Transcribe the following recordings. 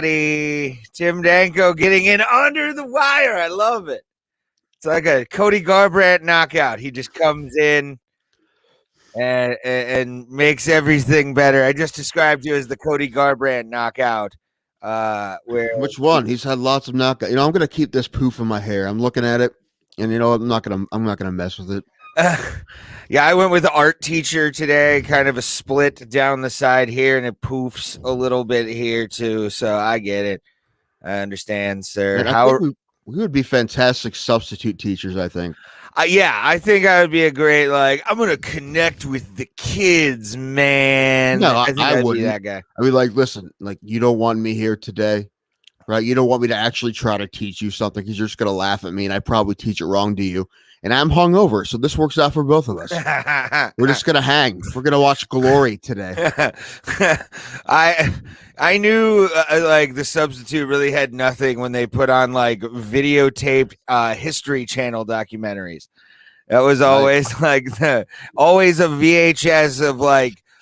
everybody. Tim Danko getting in under the wire. I love it. It's like a Cody Garbrandt knockout. He just comes in and makes everything better. I just described you as the Cody Garbrandt knockout. Which one? He's had lots of knockout. I'm gonna keep this poof in my hair. I'm looking at it, and I'm not gonna mess with it. Yeah, I went with the art teacher today, kind of a split down the side here, and it poofs a little bit here too. So I get it. I understand, sir. I think we would be fantastic substitute teachers, I think. Yeah, I think I would be a great, I'm going to connect with the kids, man. No, I think I'd be that guy. I mean, listen, you don't want me here today, right? You don't want me to actually try to teach you something because you're just going to laugh at me, and I probably teach it wrong to you. And I'm hungover, so this works out for both of us. We're just going to hang. We're going to watch Glory today. I knew the substitute really had nothing when they put on videotaped History Channel documentaries. That was always always a VHS of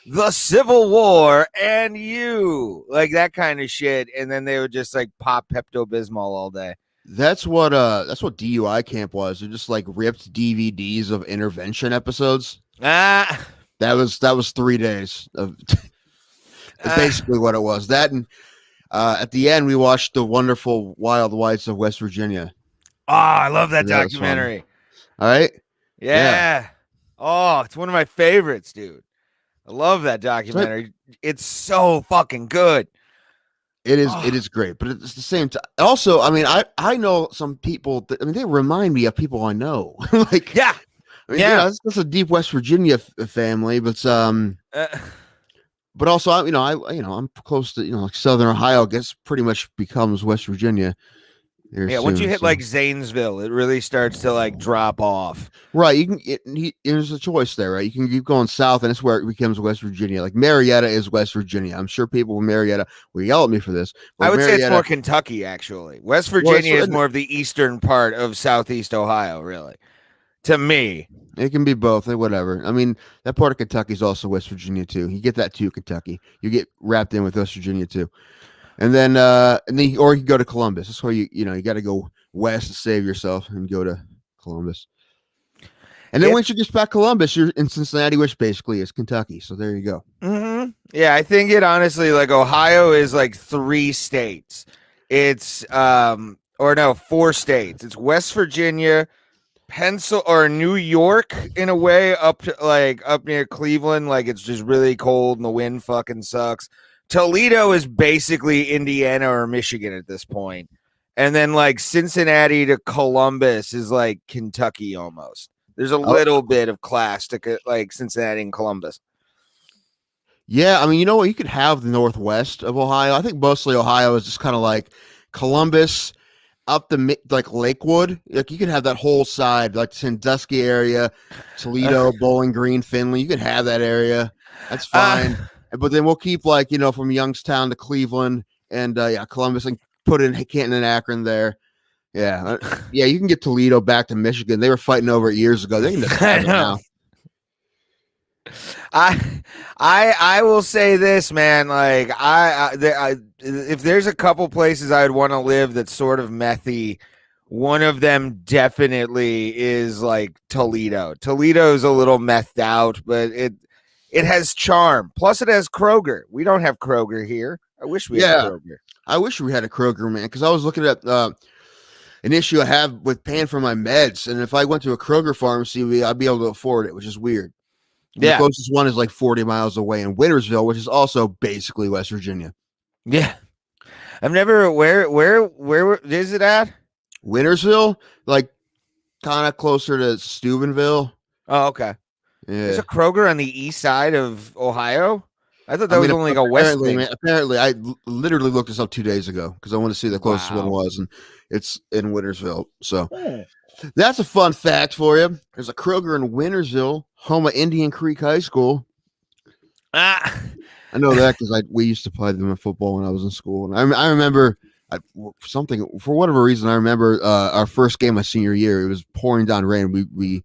the Civil War and you, that kind of shit. And then they would just pop Pepto-Bismol all day. That's what DUI camp was. They're just ripped DVDs of intervention episodes. That was 3 days of basically what it was. That and at the end we watched The Wonderful Wild Whites of West Virginia. Oh, I love that documentary. All right. Yeah. Oh, it's one of my favorites, dude. I love that documentary. It's so fucking good. It is great, but it's the same time. Also, I mean, I know some people they remind me of people I know. That's a deep West Virginia family, but also I'm close to Southern Ohio. I guess pretty much becomes West Virginia. Once you hit Zanesville, it really starts to drop off. Right, there's a choice there, right? You can keep going south, and it's where it becomes West Virginia. Marietta is West Virginia. I'm sure people from Marietta will yell at me for this. I would say it's more Kentucky, actually. West Virginia is more of the eastern part of Southeast Ohio, really. To me, it can be both. Whatever. I mean, that part of Kentucky is also West Virginia too. You get that too, Kentucky. You get wrapped in with West Virginia too. And then or you go to Columbus. That's where you got to go west to save yourself and go to Columbus. And then once you get back Columbus, you're in Cincinnati, which basically is Kentucky. So there you go. Mm-hmm. Yeah, I think it honestly Ohio is 3 states. It's 4 states. It's West Virginia, New York in a way up to up near Cleveland. It's just really cold and the wind fucking sucks. Toledo is basically Indiana or Michigan at this point. And then Cincinnati to Columbus is Kentucky almost. There's a little bit of class to Cincinnati and Columbus. Yeah, I mean, you know what? You could have the northwest of Ohio. I think mostly Ohio is just kind of Columbus up the Lakewood. You could have that whole side, Sandusky area, Toledo, Bowling Green, Findlay. You could have that area. That's fine. But then we'll keep from Youngstown to Cleveland and Columbus and put in Canton and Akron there. Yeah. You can get Toledo back to Michigan. They were fighting over it years ago. They can just have it now. I will say this, man. If there's a couple places I would want to live that's sort of methy, one of them definitely is Toledo. Toledo's a little methed out, but it has charm. Plus, it has Kroger. We don't have Kroger here. I wish we had Kroger. I wish we had a Kroger, man, because I was looking at an issue I have with paying for my meds, and if I went to a Kroger pharmacy, I'd be able to afford it, which is weird. The closest one is 40 miles away in Wintersville, which is also basically West Virginia. Yeah, I've never. Where is it at? Wintersville, kind of closer to Steubenville. Oh, okay. Yeah. There's a Kroger on the east side of Ohio. I thought that was only a west thing. Apparently, I literally looked this up 2 days ago because I want to see the closest one was, and it's in Wintersville. So that's a fun fact for you. There's a Kroger in Wintersville, home of Indian Creek High School. I know that because we used to play them in football when I was in school, and I remember something for whatever reason. I remember our first game my senior year. It was pouring down rain. We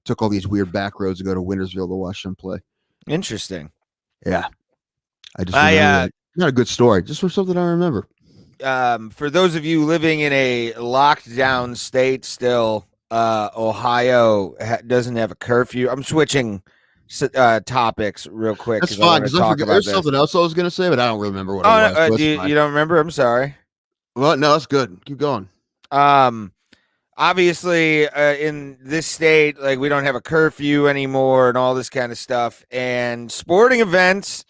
took all these weird back roads to go to Wintersville to watch them play. Interesting. Yeah. I just not a good story, just for something I remember. For those of you living in a locked down state still, Ohio doesn't have a curfew. I'm switching topics real quick That's because I fine, want to because I talk forget about there's this. something else I was gonna say, but I don't remember what it Oh, was. no, So do it's you fine. don't remember? I'm sorry. Well, no, that's good. Keep going. Um, Obviously, in this state, like we don't have a curfew anymore and all this kind of stuff. And sporting events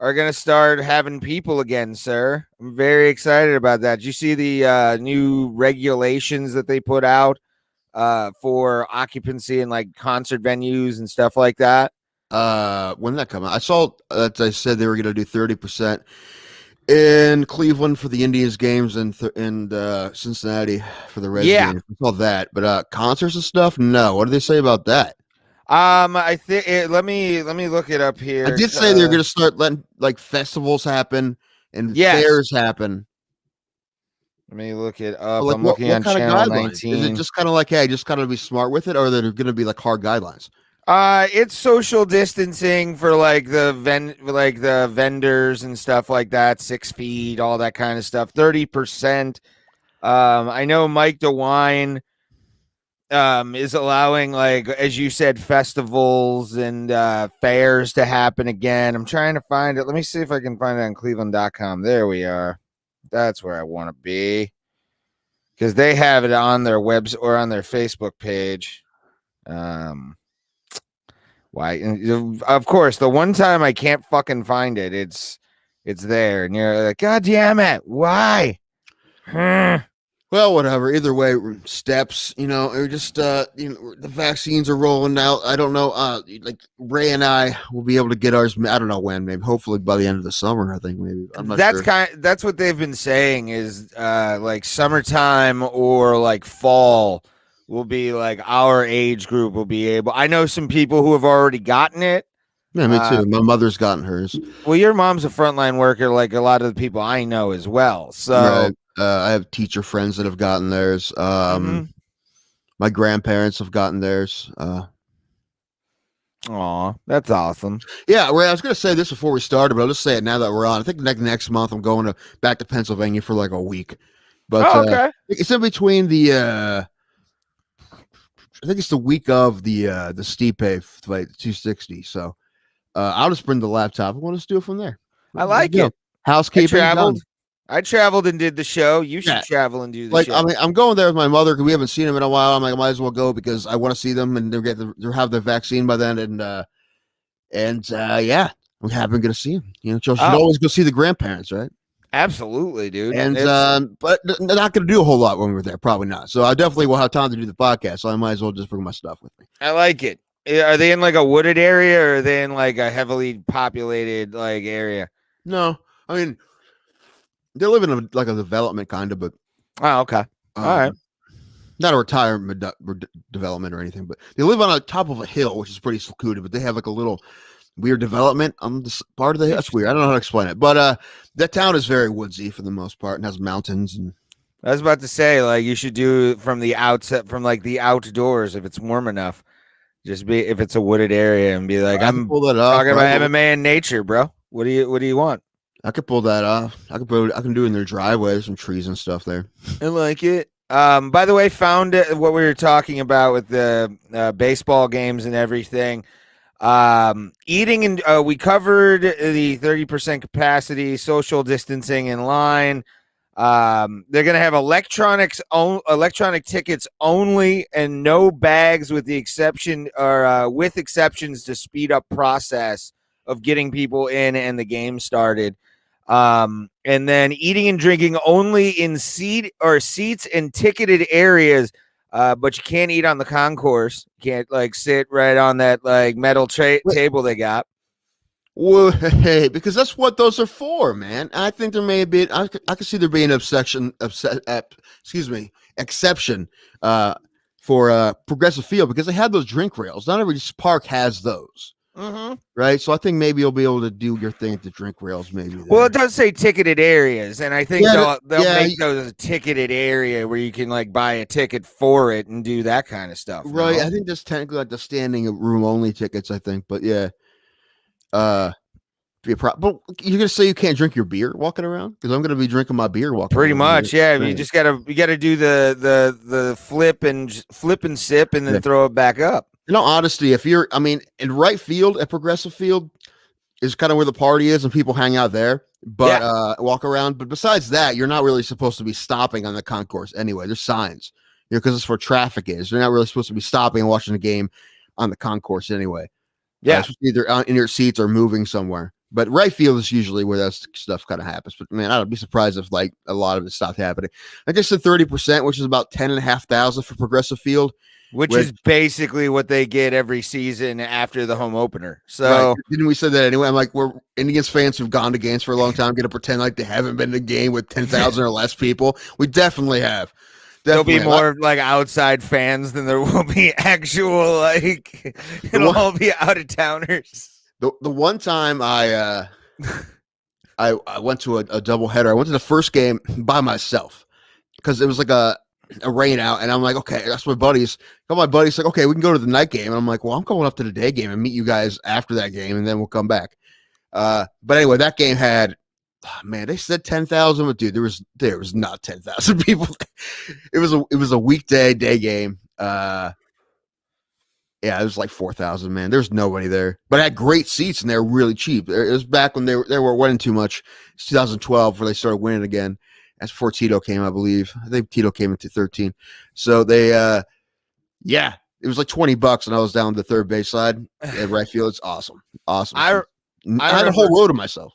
are going to start having people again, sir. I'm very excited about that. Did you see the new regulations that they put out for occupancy in like concert venues and stuff like that? When did that come out? I saw that they said they were gonna do 30% in Cleveland for the Indians games and Cincinnati for the Reds Yeah. games. I saw that, but concerts and stuff. No, what did they say about that? I think let me look it up I here. did say they're gonna start letting like festivals happen and Yes. fairs happen. Let me look it But up. like, I'm what looking what on kind of channel guidelines? Is it 19. just kind of like, hey, just kind of be smart with it, or are there gonna be like hard guidelines? It's social distancing for like the vendors and stuff like that, 6 feet, all that kind of stuff. 30%. I know Mike DeWine is allowing, like as you said, festivals and fairs to happen again. I'm trying to find it. Let me see if I can find it on Cleveland.com. There we are. That's where I want to be. Because they have it on their webs or on their Facebook page. Um Why? And of course, the one time I can't fucking find it, it's there, and you're like, God damn it, why? Well, whatever. Either way, steps. Or just the vaccines are rolling out. I don't know. Like Ray and I will be able to get ours. I don't know when. Maybe hopefully by the end of the summer. I think maybe. I'm not sure. That's what they've been saying is like summertime or like fall will be like our age group will be able. I know some people who have already gotten it. Yeah, me too. My mother's gotten hers. Well, your mom's a frontline worker, like a lot of the people I know as well. So, Right. I have teacher friends that have gotten theirs. mhm. My grandparents have gotten theirs. Aw, that's awesome. Yeah, Ray, I was going to say this before we started, but I'll just say it now that we're on. I think next month I'm going back to Pennsylvania for like a week, but Oh, okay. it's in between the. I think it's the week of the Stipe fight, 260. So I'll just bring the laptop. We'll just do it from there. I There you like go. it. I Housekeeping traveled. done. I traveled and did the show. You should Yeah, travel and do the like I show. mean, I'm going there with my mother because we haven't seen them in a while. I'm like, I might as well go because I want to see them and they'll have the vaccine by then, and yeah, I'm happy going to see them. You should Oh, always go see the grandparents, right? absolutely, dude. And It's but they're not going to do a whole lot when we're there, probably not. So I definitely will have time to do the podcast. So I might as well just bring my stuff with me. I like it. Are they in like a wooded area or are they in like a heavily populated like area? No, I mean they live in like a development kind of, but Oh, okay. All right. um, not a retirement development or anything. But they live on the top of a hill, which is pretty secluded. But they have like a little weird development on this part of the. That's weird. I don't know how to explain it, but that town is very woodsy for the most part and has mountains and. I was about to say like you should do from the outset from like the outdoors if it's warm enough. Just be if it's a wooded area and be like I can I'm pull that off. talking about Right? MMA and nature, bro. What do you want? I could pull that off. I can do it in their driveway. There's some trees and stuff there. I like it. By the way, found what we were talking about with the baseball games and everything. Eating and we covered the 30% capacity, social distancing in line. They're gonna have electronic tickets only, and no bags, with the exception or with exceptions to speed up process of getting people in and the game started. And then eating and drinking only in seats in ticketed areas. But you can't eat on the concourse. You can't like sit right on that like metal table they got. Well, hey, because that's what those are for, man. I think there may be. I could see there being exception for progressive field because they have those drink rails. Not every park has those. Mm-hmm. Right, so I think maybe you'll be able to do your thing at the drink rails, maybe. There. Well, it does say ticketed areas, and I think Yeah, they'll yeah, make those a ticketed area where you can like buy a ticket for it and do that kind of stuff. right. No? I think that's technically like the standing room only tickets. I think, but yeah, uh, But you're gonna say you can't drink your beer walking around? Because I'm gonna be drinking my beer walking Pretty around. much, yeah. You Right. just gotta do the flip and sip, and then Yeah. throw it back up. In all honesty, in right field at Progressive Field is kind of where the party is and people hang out there, but Yeah. walk around. But besides that, you're not really supposed to be stopping on the concourse anyway. There's signs, because it's where traffic is. You're not really supposed to be stopping and watching the game on the concourse anyway. Yeah. It's either in your seats or moving somewhere. But right field is usually where that stuff kind of happens. But man, I'd be surprised if like a lot of it stopped happening. I just said 30%, which is about 10,500 for Progressive Field. Which is basically what they get every season after the home opener. So right. Didn't we say that anyway? I'm like, we're Indians fans who've gone to games for a long time, going to pretend like they haven't been to a game with 10,000 or less people. We definitely have. There'll be more like outside fans than there will be actual, like, it'll all be out of towners. The one time I went to a doubleheader. I went to the first game by myself because it was like a rain out, and I'm like, okay, that's my buddies. My buddies like, okay, we can go to the night game, and I'm like, well, I'm going up to the day game and meet you guys after that game, and then we'll come back. But anyway, that game had, man, they said 10,000, but dude, there was not 10,000 people. It was a weekday day game. Yeah, it was like 4,000, man. There's nobody there, but I had great seats and they were really cheap. It was back when they were winning too much. It's 2012 where they started winning again. That's before Tito came, I believe. I think Tito came into 13. So they, yeah, it was like $20, and I was down the third base side at right field. It's awesome, awesome. I had a whole row to myself.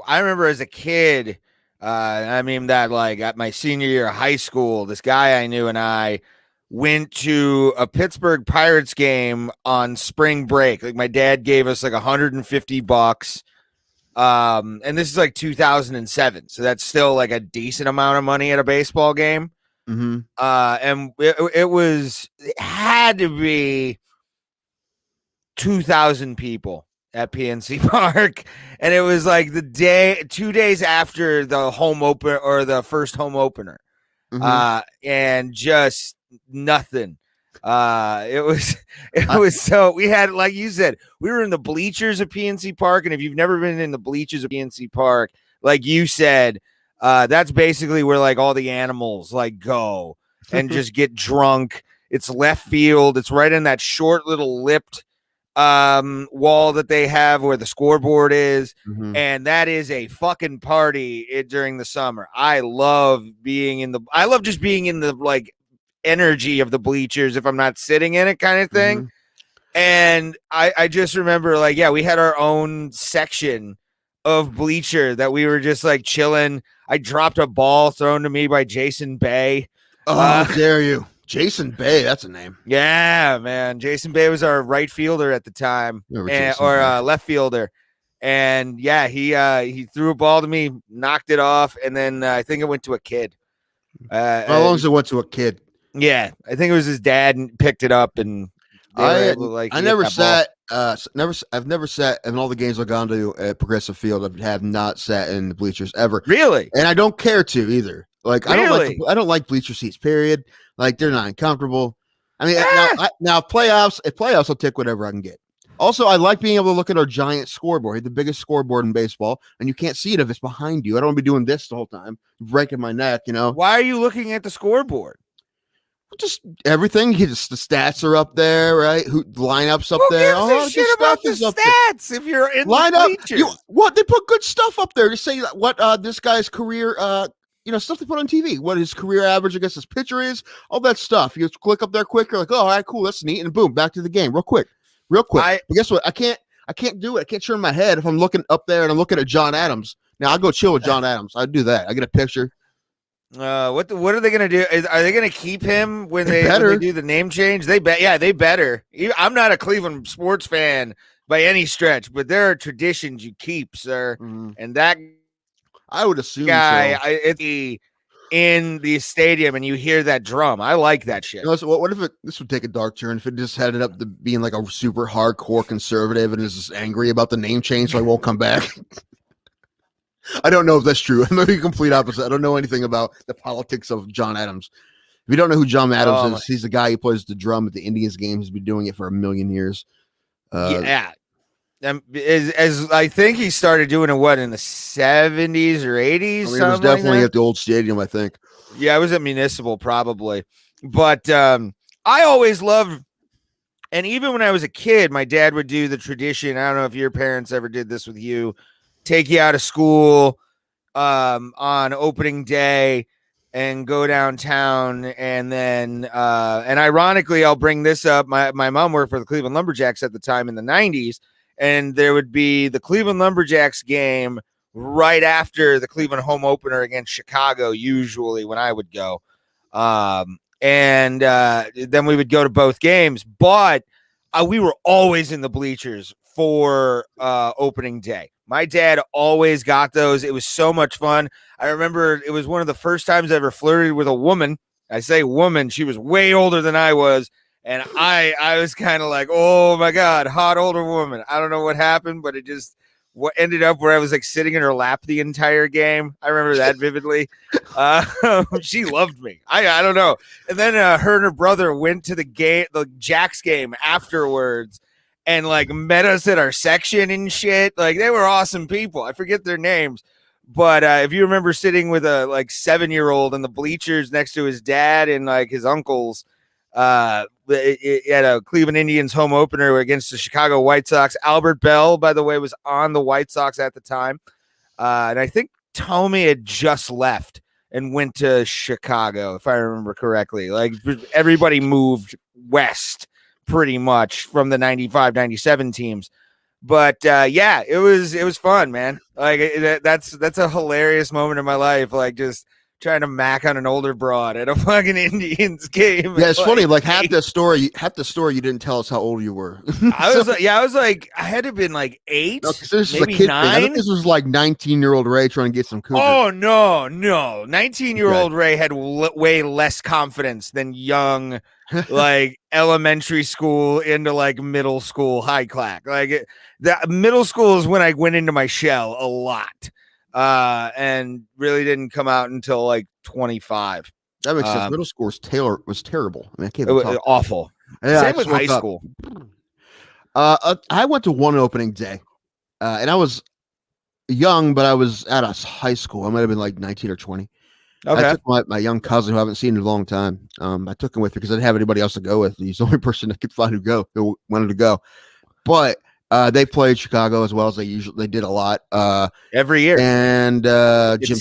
I remember as a kid, I mean that like at my senior year of high school, this guy I knew and I went to a Pittsburgh Pirates game on spring break. Like my dad gave us like $150. And this is like 2007. So that's still like a decent amount of money at a baseball game. Mm-hmm. And it had to be 2,000 people at PNC Park. And it was like 2 days after the home opener or the first home opener. Mm-hmm. And just nothing. It was so we had, like you said, we were in the bleachers of PNC Park, and if you've never been in the bleachers of PNC Park, like you said, that's basically where like all the animals like go and just get drunk. It's left field. It's right in that short little lipped wall that they have where the scoreboard is. Mm-hmm. And that is a fucking party during the summer. I love just being in the like energy of the bleachers if I'm not sitting in it kind of thing. Mm-hmm. And I just remember like, yeah, we had our own section of bleacher that we were just like chilling. I dropped a ball thrown to me by Jason Bay. Oh, how dare you. Jason Bay, that's a name. Yeah, man. Jason Bay was our right fielder at the time, or left fielder. And yeah, he threw a ball to me, knocked it off, and then I think it went to a kid. How long as it went to a kid? Yeah, I think it was his dad and picked it up, and I've never sat in all the games I've gone to at Progressive Field. I have not sat in the bleachers ever. Really? And I don't care to either. Like really? I don't like bleacher seats. Period. Like they're not uncomfortable. I mean, now playoffs. At playoffs, I'll take whatever I can get. Also, I like being able to look at our giant scoreboard, the biggest scoreboard in baseball, and you can't see it if it's behind you. I don't want to be doing this the whole time, breaking my neck. You know. Why are you looking at the scoreboard? Just everything. The stats are up there, right? Lineups up there. Who gives a shit about the stats if you're in the bleachers? They put good stuff up there to say what this guy's career, stuff they put on TV, what his career average against his pitcher is, all that stuff. You just click up there quick. You're like, oh, all right, cool, that's neat, and boom, back to the game, real quick. But guess what? I can't do it. I can't turn my head if I'm looking up there and I'm looking at John Adams. Now I go chill with John Adams. I do that. I get a picture. What are they gonna do? Are they gonna keep him when they do the name change? They better. I'm not a Cleveland sports fan by any stretch, but there are traditions you keep, sir. Mm-hmm. And that I would assume guy in the stadium, and you hear that drum. I like that shit. What if this would take a dark turn if it just headed up to being like a super hardcore conservative and is just angry about the name change, so I won't come back? I don't know if that's true. I'm the complete opposite. I don't know anything about the politics of John Adams. If you don't know who John Adams is, he's the guy who plays the drum at the Indians game. He's been doing it for 1 million years. Yeah. as I think he started doing it in the 70s or 80s, I mean, it was something like definitely that. at the old stadium, I think. Yeah, I was at Municipal probably, but I always loved. And even when I was a kid, my dad would do the tradition. I don't know if your parents ever did this with you, take you out of school on opening day and go downtown. And then, and ironically, I'll bring this up. My mom worked for the Cleveland Lumberjacks at the time in the 90s, and there would be the Cleveland Lumberjacks game right after the Cleveland home opener against Chicago, usually when I would go. And then we would go to both games, but we were always in the bleachers for opening day. My dad always got those. It was so much fun. I remember it was one of the first times I ever flirted with a woman. I say woman, she was way older than I was. And I was kind of like, oh my God, hot older woman. I don't know what happened, but it just what ended up where I was like sitting in her lap the entire game. I remember that vividly. She loved me. I don't know. And then her and her brother went to the Jacks game afterwards, and like met us at our section and shit. Like they were awesome people. I forget their names, but if you remember sitting with a like 7-year-old in the bleachers next to his dad and like his uncles, at a Cleveland Indians home opener against the Chicago White Sox. Albert Bell, by the way, was on the White Sox at the time, and I think Tommy had just left and went to Chicago, if I remember correctly. Like everybody moved west pretty much from the 95, 97 teams. But yeah, it was fun, man. Like that's a hilarious moment in my life. Like just trying to mac on an older broad at a fucking Indians game. Yeah, it's funny. Like half the story you didn't tell us how old you were. I was like, I had to have been like 8, no, this is maybe a kid 9. thing. I think this was like 19-year-old Ray trying to get some cougars. Oh no, 19-year-old Ray had way less confidence than young, like elementary school into like middle school high clack. Like the middle school is when I went into my shell a lot, and really didn't come out until like 25. That makes sense. Middle school was terrible. I mean, I can't It even was talk. awful. Yeah, Same with high school. I went to one opening day, and I was young, but I was at a high school. I might have been like 19 or 20. Okay. I took my young cousin who I haven't seen in a long time. I took him with me because I didn't have anybody else to go with. He's the only person that could find who wanted to go. But they played Chicago as well as they did a lot. Every year. And Jim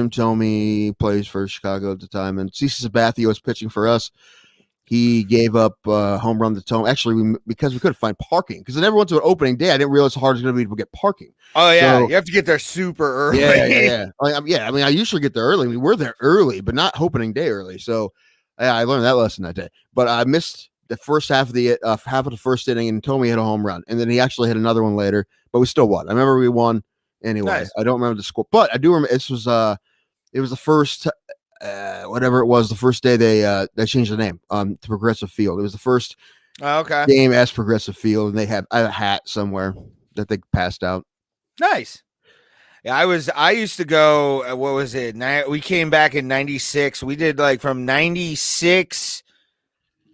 Tomey plays for Chicago at the time, and Cece Sabathia was pitching for us. He gave up home run to Tomey. Actually, because we couldn't find parking. Because I never went to an opening day. I didn't realize how hard it's going to be to get parking. Oh yeah, so, you have to get there super early. Yeah. I mean, I usually get there early. We were there early, but not opening day early. So I learned that lesson that day. But I missed the first half of the first inning, and Tomey hit a home run, and then he actually hit another one later. But we still won. I remember we won anyway. Nice. I don't remember the score, but I do remember it was the first. Whatever it was, the first day they changed the name to Progressive Field. It was the first game as Progressive Field, and they had a hat somewhere that they passed out. Nice. Yeah, I used to go. What was it? We came back in '96. We did like from '96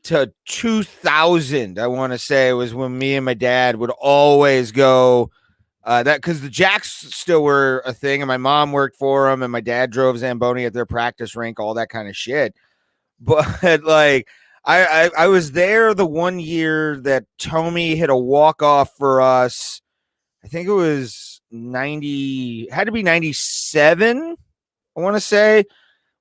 to 2000. I want to say it was when me and my dad would always go. That because the Jacks still were a thing, and my mom worked for them, and my dad drove Zamboni at their practice rink, all that kind of shit. But like, I was there the one year that Tomey hit a walk-off for us. I think it was 90, had to be 97, I want to say,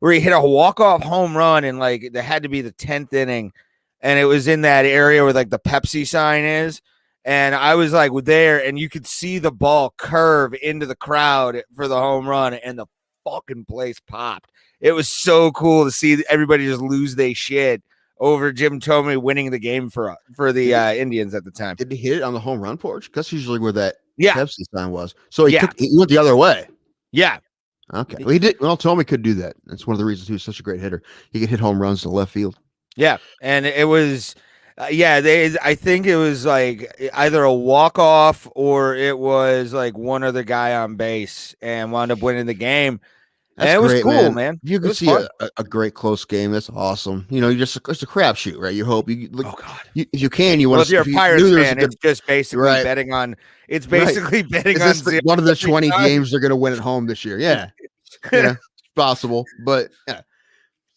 where he hit a walk-off home run, and like there had to be the 10th inning, and it was in that area where like the Pepsi sign is. And I was like there, and you could see the ball curve into the crowd for the home run, and the fucking place popped. It was so cool to see everybody just lose their shit over Jim Tomey winning the game for the Indians at the time. Did he hit it on the home run porch? That's usually where that Pepsi sign was. So he went the other way. Yeah. Okay. Well, he did. Well, Tomey could do that. That's one of the reasons he was such a great hitter. He could hit home runs to left field. Yeah, and it was. I think it was like either a walk-off or it was like one other guy on base and wound up winning the game. That's it was great, cool, man. man. You It can was see fun. a great close game. That's awesome. You know, you just it's a crapshoot, right? You hope you look. Oh God. If you can, you Well, want if to. you're If a you knew Pirates there was a fan, good it's just basically right, betting on. It's right. basically betting Is on this zero one of the every 20 time. games they're going to win at home this year? Yeah, you know, it's possible. But yeah,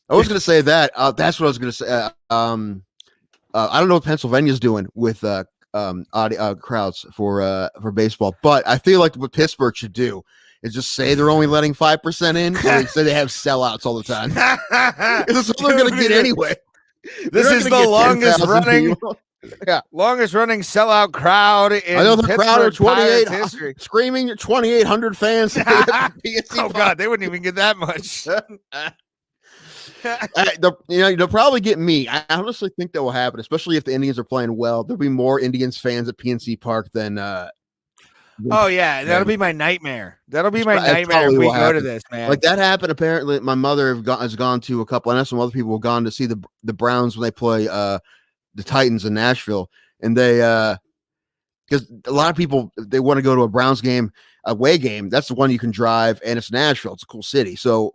I was going to say that. That's what I was going to say. I don't know what Pennsylvania's doing with crowds for baseball, but I feel like what Pittsburgh should do is just say they're only letting 5% in, so they say they have sellouts all the time. That's what they're going to get anyway. This is the longest running, yeah, longest running sellout crowd in I know the crowd of Pittsburgh 28 Pirates history. screaming 2,800 fans. Oh God, they wouldn't even get that much. They'll probably get me. I honestly think that will happen, especially if the Indians are playing well. There'll be more Indians fans at PNC Park than. Oh yeah, that'll be my nightmare. That'll be my It nightmare if probably we will go to happen. this, man. Like that happened. Apparently, my mother has gone to a couple. I know some other people have gone to see the Browns when they play the Titans in Nashville, and they because a lot of people they want to go to a Browns game, away game. That's the one you can drive, and it's Nashville. It's a cool city, so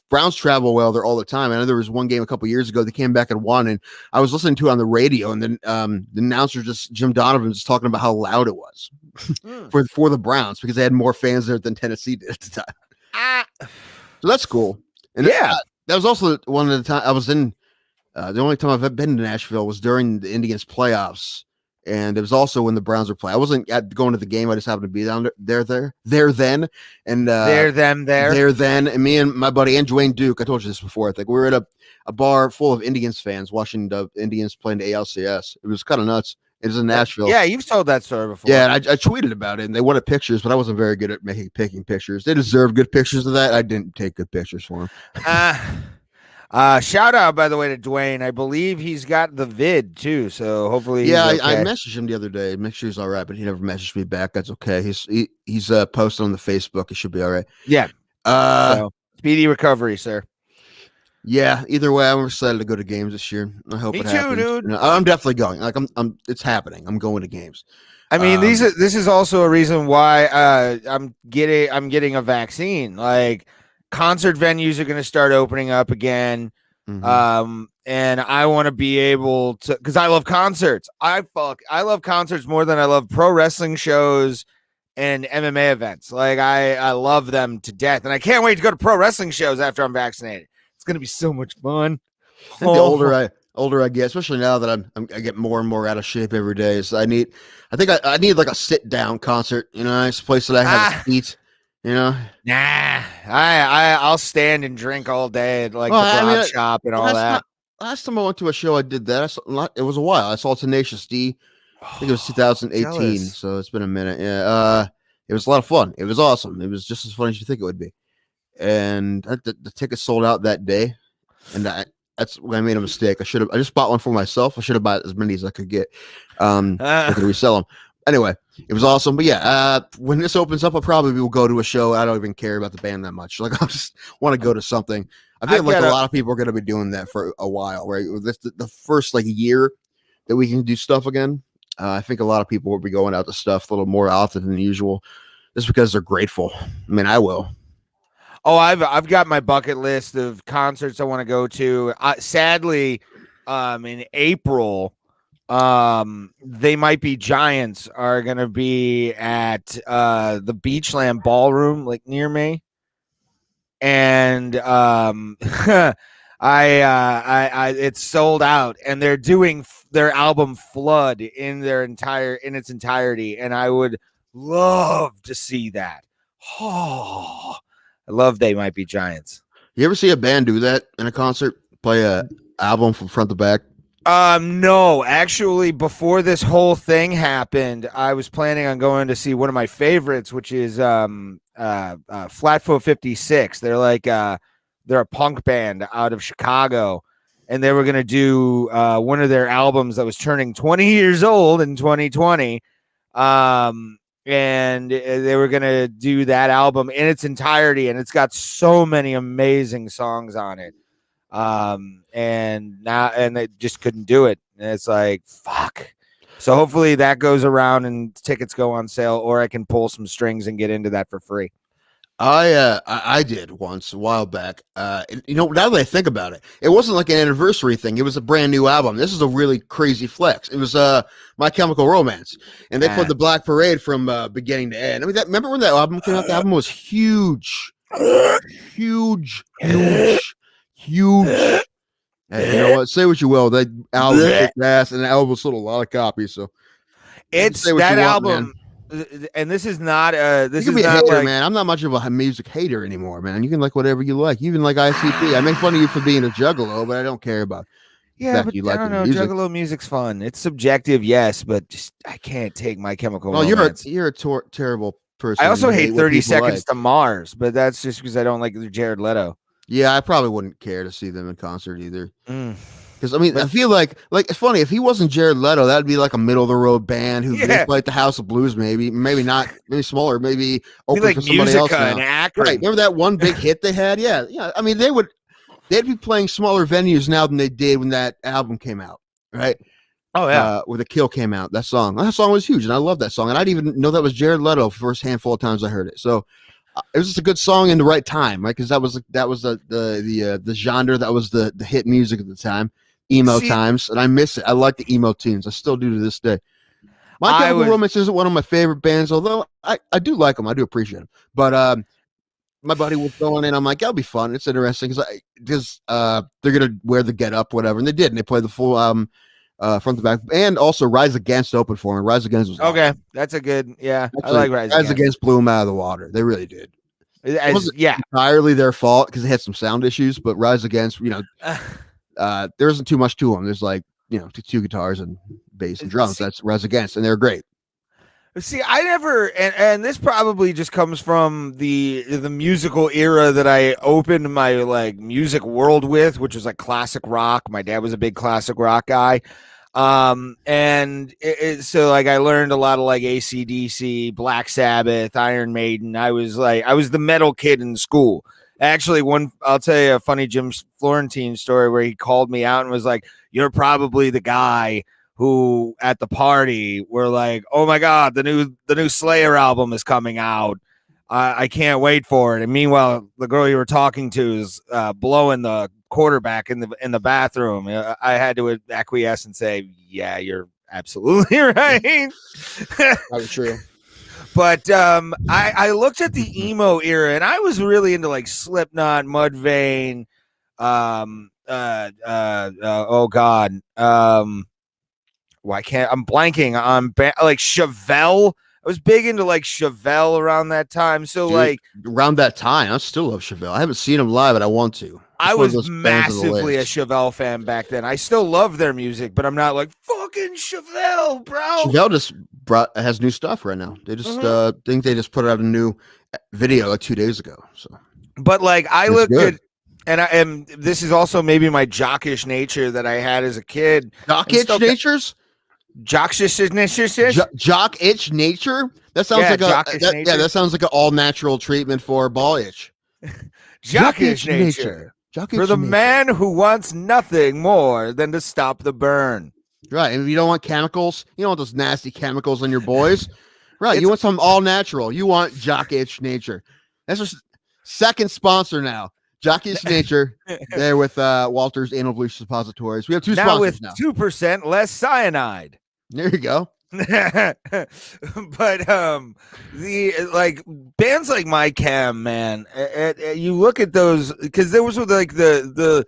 Browns travel well there all the time. I know there was one game a couple years ago they came back and won, and I was listening to it on the radio, and then the announcer Jim Donovan was talking about how loud it was for the Browns because they had more fans there than Tennessee did at the time. So that's cool. And yeah, that was also one of the time I was in. The only time I've been to Nashville was during the Indians playoffs, and it was also when the Browns were playing. I wasn't going to the game; I just happened to be down there then, and there. then, and me and my buddy and Dwayne Duke. I told you this before. I think we were at a bar full of Indians fans watching the Indians playing the ALCS. It was kind of nuts. It was in Nashville. Yeah, you've told that story before. Yeah, and I tweeted about it, and they wanted pictures, but I wasn't very good at picking pictures. They deserve good pictures of that. I didn't take good pictures for them. Shout out, by the way, to Dwayne. I believe he's got the vid too, so hopefully. Yeah, he's okay. I messaged him the other day. Make sure he's all right, but he never messaged me back. That's okay. He's posted on the Facebook. He should be all right. Yeah. So speedy recovery, sir. Yeah. Either way, I'm excited to go to games this year. I hope it happens. dude. You know, I'm definitely going. Like I'm. It's happening. I'm going to games. I mean, this is also a reason why I'm getting a vaccine. Like concert venues are going to start opening up again. Mm-hmm. And I want to be able to, because I love concerts. I love concerts more than I love pro wrestling shows and MMA events. Like I love them to death, and I can't wait to go to pro wrestling shows after I'm vaccinated. It's going to be so much fun. I think the older I get, especially now that I get more and more out of shape every day. So I need like a sit down concert, you know, nice place that I have a seat, you know. Nah, I'll stand and drink all day at like the Broad Shop and all that. Last time I went to a show, I did that. It was a while. I saw Tenacious D. I think it was 2018, so it's been a minute. Yeah, it was a lot of fun. It was awesome. It was just as fun as you think it would be. And the tickets sold out that day, and that's when I made a mistake. I just bought one for myself. I should have bought as many as I could get. I could resell them. Anyway, it was awesome. But yeah, when this opens up, I probably will go to a show. I don't even care about the band that much. Like I just want to go to something. I think like a lot of people are going to be doing that for a while, right? This the first like year that we can do stuff again. I think a lot of people will be going out to stuff a little more often than usual, just because they're grateful. I mean, I will. Oh, I've got my bucket list of concerts I want to go to. Sadly, in April, They Might Be Giants are going to be at the Beachland Ballroom, like near me, and I it's sold out, and they're doing their album Flood in its entirety, and I would love to see that. Oh, I love They Might Be Giants. You ever see a band do that in a concert? Play a album from front to back? No, actually, before this whole thing happened, I was planning on going to see one of my favorites, which is Flatfoot 56. They're like they're a punk band out of Chicago, and they were gonna do one of their albums that was turning 20 years old in 2020. And they were gonna do that album in its entirety, and it's got so many amazing songs on it. And they just couldn't do it, and it's like fuck. So hopefully that goes around and tickets go on sale, or I can pull some strings and get into that for free. I did once a while back. Now that I think about it, it wasn't like an anniversary thing. It was a brand new album. This is a really crazy flex. It was My Chemical Romance, and they played Ah. the Black Parade from beginning to end. I mean, remember when that album came out? The album was huge, huge, huge, huge. Hey, you know what? Say what you will. That album kicked ass, and the album sold a lot of copies. So you can It's say what that you want, man. album, and this is not You this can is be a not hater, like man. I'm not much of a music hater anymore, man. You can like whatever you like. You even like ICP. I make fun of you for being a juggalo, but I don't care about the yeah, fact but you I like the don't know. music. Juggalo music's fun. It's subjective, yes, but just I can't take My Chemical Well, Romance. you're a terrible person. I And also you hate what 30 people Seconds like. to Mars, but that's just because I don't like Jared Leto. Yeah, I probably wouldn't care to see them in concert either. Mm. Because I mean, But I feel like it's funny if he wasn't Jared Leto, that'd be like a middle of the road band who they yeah, play at the House of Blues, maybe not, maybe smaller, maybe be open like for somebody else Musica in now. Right? Akron. Remember that one big hit they had? Yeah. I mean, they'd be playing smaller venues now than they did when that album came out, right? Oh yeah. Where The Kill came out. That song was huge, and I love that song. And I didn't even know that was Jared Leto first handful of times I heard it. So it was just a good song in the right time, right? Because that was the genre that was the hit music at the time, emo See, times, and I miss it. I like the emo tunes. I still do to this day. My I Chemical was Romance isn't one of my favorite bands, although I do like them. I do appreciate them. But my buddy was going in. I'm like, that'll be fun. It's interesting because they're gonna wear the get up, whatever, and they did. And they played the full front to back, and also Rise Against open for me. Rise Against was okay. awesome. That's a good. Yeah, Actually, I like Rise Rise Against. Against blew them out of the water. They really did. It wasn't Yeah. entirely their fault because they had some sound issues, but Rise Against, there isn't too much to them. There's like two guitars and bass and drums. That's Rise Against, and they're great. See, I never, and this probably just comes from the musical era that I opened my like music world with, which was like classic rock. My dad was a big classic rock guy, so like I learned a lot of like AC/DC, Black Sabbath, Iron Maiden. I was the metal kid in school. Actually, I'll tell you a funny Jim Florentine story where he called me out and was like, "You're probably the guy who at the party were like, oh my God, the new Slayer album is coming out. I can't wait for it." And meanwhile, the girl you were talking to is blowing the quarterback in the bathroom. I had to acquiesce and say, yeah, you're absolutely right. Probably true. But I looked at the emo era and I was really into like Slipknot, Mudvayne, oh God. Why can't I'm blanking on like Chevelle? I was big into like Chevelle around that time. So Dude, like around that time, I still love Chevelle. I haven't seen him live, but I want to. I was massively a Chevelle fan back then. I still love their music, but I'm not like fucking Chevelle, bro. Chevelle just has new stuff right now. They just think they just put out a new video like 2 days ago. So, but like I looked good. at and this is also maybe my jockish nature that I had as a kid. Jockish natures. Jockish jock itch nature. That sounds like that sounds like an all natural treatment for ball itch. Jockish nature. For the man who wants nothing more than to stop the burn. Right. And if you don't want chemicals, you don't want those nasty chemicals on your boys. Right. You want something all natural. You want Jock Itch Nature. That's our second sponsor now. Jock Itch Nature. There with Walter's Anal Bleach Suppositories. We have two sponsors now. 2% less cyanide. There you go. But the like bands like My Chem, man, you look at those because there was like the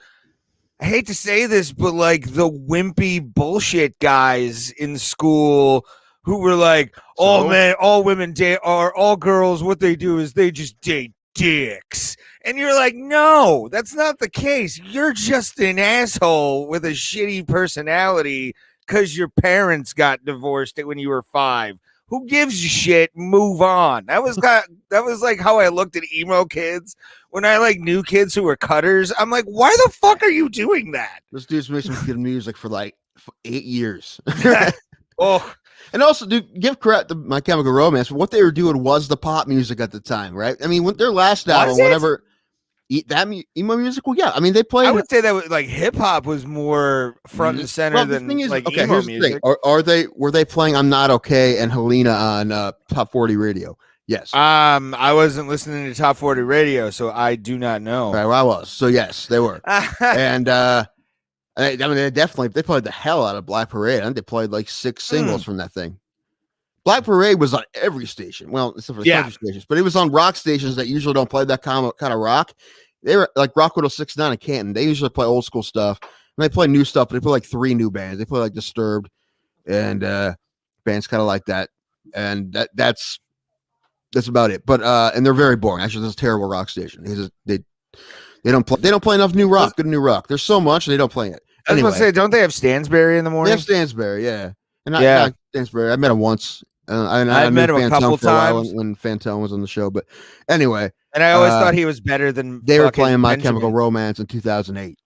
I hate to say this, but like the wimpy bullshit guys in school who were like, "Oh man, all women date or all girls, what they do is they just date dicks." And you're like, "No, that's not the case. You're just an asshole with a shitty personality because your parents got divorced when you were 5. Who gives a shit? Move on." That was like how I looked at emo kids when I like knew kids who were cutters. I'm like, why the fuck are you doing that? This dude's made some good music for like 8 years. Oh, and also, dude, give credit to My Chemical Romance. What they were doing was the pop music at the time, right? I mean, their last album, whenever that emo music, well, yeah. I mean, they played. I would say that like hip hop was more front and center than like emo music. Were they playing "I'm Not Okay" and Helena on Top 40 radio? Yes. I wasn't listening to Top 40 Radio, so I do not know. Right, well, I was. So yes, they were. And I mean, they played the hell out of Black Parade. I think they played like 6 singles from that thing. Black Parade was on every station. Well, except for the country stations, but it was on rock stations that usually don't play that kind of rock. They were like Rock 106.9 in Canton. They usually play old school stuff. And they play new stuff, but they play like 3 new bands. They play like Disturbed and bands kind of like that. And that's about it. But and they're very boring. Actually, this is a terrible rock station. They don't play enough new rock. Good new rock. There's so much and they don't play it. I was going to say, don't they have Stansberry in the morning? They have Stansberry, yeah. And not Stansberry. I met him once. I met him a couple times when Fantone was on the show. But anyway. And I always thought he was better than they were playing My Benjamin. Chemical Romance in 2008.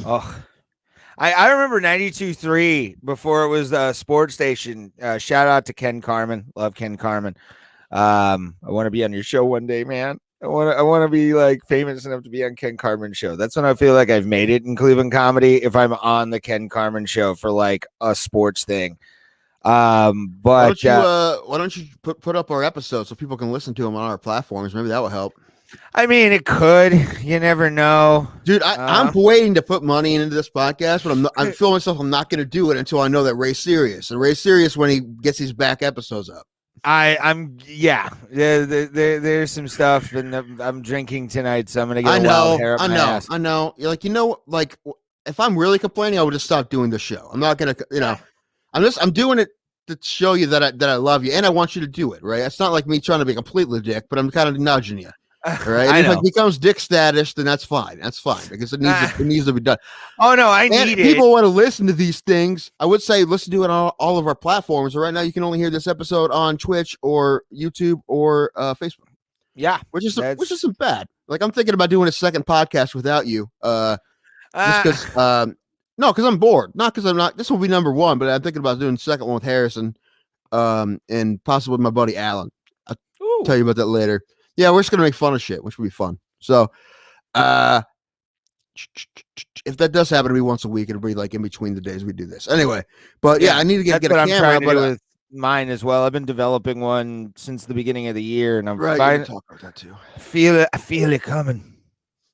Oh, I remember 92.3 before it was a sports station. Shout out to Ken Carmen. Love Ken Carmen. I want to be on your show one day, man. I want to be like famous enough to be on Ken Carmen's show. That's when I feel like I've made it in Cleveland comedy, if I'm on the Ken Carmen show for like a sports thing. But why don't you put up our episodes so people can listen to them on our platforms? Maybe that will help. I mean, it could. You never know, dude. I'm waiting to put money into this podcast, but I'm feeling myself. I'm not going to do it until I know that Ray's serious. And Ray's serious when he gets these back episodes up. There's some stuff, and I'm drinking tonight, so I'm gonna get wild hair up my ass. I know. Like if I'm really complaining, I would just stop doing the show. I'm not gonna, I'm doing it to show you that I love you and I want you to do it, right? It's not like me trying to be completely dick, but I'm kind of nudging you. Right. And if it becomes dick status, then that's fine. That's fine because it needs to be done. Oh no, I need it. People want to listen to these things. I would say listen to it on all of our platforms. Right now, you can only hear this episode on Twitch or YouTube or Facebook. Yeah, which isn't bad. Like I'm thinking about doing a second podcast without you. Just because because I'm bored. Not because I'm not. This will be number 1, but I'm thinking about doing the second one with Harrison, and possibly my buddy Alan. I'll tell you about that later. Yeah, we're just gonna make fun of shit, which will be fun. So, if that does happen to be once a week, it'll be like in between the days we do this. Anyway, but yeah, I need to get a camera. I'm trying to do with mine as well. I've been developing one since the beginning of the year, and I'm right. Talk about that too. I feel it coming.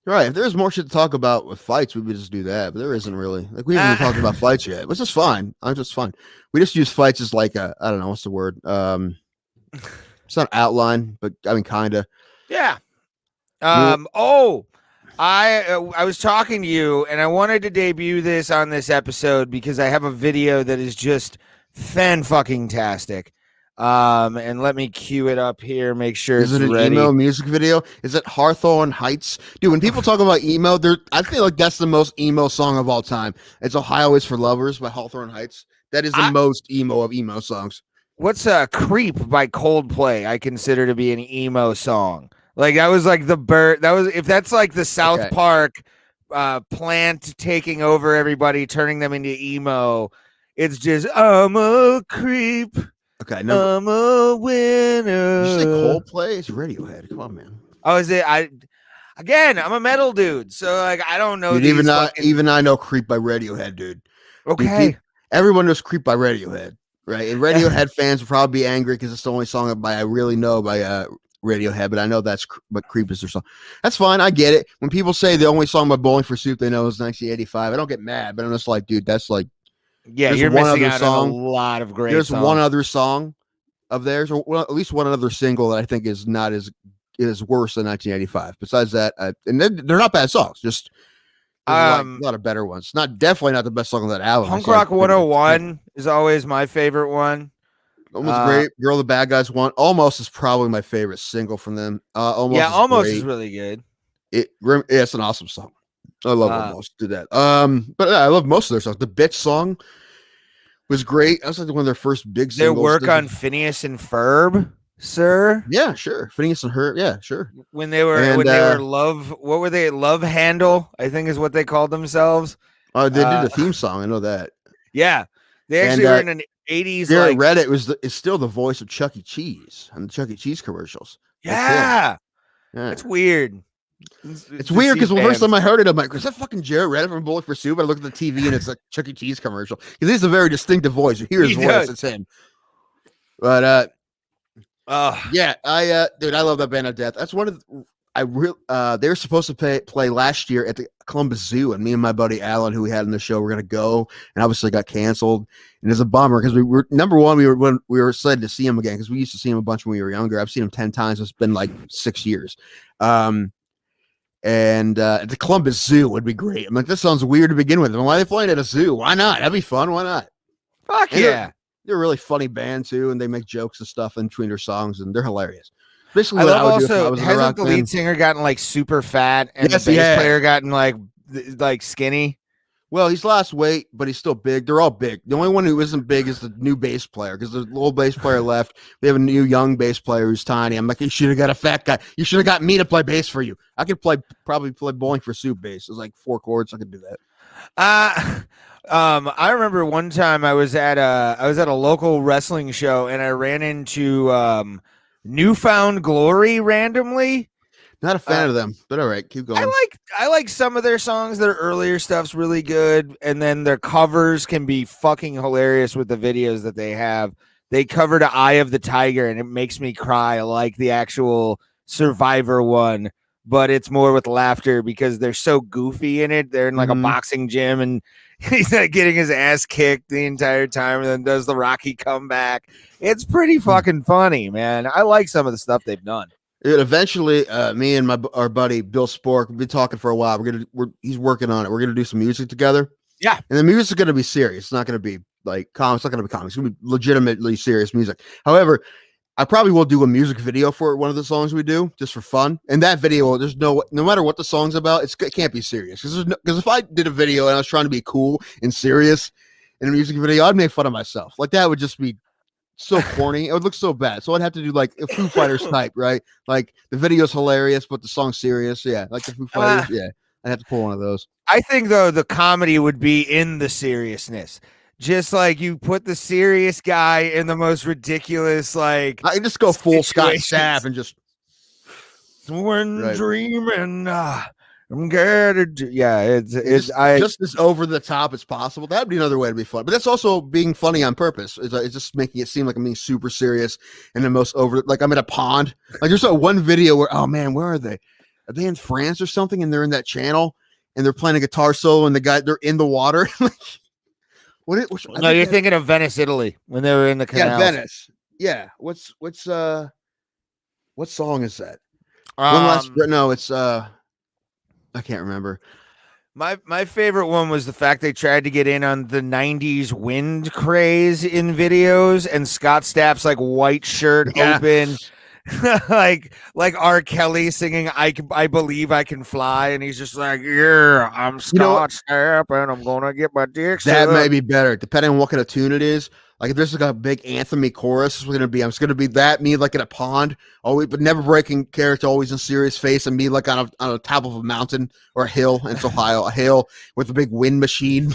Right. If there's more shit to talk about with fights, we would just do that. But there isn't really. Like we haven't even talked about fights yet, which is fine. I'm just fine. We just use fights as like I don't know what's the word. It's not outline, but I mean, kind of. Yeah. I was talking to you, and I wanted to debut this on this episode because I have a video that is just fan-fucking-tastic. And let me cue it up here, make sure it's ready. Is it an emo music video? Is it Hawthorne Heights? Dude, when people talk about emo, I feel like that's the most emo song of all time. It's Ohio is for Lovers by Hawthorne Heights. That is the most emo of emo songs. What's Creep by Coldplay I consider to be an emo song. Like that was like if that's like the South Park plant taking over everybody, turning them into emo. It's just I'm a creep. Okay, no. I'm a winner. Did you say Coldplay? It's Radiohead. Come on, man. Oh, is it? I'm a metal dude, so like I don't know. Dude, even I know Creep by Radiohead, dude. Okay. Everyone knows Creep by Radiohead. Right, and Radiohead fans will probably be angry because it's the only song I really know by Radiohead, but I know that's what Creep is their song. That's fine, I get it. When people say the only song by Bowling for Soup they know is 1985, I don't get mad, but I'm just like, dude, that's like, you're missing out on a lot of great. There's one other song of theirs, or at least one other single that I think is not as worse than 1985. Besides that, and they're not bad songs, just. A lot of better ones. Definitely not the best song on that album. Punk Rock 101 is always my favorite one. Almost great. Girl the Bad Guys one. Almost is probably my favorite single from them. Almost is really good. It's an awesome song. I love Almost. Do that. But I love most of their songs. The Bitch song was great. That was like one of their first big singles. Their work on Phineas and Ferb. Sir, yeah, sure. Phineas and Herb, yeah, sure. When they were love, what were they? Love Handle, I think is what they called themselves. Oh, they did the theme song. I know that. Yeah, they actually were in an '80s. There, Reddit is still the voice of Chuck E. Cheese on the Chuck E. Cheese commercials. Yeah, that's weird. It's weird because the first time I heard it, I'm like, is that fucking Jared Reddit from Bullet for Soup? I look at the TV and it's like Chuck E. Cheese commercial because he's a very distinctive voice. You hear his voice, it's him. But Yeah, dude, I love that band of death. That's one of the, they were supposed to play last year at the Columbus Zoo, and me and my buddy Alan, who we had in the show, were gonna go, and obviously got canceled. And it's a bummer because we were number one, we were excited to see him again because we used to see him a bunch when we were younger. I've seen him 10 times. It's been like 6 years. And the Columbus Zoo would be great. I'm like, this sounds weird to begin with. Why are they playing at a zoo? Why not? That'd be fun. Why not? Fuck And yeah. They're a really funny band too, and they make jokes and stuff in between their songs, and they're hilarious. Basically, I what love I would do if I also, was in a hasn't rock the band. lead singer gotten like super fat and Yes, the bass yeah. player gotten like skinny? Well, he's lost weight, but he's still big. They're all big. The only one who isn't big is the new bass player because the old bass player left. They have a new young bass player who's tiny. I'm like, you should have got a fat guy. You should have got me to play bass for you. I could probably play Bowling for Soup bass. It was like 4 chords. I could do that. I remember one time I was at a local wrestling show and I ran into Newfound Glory randomly. Not a fan of them, but all right, keep going. I like some of their songs. Their earlier stuff's really good, and then their covers can be fucking hilarious with the videos that they have. They covered Eye of the Tiger, and it makes me cry. I like the actual Survivor one, but it's more with laughter because they're so goofy in it. They're in like a boxing gym, and he's like getting his ass kicked the entire time, and then does the Rocky comeback. It's pretty fucking funny, man. I like some of the stuff they've done. Eventually, me and our buddy Bill Spork, we've been talking for a while. He's working on it. We're gonna do some music together. Yeah, and the music's gonna be serious. It's not gonna be like comics. It's not gonna be comics. It's gonna be legitimately serious music. However, I probably will do a music video for one of the songs we do just for fun. And that video, there's no matter what the song's about, it can't be serious because if I did a video and I was trying to be cool and serious in a music video, I'd make fun of myself. Like that would just be so corny. It would look so bad. So I'd have to do like a Foo Fighters type, right? Like the video's hilarious, but the song's serious. Yeah, like the Foo Fighters. Yeah, I'd have to pull one of those. I think though the comedy would be in the seriousness. Just like you put the serious guy in the most ridiculous, like I just go full Scott Stapp and just when dreaming. I'm scared. Yeah, it's just as over the top as possible. That'd be another way to be fun. But that's also being funny on purpose. It's just making it seem like I'm being super serious and the most over. Like I'm in a pond. Like there's that one video where, oh man, where are they? Are they in France or something? And they're in that channel and they're playing a guitar solo and they're in the water. No, you're thinking of Venice, Italy, when they were in the canal. Yeah, Venice. Yeah. What song is that? It's I can't remember. My favorite one was the fact they tried to get in on the 90s wind craze in videos, and Scott Stapp's like white shirt open, like R. Kelly singing I Believe I Can Fly, and he's just like, yeah, I'm Scott Stapp and I'm gonna get my dick that sucked. may be better depending on what kind of tune it is. Like if there's like a big anthemy chorus, I'm just gonna be that me like in a pond, always but never breaking character, always in serious face, and me like on a top of a mountain or a hill, and it's Ohio, a hill with a big wind machine,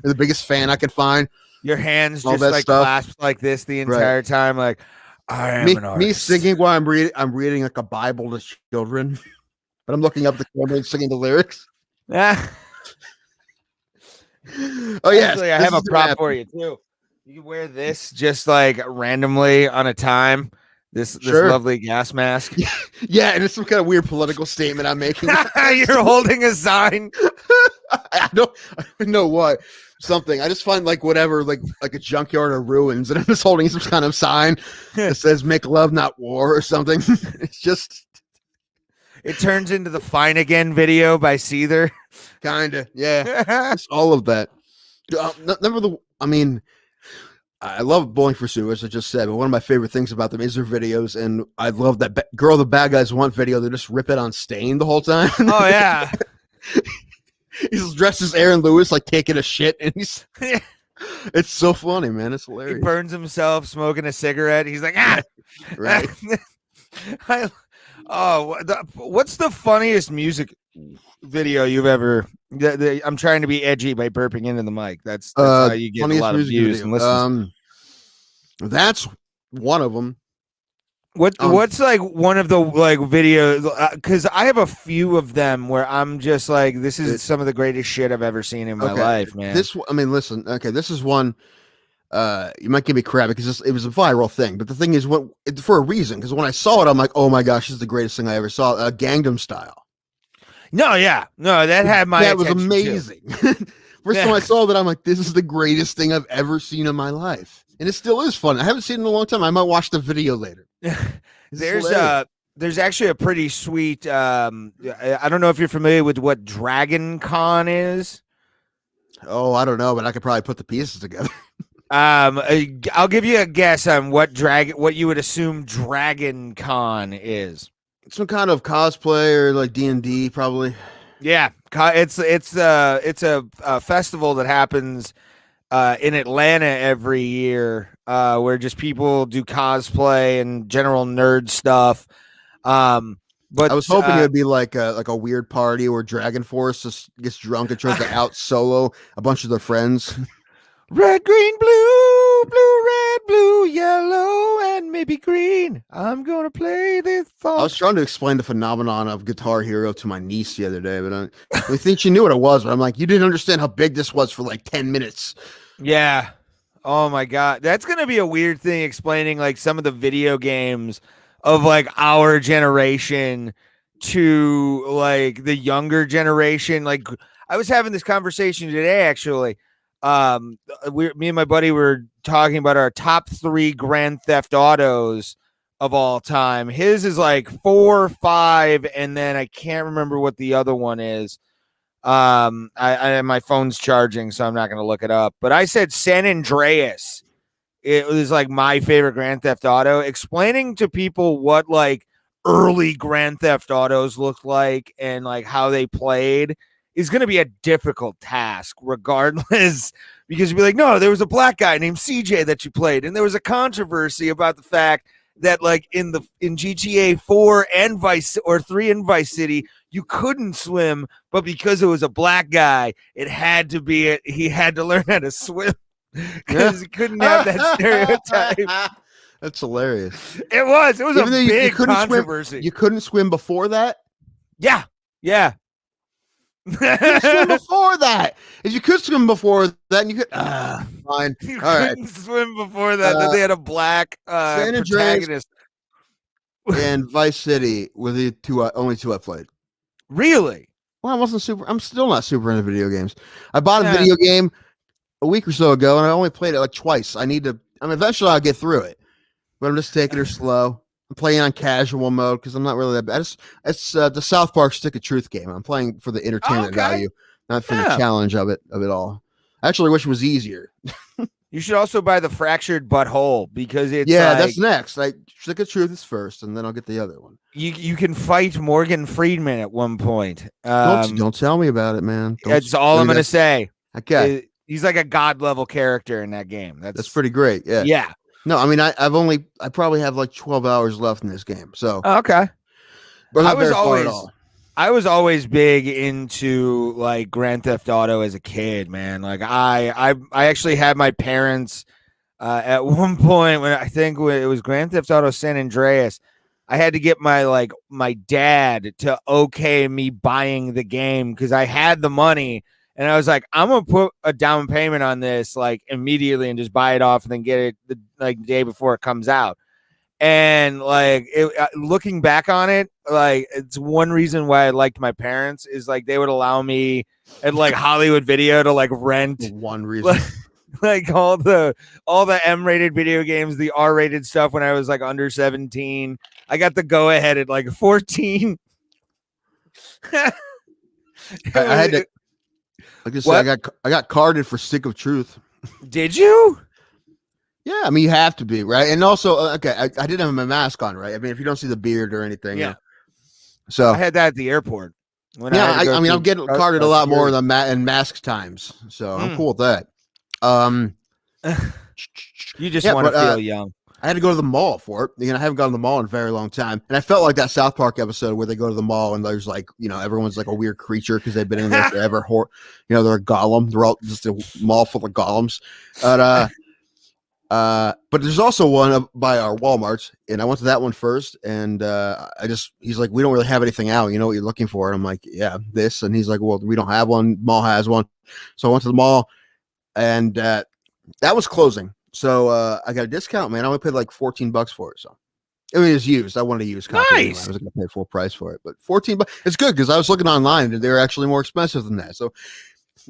or the biggest fan I can find. Your hands just like clasped like this the entire time, like I am an artist. Me singing while I'm reading like a Bible to children, but I'm looking up the camera and singing the lyrics. Oh yeah, actually, I have a prop for you too. You can wear this just like randomly on a time. This lovely gas mask. Yeah, and it's some kind of weird political statement I'm making. You're holding a sign. I don't know what. Something. I just find like whatever, like a junkyard or ruins, and I'm just holding some kind of sign that says "Make love, not war" or something. It's just. It turns into the "Fine Again" video by Seether. Kinda, yeah. It's all of that. I love Bowling for Soup, as I just said, but one of my favorite things about them is their videos, and I love that Girl the Bad Guys Want video. They just rip it on Stain the whole time. Oh, yeah. He's dressed as Aaron Lewis, like taking a shit, and he's... It's so funny, man. It's hilarious. He burns himself smoking a cigarette. He's like, Right. What's the funniest music video you've ever... I'm trying to be edgy by burping into the mic. That's how you get a lot of views and listens. That's one of them. What's like one of the like videos? Because I have a few of them where I'm just like, this is some of the greatest shit I've ever seen in my life, man. Listen. Okay, this is one. You might give me crap because it was a viral thing, but the thing is, for a reason. Because when I saw it, I'm like, oh my gosh, this is the greatest thing I ever saw. Gangnam Style. No, yeah, no, that had my That was attention amazing. First time I saw that, I'm like, this is the greatest thing I've ever seen in my life, and it still is fun. I haven't seen it in a long time. I might watch the video later. There's actually a pretty sweet. I don't know if you're familiar with what Dragon Con is. Oh, I don't know, but I could probably put the pieces together. I'll give you a guess on what you would assume Dragon Con is. Some kind of cosplay or like D&D, probably. Yeah, it's a festival that happens in Atlanta every year, where just people do cosplay and general nerd stuff. But I was hoping it would be like a weird party where Dragon Force just gets drunk and tries to out solo a bunch of their friends. Red, green, blue, red, blue, yellow, and maybe green. I'm gonna play this song. I was trying to explain the phenomenon of Guitar Hero to my niece the other day, but I think she knew what it was. But I'm like, you didn't understand how big this was for like 10 minutes. Yeah. Oh my god, that's gonna be a weird thing explaining like some of the video games of like our generation to like the younger generation. Like I was having this conversation today, actually. Me and my buddy were talking about our top 3 Grand Theft Autos of all time. His is like 4 or 5, and then I can't remember what the other one is. My phone's charging, so I'm not going to look it up. But I said San Andreas. It was like my favorite Grand Theft Auto. Explaining to people what like early Grand Theft Autos looked like and like how they played is going to be a difficult task regardless, because you'd be like, no, there was a black guy named CJ that you played. And there was a controversy about the fact that like in GTA 4 and 3 and Vice City, you couldn't swim, but because it was a black guy, he had to learn how to swim because he couldn't have that stereotype. That's hilarious. It was Even a big controversy. You couldn't swim before that? Yeah. You couldn't swim before that. If you could swim before that, you could. Fine. You All right. couldn't swim before that. That they had a black protagonist. And Vice City were the only two I played. Really? Well, I'm still not super into video games. I bought a video game a week or so ago, and I only played it like twice. Eventually I'll get through it, but I'm just taking it slow. I'm playing on casual mode because I'm not really that bad. It's the South Park Stick of Truth game. I'm playing for the entertainment value, not for the challenge of it all. I actually wish it was easier. You should also buy the Fractured Butthole because it's that's next. Like Stick of Truth is first, and then I'll get the other one. You can fight Morgan Freeman at one point. Don't tell me about it, man. That's all I'm gonna say. Okay, he's like a god level character in that game. That's pretty great. Yeah. Yeah. No, I mean I probably have like 12 hours left in this game. So okay. But not very far at all. I was always big into like Grand Theft Auto as a kid, man. Like I actually had my parents at one point when I think it was Grand Theft Auto San Andreas. I had to get my dad to okay me buying the game because I had the money. And I was like, I'm gonna put a down payment on this like immediately and just buy it off and then get it the day before it comes out. And like looking back on it, like it's one reason why I liked my parents is like they would allow me at like Hollywood Video to like rent one reason like all the M-rated video games, the R-rated stuff when I was like under 17. I got the go ahead at like 14. I had to. Like I said, I got carded for Stick of Truth. Did you? Yeah, I mean you have to be, right? And also, I didn't have my mask on, right? I mean, if you don't see the beard or anything, yeah. So I had that at the airport. I'm getting carded a lot more than in mask times, so I'm cool with that. You just want to feel young. I had to go to the mall for it. I haven't gone to the mall in a very long time. And I felt like that South Park episode where they go to the mall and there's like, everyone's like a weird creature because they've been in there forever. They're a golem. They're all just a mall full of golems. But there's also one by our Walmarts, and I went to that one first. And he's like, we don't really have anything out. You know what you're looking for? And I'm like, yeah, this. And he's like, well, we don't have one. Mall has one. So I went to the mall and That was closing. So I got a discount, man. I only paid like $14 for it. So I mean, it's used. I wanted a used copy anyway. I Nice. was going to pay full price for it, but $14. It's good because I was looking online and they're actually more expensive than that. So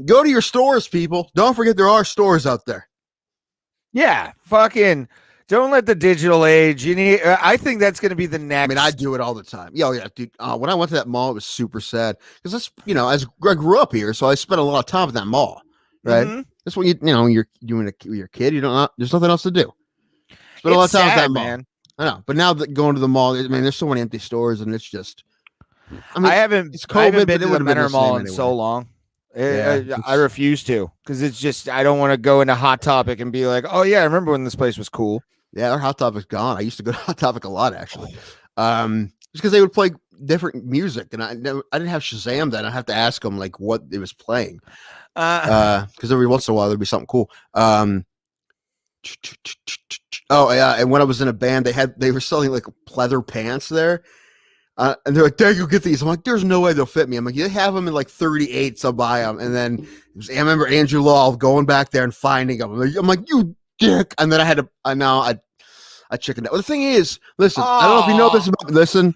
go to your stores, people. Don't forget there are stores out there. Yeah, fucking don't let the digital age. You need. I think that's going to be the next. I mean, I do it all the time. Yeah, dude. When I went to that mall, it was super sad because that's as I grew up here, so I spent a lot of time at that mall. Right. Mm-hmm. That's what you're doing with your kid. You don't. There's nothing else to do. Spend a It's lot of time sad, at that mall. man. I know, but now that going to the mall, I mean, there's so many empty stores, and it's just. I mean, it's COVID, I haven't been to the Menor Mall in so long. I refuse to because it's just I don't want to go into Hot Topic and be like, oh yeah, I remember when this place was cool. Yeah, our Hot Topic's gone. I used to go to Hot Topic a lot actually, just because they would play different music, and I didn't have Shazam then. I have to ask them like what it was playing, because every once in a while there'd be something cool. Oh yeah, and when I was in a band, they were selling like pleather pants there. And they're like, "There, you get these." I'm like, "There's no way they'll fit me." I'm like, "You have them in like 38s, I'll buy them." And then I remember Andrew Law going back there and finding them. I'm like, "You dick!" And then I chickened out. Well, the thing is, listen, I don't know if you know this about. Listen.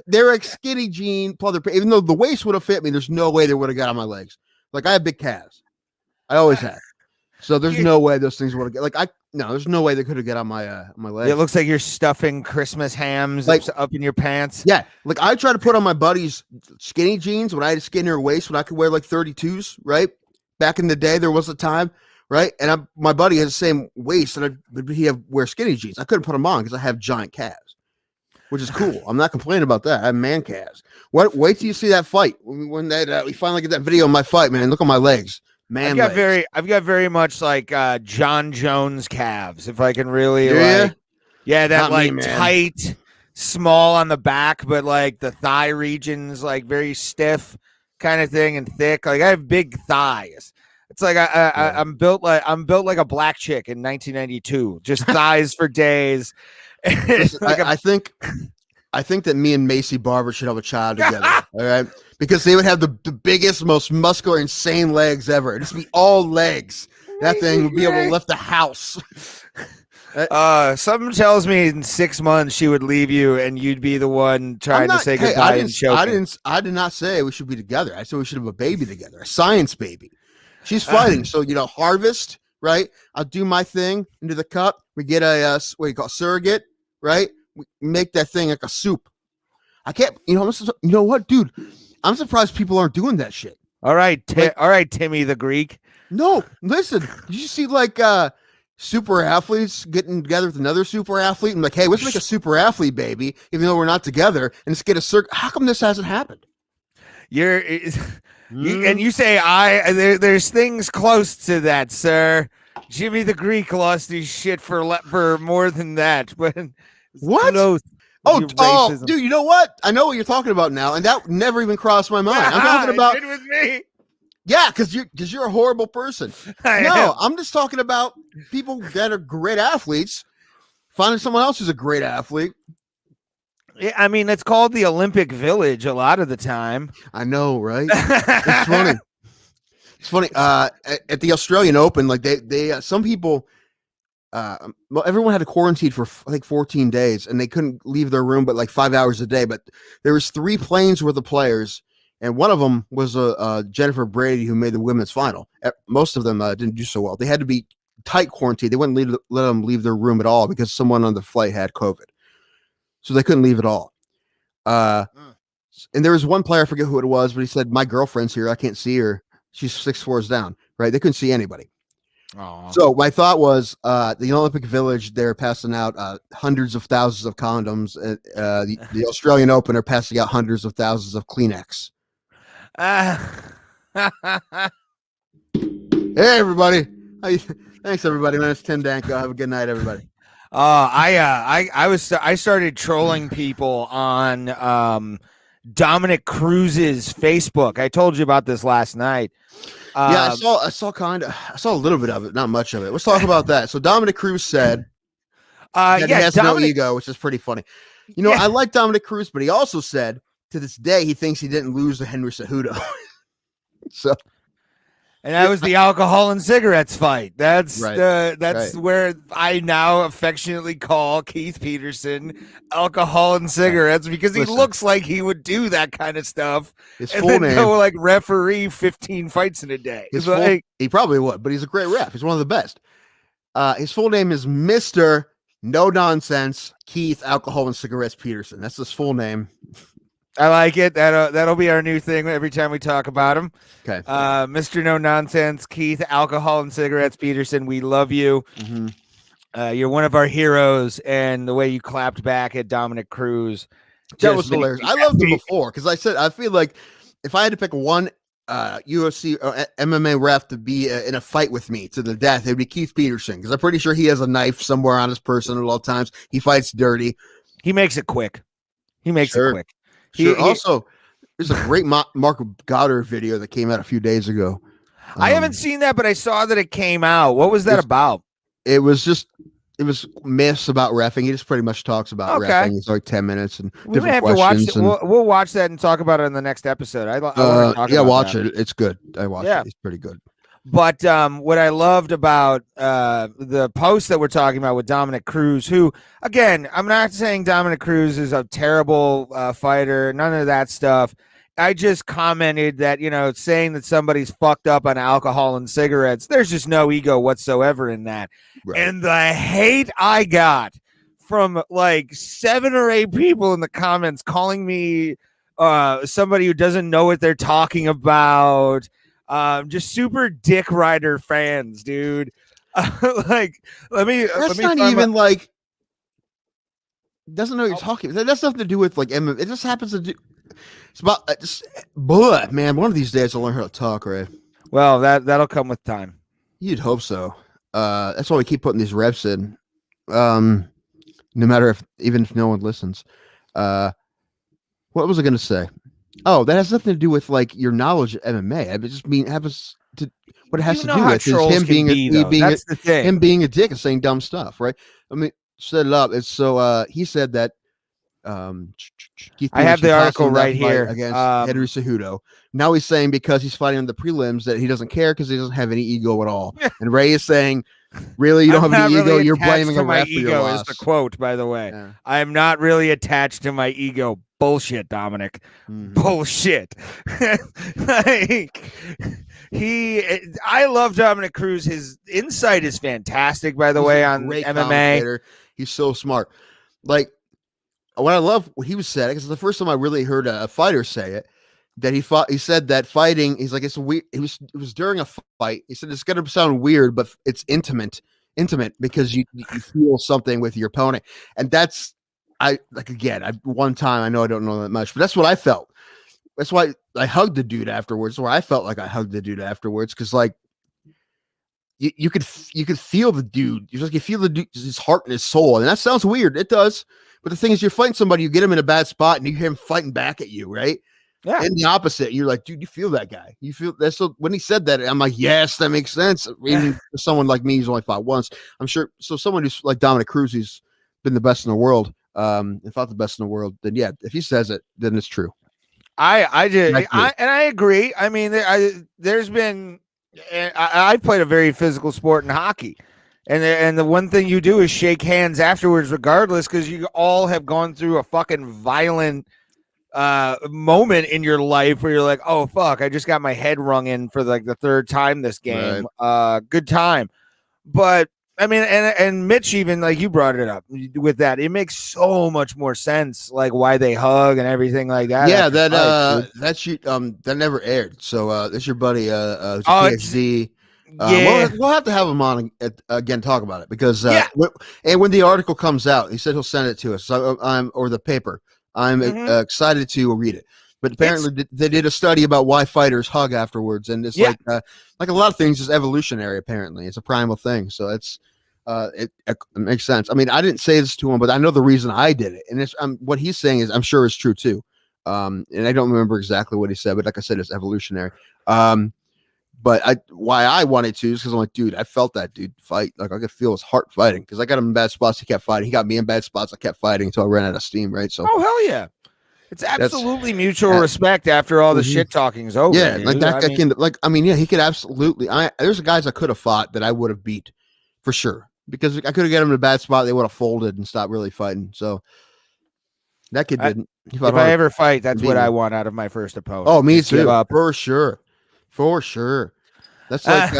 They're like skinny jean pleather pants. Even though the waist would have fit me, there's no way they would have got on my legs. Like I have big calves, I always have. So there's no way those things would have there's no way they could have got on my legs. It looks like you're stuffing Christmas hams up in your pants. Yeah, like I try to put on my buddy's skinny jeans when I had a skinnier waist when I could wear like 32s, right? Back in the day, there was a time, right? And my buddy has the same waist, and he wear skinny jeans. I couldn't put them on because I have giant calves, which is cool. I'm not complaining about that. I have man calves. Wait till you see that fight when we finally get that video of my fight, man. Look at my legs. Man, I've got very much like John Jones calves. If I can really that not like me, tight, small on the back, but like the thigh regions like very stiff kind of thing and thick. Like I have big thighs. It's like I'm built like a black chick in 1992. Just thighs for days. Listen, I think that me and Macy Barber should have a child together. All right. Because they would have the biggest, most muscular, insane legs ever. It'd just be all legs. That thing would be able to lift the house. Something tells me in 6 months she would leave you, and you'd be the one trying to say goodbye and choking. I did not say we should be together. I said we should have a baby together, a science baby. She's fighting, so harvest, right? I'll do my thing into the cup. We get a surrogate, right? We make that thing like a soup. I can't. You know what, dude? I'm surprised people aren't doing that shit. All right, Timmy the Greek. No, listen. Did you see like super athletes getting together with another super athlete and like, hey, let's make a super athlete baby, even though we're not together, and let's get a circle. How come this hasn't happened? And you say there's things close to that, sir. Jimmy the Greek lost his shit for more than that. But what? Oh, dude, you know what? I know what you're talking about now, and that never even crossed my mind. I'm talking about it was me. Yeah, because you're a horrible person. I'm just talking about people that are great athletes finding someone else who's a great athlete. Yeah, I mean, it's called the Olympic Village a lot of the time. I know, right? It's funny. It's funny. At the Australian Open, like they some people. Everyone had to quarantine for I think 14 days, and they couldn't leave their room but like 5 hours a day. But there was 3 planes worth of players, and one of them was Jennifer Brady, who made the women's final. Most of them didn't do so well. They had to be tight quarantine. They wouldn't let them leave their room at all because someone on the flight had COVID, so they couldn't leave at all. And there was one player, I forget who it was, but he said, "My girlfriend's here. I can't see her. She's 6 floors down." Right? They couldn't see anybody. Aww. So my thought was the Olympic Village, they're passing out hundreds of thousands of condoms. The Australian Open are passing out hundreds of thousands of Kleenex. Hey, everybody. Thanks, everybody. Man, it's Tim Danko. Have a good night, everybody. I started trolling people on Dominic Cruz's Facebook. I told you about this last night. Yeah, I saw a little bit of it, not much of it. Let's talk about that. So Dominic Cruz said that he has no ego, which is pretty funny. I like Dominic Cruz, but he also said to this day he thinks he didn't lose to Henry Cejudo. So And that was the alcohol and cigarettes fight. That's Right. where I now affectionately call Keith Peterson alcohol and cigarettes because he Listen, looks like he would do that kind of stuff his and full then name, go like referee 15 fights in a day. he probably would, but he's a great ref. He's one of the best. His full name is Mr. No Nonsense Keith Alcohol and Cigarettes Peterson. That's his full name. I like it. That'll be our new thing every time we talk about him. Okay. Mr. No Nonsense, Keith Alcohol and Cigarettes Peterson. We love you. Mm-hmm. You're one of our heroes, and the way you clapped back at Dominic Cruz, that was hilarious. I loved him before because I feel like if I had to pick one UFC or MMA ref to be in a fight with me to the death, it'd be Keith Peterson because I'm pretty sure he has a knife somewhere on his person at all times. He fights dirty. He makes it quick. He makes it quick. Also, there's a great Mark Goddard video that came out a few days ago. I haven't seen that, but I saw that it came out. What was that about? It was myths about reffing. He just pretty much talks about reffing. It's like 10 minutes and we have questions. To watch we'll watch that and talk about it in the next episode. Watch it. It's good. I watched it. It's pretty good. But what I loved about the post that we're talking about with Dominic Cruz, who, again, I'm not saying Dominic Cruz is a terrible fighter, none of that stuff. I just commented that, saying that somebody's fucked up on alcohol and cigarettes, there's just no ego whatsoever in that. Right. And the hate I got from like 7 or 8 people in the comments calling me somebody who doesn't know what they're talking about. Just super dick rider fans, dude. Like, that's not even like doesn't know what you're talking. That has nothing to do with like MMA. It just happens to do. It's about man. One of these days I'll learn how to talk, right? Well, that'll come with time. You'd hope so. That's why we keep putting these reps in. No matter even if no one listens. What was I going to say? Oh, that has nothing to do with like your knowledge of MMA. I just mean what it has to do with is him being him being a dick and saying dumb stuff, right? I mean, set it up. It's so he said that. I have the article right here against Henry Cejudo. Now he's saying because he's fighting in the prelims that he doesn't care because he doesn't have any ego at all. And Ray is saying, "Really, you don't have any ego? You're blaming a ref for your loss." Is the quote, by the way. Yeah. I am not really attached to my ego. Bullshit, Dominic. Mm-hmm. Bullshit. I love Dominic Cruz. His insight is fantastic, by the way, on MMA. He's so smart. Like, what I love what he was saying, because it's the first time I really heard a fighter say it, that he said that fighting, he's like, it's weird. It was during a fight. He said, it's going to sound weird, but it's intimate because you feel something with your opponent. And that's, one time, I know I don't know that much, but that's what I felt. That's why I hugged the dude afterwards, or I felt like I hugged the dude afterwards. Cause like you could feel the dude. You feel the dude, his heart and his soul. And that sounds weird. It does. But the thing is, you're fighting somebody, you get him in a bad spot and you hear him fighting back at you. Right. Yeah. And the opposite. You're like, dude, you feel that guy. You feel that. So when he said that, I'm like, yes, that makes sense. Even for someone like me who's only fought once, I'm sure. So someone who's like Dominic Cruz, who's been the best in the world, and fought the best in the world, then yeah, if he says it, then it's true. I agree. I mean, there's been, I played a very physical sport in hockey, and the one thing you do is shake hands afterwards, regardless, because you all have gone through a fucking violent moment in your life where you're like, oh fuck, I just got my head rung in for like the 3rd time this game. Right. Good time, but. I mean, and Mitch, even like you brought it up with that, it makes so much more sense, like why they hug and everything like that. Yeah, that never aired. So that's your buddy, PXD. Yeah, we'll have to have him on again, talk about it because when the article comes out, he said he'll send it to us. So or the paper. I'm excited to read it. But apparently they did a study about why fighters hug afterwards, and it's like a lot of things is evolutionary. Apparently, it's a primal thing. So it's it makes sense. I mean, I didn't say this to him, but I know the reason I did it, and it's what he's saying is I'm sure is true too. And I don't remember exactly what he said, but like I said, it's evolutionary. But why I wanted to is because I'm like, dude, I felt that dude fight. Like I could feel his heart fighting because I got him in bad spots. He kept fighting. He got me in bad spots. I kept fighting until I ran out of steam. Right. So hell yeah. It's absolutely mutual respect after all the shit talking is over. Yeah, dude. like that guy can, like, I mean, yeah, he could absolutely. There's guys I could have fought that I would have beat for sure because I could have got him in a bad spot. They would have folded and stopped really fighting. So that kid didn't. He fought if hard I ever fight, that's what me. I want out of my first opponent. Oh, me Just too, give up. for sure, for sure. That's like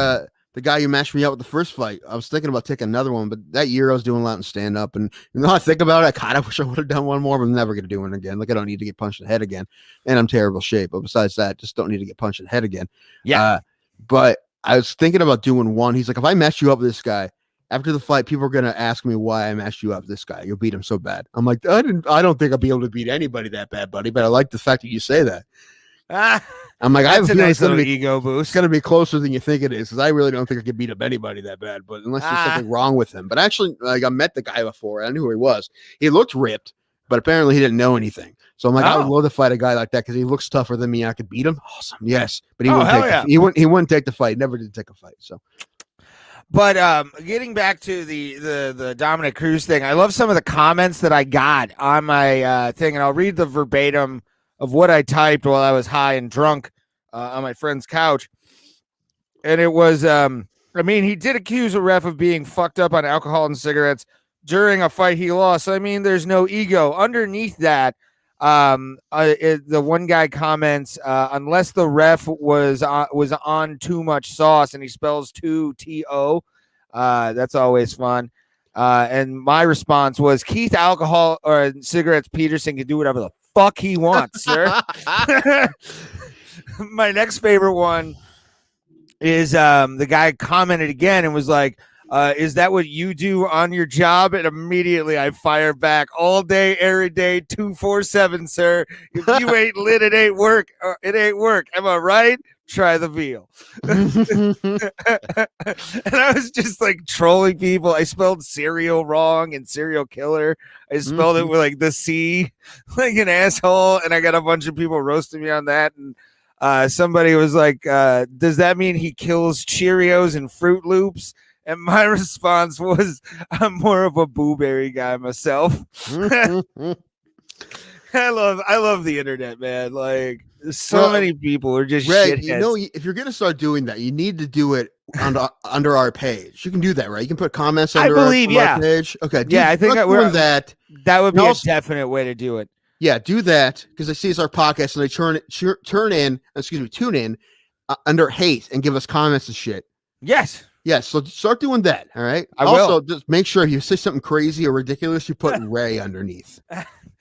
the guy you matched me up with the first fight. I was thinking about taking another one, but that year I was doing a lot in stand up, and I think about it, I kind of wish I would have done one more, but I'm never gonna do one again. Like I don't need to get punched in the head again, and I'm terrible shape. But besides that, just don't need to get punched in the head again. Yeah. But I was thinking about doing one. He's like, if I match you up with this guy after the fight, people are gonna ask me why I matched you up with this guy. You'll beat him so bad. I'm like, I don't think I'll be able to beat anybody that bad, buddy. But I like the fact that you say that. I'm like, I have a feeling it's gonna be ego boost. It's gonna be closer than you think it is, because I really don't think I could beat up anybody that bad. But unless there's something wrong with him. But actually, like I met the guy before, I knew who he was. He looked ripped, but apparently he didn't know anything. So I'm like, I would love to fight a guy like that because he looks tougher than me. I could beat him. Awesome, yes. But he wouldn't take the fight. Never did take a fight. So. But getting back to the Dominic Cruz thing, I love some of the comments that I got on my thing, and I'll read the verbatim of what I typed while I was high and drunk on my friend's couch. And it was, I mean, he did accuse a ref of being fucked up on alcohol and cigarettes during a fight he lost. So, I mean, there's no ego. Underneath that, the one guy comments, unless the ref was on too much sauce, and he spells 2-T-O. That's always fun. And my response was, Keith Alcohol or Cigarettes Peterson can do whatever the fuck he wants, sir. My next favorite one is the guy commented again and was like, is that what you do on your job? And immediately I fire back, all day, every day, 2-4-7, sir. If you ain't lit, it ain't work. It ain't work. Am I right? Try the veal. And I was just like trolling people. I spelled cereal wrong and serial killer. I spelled it with like the C, like an asshole. And I got a bunch of people roasting me on that. And somebody was like, does that mean he kills Cheerios and Fruit Loops? And my response was, I'm more of a blueberry guy myself. I love the internet, man. Like, so many people are just Greg, shitheads. you know, if you're going to start doing that, you need to do it under our page. You can do that, right? You can put comments under our page. Okay. I think we're that. That would be a definite way to do it. Yeah, do that, because they see it's our podcast and they tune in under hate and give us comments and shit. Yes. Yes, so start doing that, all right? I will. Just make sure if you say something crazy or ridiculous, you put Ray underneath.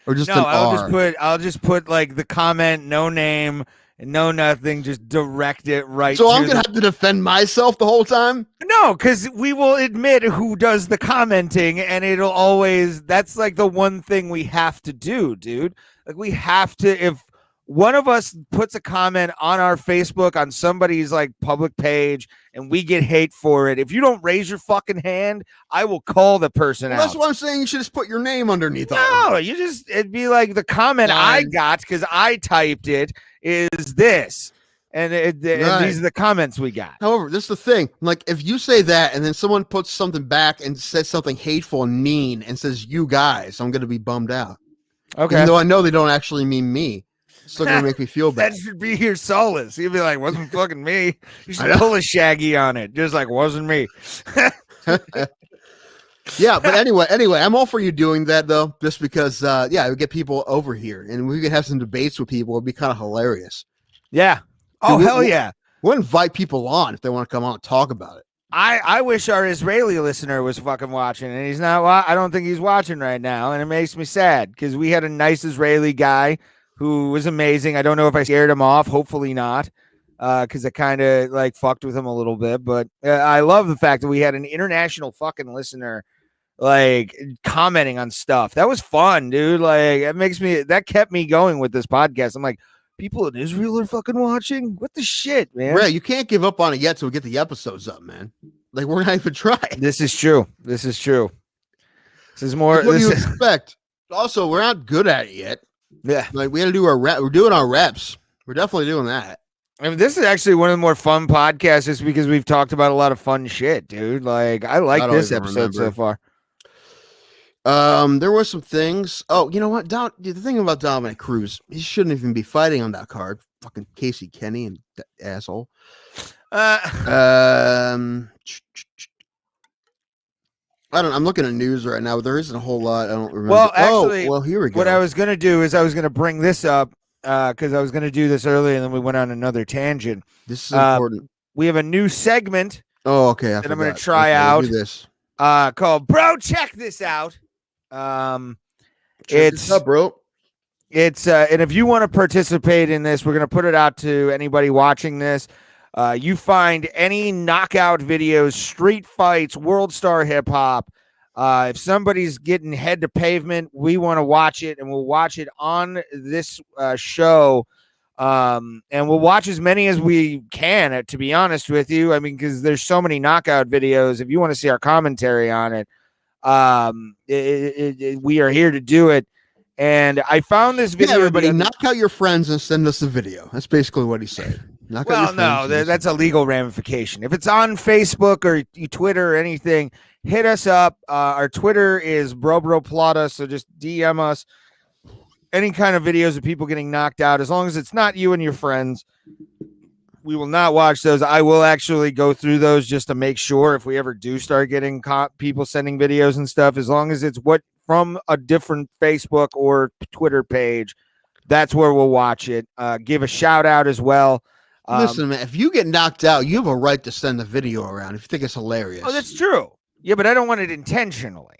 Or just an R. I'll just put like the comment, no name, no nothing, just direct it right. So I'm gonna have to defend myself the whole time? No, because we will admit who does the commenting, and it'll always, that's like the one thing we have to do, dude. Like we have to, if one of us puts a comment on our Facebook on somebody's like public page and we get hate for it, if you don't raise your fucking hand, I will call the person out. That's what I'm saying. You should just put your name underneath. No, it'd be like the comment I got because I typed it is this. And, and these are the comments we got. However, this is the thing. Like, if you say that and then someone puts something back and says something hateful and mean and says, you guys, I'm going to be bummed out. Okay. Even though I know they don't actually mean me. It's still going to make me feel bad. That should be your solace. You'd be like, wasn't fucking me. You should pull a Shaggy on it. Just like, wasn't me. Yeah, but anyway, I'm all for you doing that, though, just because, it would get people over here. And we could have some debates with people. It'd be kind of hilarious. Yeah. Oh, hell yeah. We'll invite people on if they want to come on and talk about it. I wish our Israeli listener was fucking watching, and he's not. I don't think he's watching right now, and it makes me sad because we had a nice Israeli guy who was amazing. I don't know if I scared him off. Hopefully not, because I kind of like fucked with him a little bit. But I love the fact that we had an international fucking listener like commenting on stuff. That was fun, dude. Like that kept me going with this podcast. I'm like, people in Israel are fucking watching? What the shit, man? Ray, you can't give up on it yet till we get the episodes up, man. Like, we're not even trying. This is true. This is more. What do you expect? Also, we're not good at it yet. Yeah. Like, we got to do our rep. We're doing our reps. We're definitely doing that. I mean, this is actually one of the more fun podcasts just because we've talked about a lot of fun shit, dude. Like, I like this episode so far. There were some things. Oh, you know what? The thing about Dominic Cruz, he shouldn't even be fighting on that card. Fucking Casey Kenny and that asshole. I'm looking at news right now. There isn't a whole lot. I don't remember. Well, actually, here we go. What I was going to do is I was going to bring this up because I was going to do this earlier, and then we went on another tangent. This is important. We have a new segment. Oh, okay. That I'm going to try out. We'll do this. Called Bro, check this out. Check this out, bro. It's and if you want to participate in this, we're going to put it out to anybody watching this. You find any knockout videos, street fights, world star hip hop. If somebody's getting head to pavement, we want to watch it, and we'll watch it on this show. And we'll watch as many as we can, to be honest with you. I mean, because there's so many knockout videos. If you want to see our commentary on it, we are here to do it. And I found this video. Yeah, everybody, knock out your friends and send us a video. That's basically what he said. Well, no, that's a legal ramification. If it's on Facebook or Twitter or anything, hit us up. Our Twitter is Bro Bro Plata, so just DM us any kind of videos of people getting knocked out. As long as it's not you and your friends, we will not watch those. I will actually go through those just to make sure if we ever do start getting people sending videos and stuff, as long as it's from a different Facebook or Twitter page, that's where we'll watch it. Give a shout out as well. Listen, man, if you get knocked out, you have a right to send the video around if you think it's hilarious. Oh, that's true. Yeah, but I don't want it intentionally.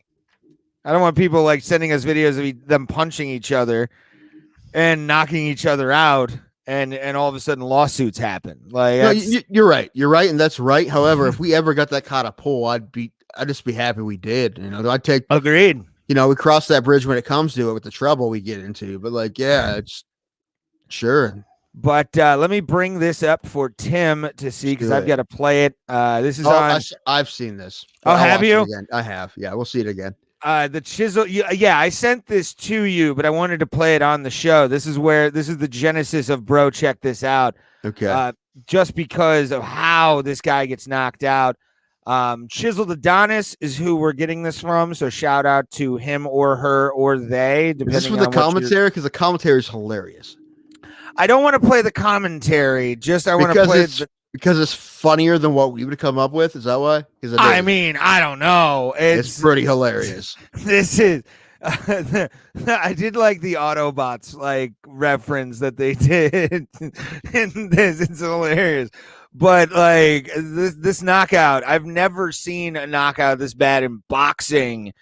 I don't want people like sending us videos of them punching each other and knocking each other out, and all of a sudden lawsuits happen. Like, no, you're right. You're right, and that's right. However, if we ever got that kind of pull, I'd just be happy we did. I'd take. Agreed. We cross that bridge when it comes to it with the trouble we get into. But like, yeah, it's sure. But let me bring this up for Tim to see, because I've got to play it. This is on. I've seen this. Oh, have you? I have. Yeah, we'll see it again. The chisel. Yeah, I sent this to you, but I wanted to play it on the show. This is the genesis of Bro. Check this out. Okay. Just because of how this guy gets knocked out. Chiseled Adonis is who we're getting this from. So shout out to him or her or they. Depending is this for the commentary? Because the commentary is hilarious. I don't want to play the commentary. I want to play because it's funnier than what we would come up with. Is that why? I mean, I don't know. It's pretty hilarious. This is. I did like the Autobots like reference that they did in this. It's hilarious. But like this knockout, I've never seen a knockout this bad in boxing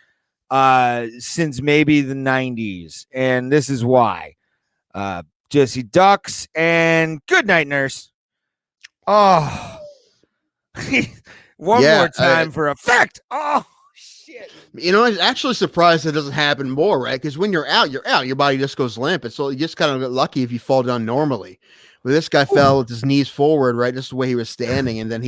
since maybe the 90s, and this is why. He ducks, and good night, nurse. Oh, one more time for effect. Oh, shit. I'm actually surprised it doesn't happen more, right? Because when you're out, you're out. Your body just goes limp. And so you just kind of get lucky if you fall down normally. But this guy fell with his knees forward, right? Just the way he was standing. And then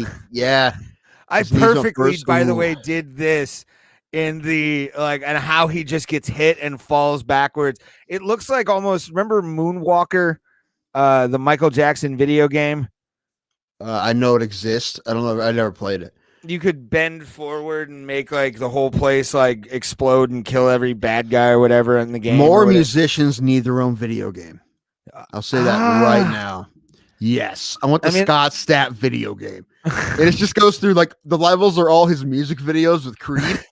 I perfectly, by the way, did this in the and how he just gets hit and falls backwards. It looks like almost, remember Moonwalker, the Michael Jackson video game? I know it exists. I don't know. I never played it. You could bend forward and make like the whole place like explode and kill every bad guy or whatever in the game. More musicians need their own video game. I'll say that right now. Yes. I want the Scott Stapp video game. And it just goes through like the levels are all his music videos with Creed.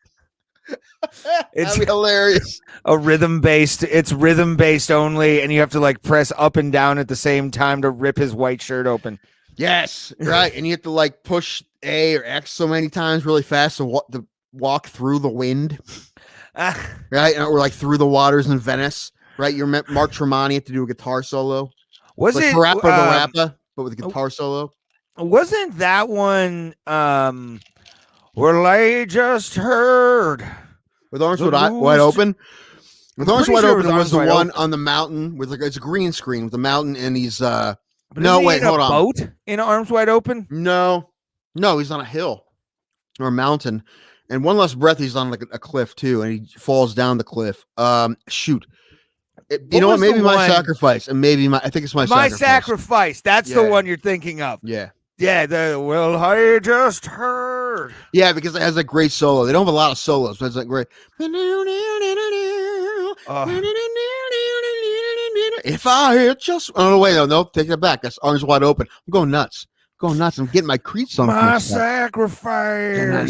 It's hilarious. It's rhythm based only, and you have to like press up and down at the same time to rip his white shirt open. Yes, right. And you have to like push A or X so many times really fast to walk through the wind. Right? Or like through the waters in Venice. Right? You're Mark Tremonti had to do a guitar solo. Was like it Parappa the Rapper, but with a guitar solo? Wasn't that one well, I just heard with arms wide open? With arms wide open was the one on the mountain with it's a green screen with the mountain and he's no, wait, hold on. Boat in Arms Wide Open? No, he's on a hill or a mountain. And one last breath, he's on like a cliff too, and he falls down the cliff. Shoot. You know what? Maybe My Sacrifice. And maybe I think it's My Sacrifice. That's the one you're thinking of. Yeah. Yeah, I just heard word. Yeah, because it has a great solo. They don't have a lot of solos, but it's like great. If I had just oh wait, no, take it back. That's Arms Wide Open. I'm going nuts. I'm getting my Creed song. My sacrifice. Yeah,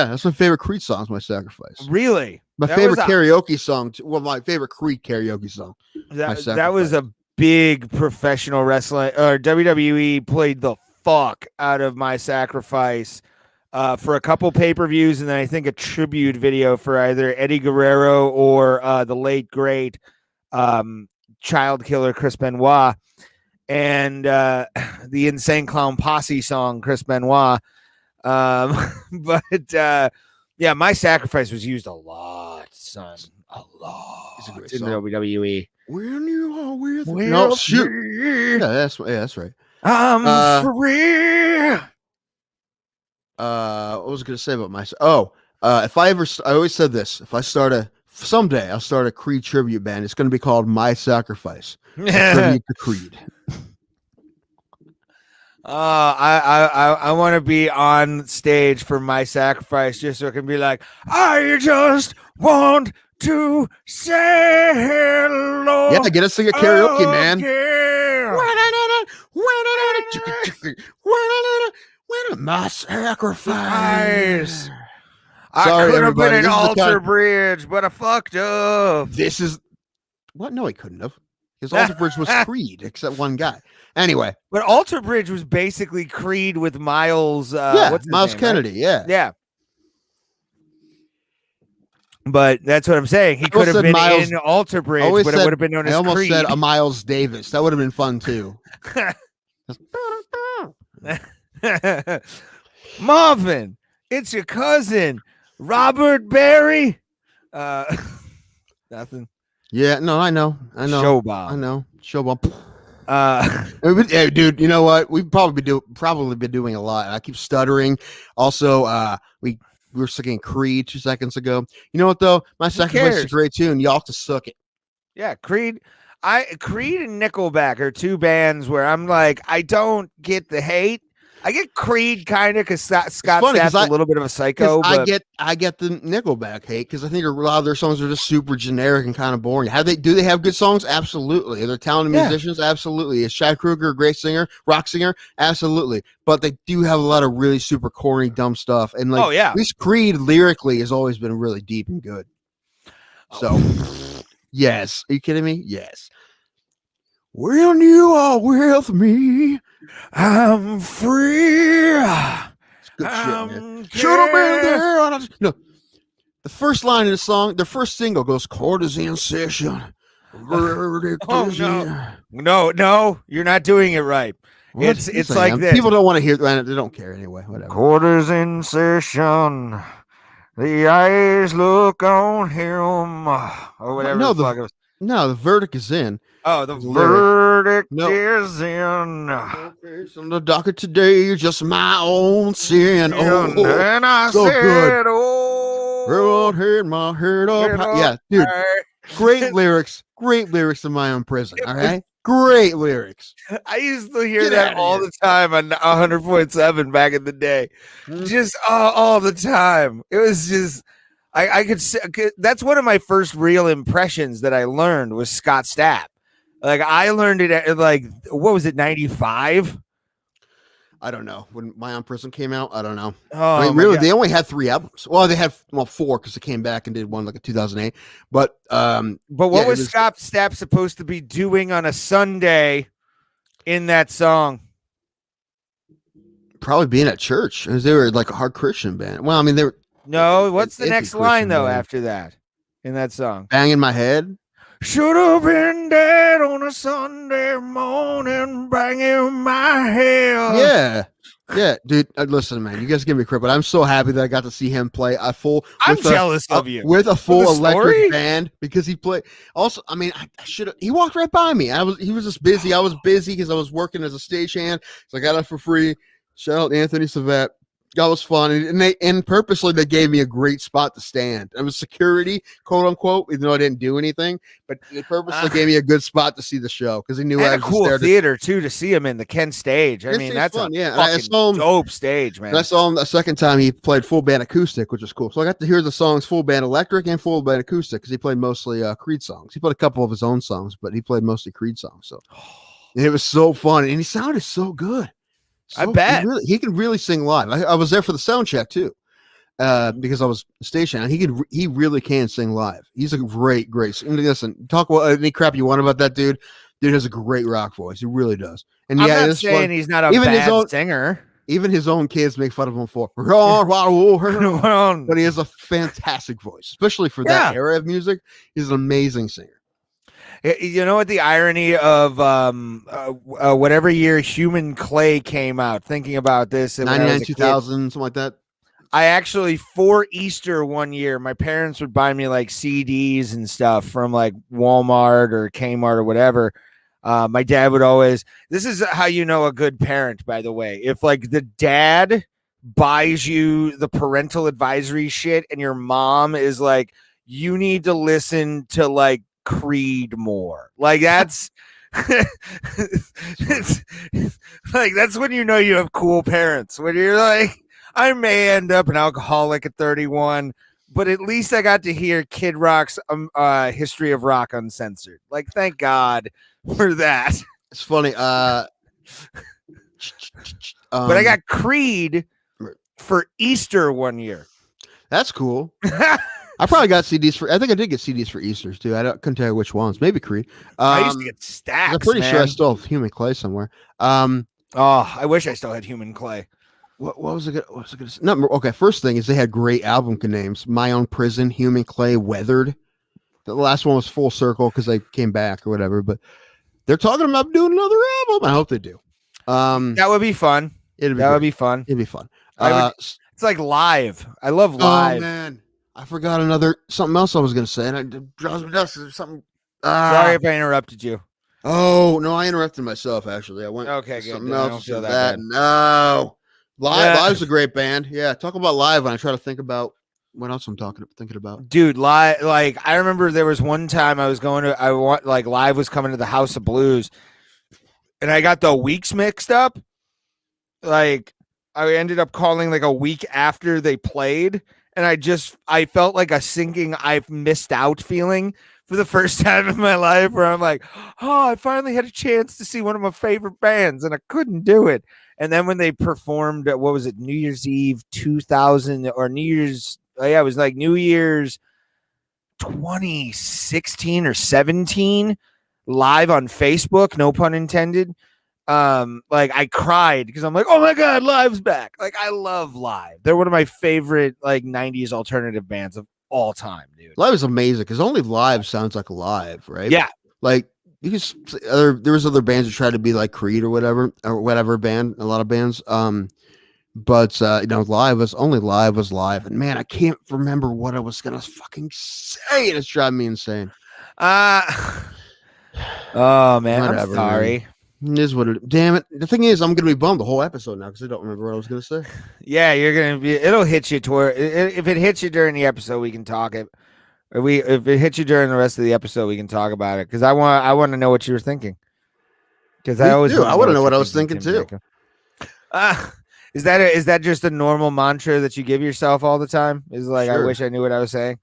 that's my favorite Creed song. My sacrifice. Really? My favorite karaoke song. Well, my favorite Creed karaoke song. That was a big professional wrestling or WWE played the fuck out of My Sacrifice for a couple pay-per-views, and then I think a tribute video for either Eddie Guerrero or the late great child killer Chris Benoit, and the Insane Clown Posse song Chris Benoit. But yeah, My Sacrifice was used a lot, son. A lot in the WWE. When you are with me. No, shoot. Yeah, that's right. I'm free. What was I gonna say about myself? I always said this. If I someday I'll start a Creed tribute band. It's gonna be called My Sacrifice. Tribute to Creed. I want to be on stage for My Sacrifice just so it can be like, I just want to say hello. Yeah, get us to get karaoke, man. My sacrifice. I could have been an altar bridge, but I fucked up. This is what? No, he couldn't have. His altar bridge was Creed, except one guy. Anyway, but altar bridge was basically Creed with Miles. Miles Kennedy. Right? Yeah. But that's what I'm saying. He could have been in Alter Bridge, but it would have been known as Creed. I almost said a Miles Davis. That would have been fun too. Marvin, it's your cousin, Robert Barry. Nothing. Yeah, no, I know. Showbomb. I know. Showbomb. Hey, dude, you know what? We've probably been doing a lot. I keep stuttering. Also, we were singing Creed 2 seconds ago. You know what though? My Sacrifice is a great tune. Y'all have to suck it. Yeah, Creed. Creed and Nickelback are two bands where I'm like, I don't get the hate. I get Creed kind of because Scott Stapp's a little bit of a psycho. But I get the Nickelback hate because I think a lot of their songs are just super generic and kind of boring. Do they have good songs? Absolutely. Are they talented musicians? Absolutely. Is Chad Kroeger a great singer, rock singer? Absolutely. But they do have a lot of really super corny, dumb stuff. And at least Creed lyrically has always been really deep and good. So, yes. Are you kidding me? Yes. When you are with me, I'm free. It's good shit, man. Should have been there. No, the first line of the song, the first single goes courtesan session. No, you're not doing it right. It's like this. People don't want to hear that. They don't care anyway. Whatever. Quarters session. The eyes look on him, or whatever. No, the verdict is in. Oh, the verdict is in. On the docket today, just my own sin. And I so said, good. oh, head, my head up. Yeah, dude. Great lyrics. Great lyrics in My Own Prison. All right. Great lyrics. I used to hear that all the time on 100.7 back in the day. Just all the time. It was just. I could say that's one of my first real impressions that I learned was Scott Stapp. Like I learned it at what was it, 95? I don't know. When My Own Prison came out, I don't know. Oh, I mean, really, they only had 3 albums. Well, they had 4 because they came back and did one in 2008. But what was Scott Stapp supposed to be doing on a Sunday in that song? Probably being at church, because they were like a hard Christian band. Well, I mean, they were. No, what's the next line though after that in that song? Banging my head. Should have been dead on a Sunday morning, banging my head. Yeah, dude. Listen, man, you guys give me credit, but I'm so happy that I got to see him play a full. I'm jealous of you with a full electric band because he played. Also, I mean, I should have. He walked right by me. He was just busy. I was busy because I was working as a stagehand, so I got it for free. Shout out Anthony Savat. That was fun, and purposely they gave me a great spot to stand. It was security, quote unquote, even though I didn't do anything. But they purposely gave me a good spot to see the show because they knew And I a was just cool there theater too to see him in the Kent stage. I mean, that's fun, a yeah. And I fucking saw him. dope stage, man. And I saw him the second time he played full band acoustic, which was cool. So I got to hear the songs full band electric and full band acoustic because he played mostly Creed songs. He played a couple of his own songs, but he played mostly Creed songs. So and it was so fun, and he sounded so good. I So bet. he can really sing live. I was there for the sound check too, because I was stationed. And he really can sing live. He's a great. Listen, talk about any crap you want about that dude. Dude has a great rock voice. He really does. And I'm yeah, not it's saying fun. he's not a Even his bad own- singer. Even his own kids make fun of him for, But but he has a fantastic voice, especially for that era of music. He's an amazing singer. You know what the irony of whatever year Human Clay came out, thinking about this, 99, 2000, something like that. I actually, for Easter one year, my parents would buy me like CDs and stuff from like Walmart or Kmart or whatever. My dad would always, this is how you know a good parent, by the way. If like the dad buys you the parental advisory shit and your mom is like, you need to listen to like Creed more. Like that's like that's when you know you have cool parents. When you're like, I may end up an alcoholic at 31, but at least I got to hear Kid Rock's History of Rock Uncensored. Like, thank God for that. It's funny. But I got Creed for Easter one year. That's cool. I probably got CDs for. I think I did get CDs for Easter's too. Couldn't tell you which ones. Maybe Creed. I used to get stacks. I'm pretty man. sure I still have Human Clay somewhere. Oh, I wish I still had Human Clay. What was it? What was it going to say? No, okay. First thing is they had great album names: My Own Prison, Human Clay, Weathered. The last one was Full Circle because they came back or whatever. But they're talking about doing another album. I hope they do. That would be fun. Would be fun. It'd be fun. It's like live. I love live. Oh man, I forgot something else I was going to say, and it drives me nuts. Something. Sorry if I interrupted you. Oh no, I interrupted myself. Actually, I went. Okay, good. Something else. Feel that. No. Live's a great band. Yeah, talk about live when I try to think about what else I'm thinking about. Dude, live, like I remember there was one time live was coming to the House of Blues, and I got the weeks mixed up. Like I ended up calling like a week after they played, and I felt like a sinking I've missed out feeling for the first time in my life, where I'm like, oh, I finally had a chance to see one of my favorite bands, and I couldn't do it. And then when they performed, what was it, New Year's Eve 2000 or New Year's? Oh yeah, it was like New Year's 2016 or 17 live on Facebook, no pun intended. Like I cried because I'm like, oh my God, Live's back. Like I love Live. They're one of my favorite like 90s alternative bands of all time, dude. Live is amazing because only Live sounds like Live, right? Yeah. Like there was other bands that tried to be like Creed or whatever band, a lot of bands. But Live was Live. And man, I can't remember what I was gonna fucking say. It's driving me insane. Oh man, whatever, I'm sorry. Man. It is what it. Damn it! The thing is, I'm gonna be bummed the whole episode now because I don't remember what I was gonna say. Yeah, you're gonna be. It'll hit you if it hits you during the episode, we can talk it. If it hits you during the rest of the episode, we can talk about it because I want to know what you were thinking. Because I want to know what I was thinking too. Is that just a normal mantra that you give yourself all the time? Is like, sure. I wish I knew what I was saying.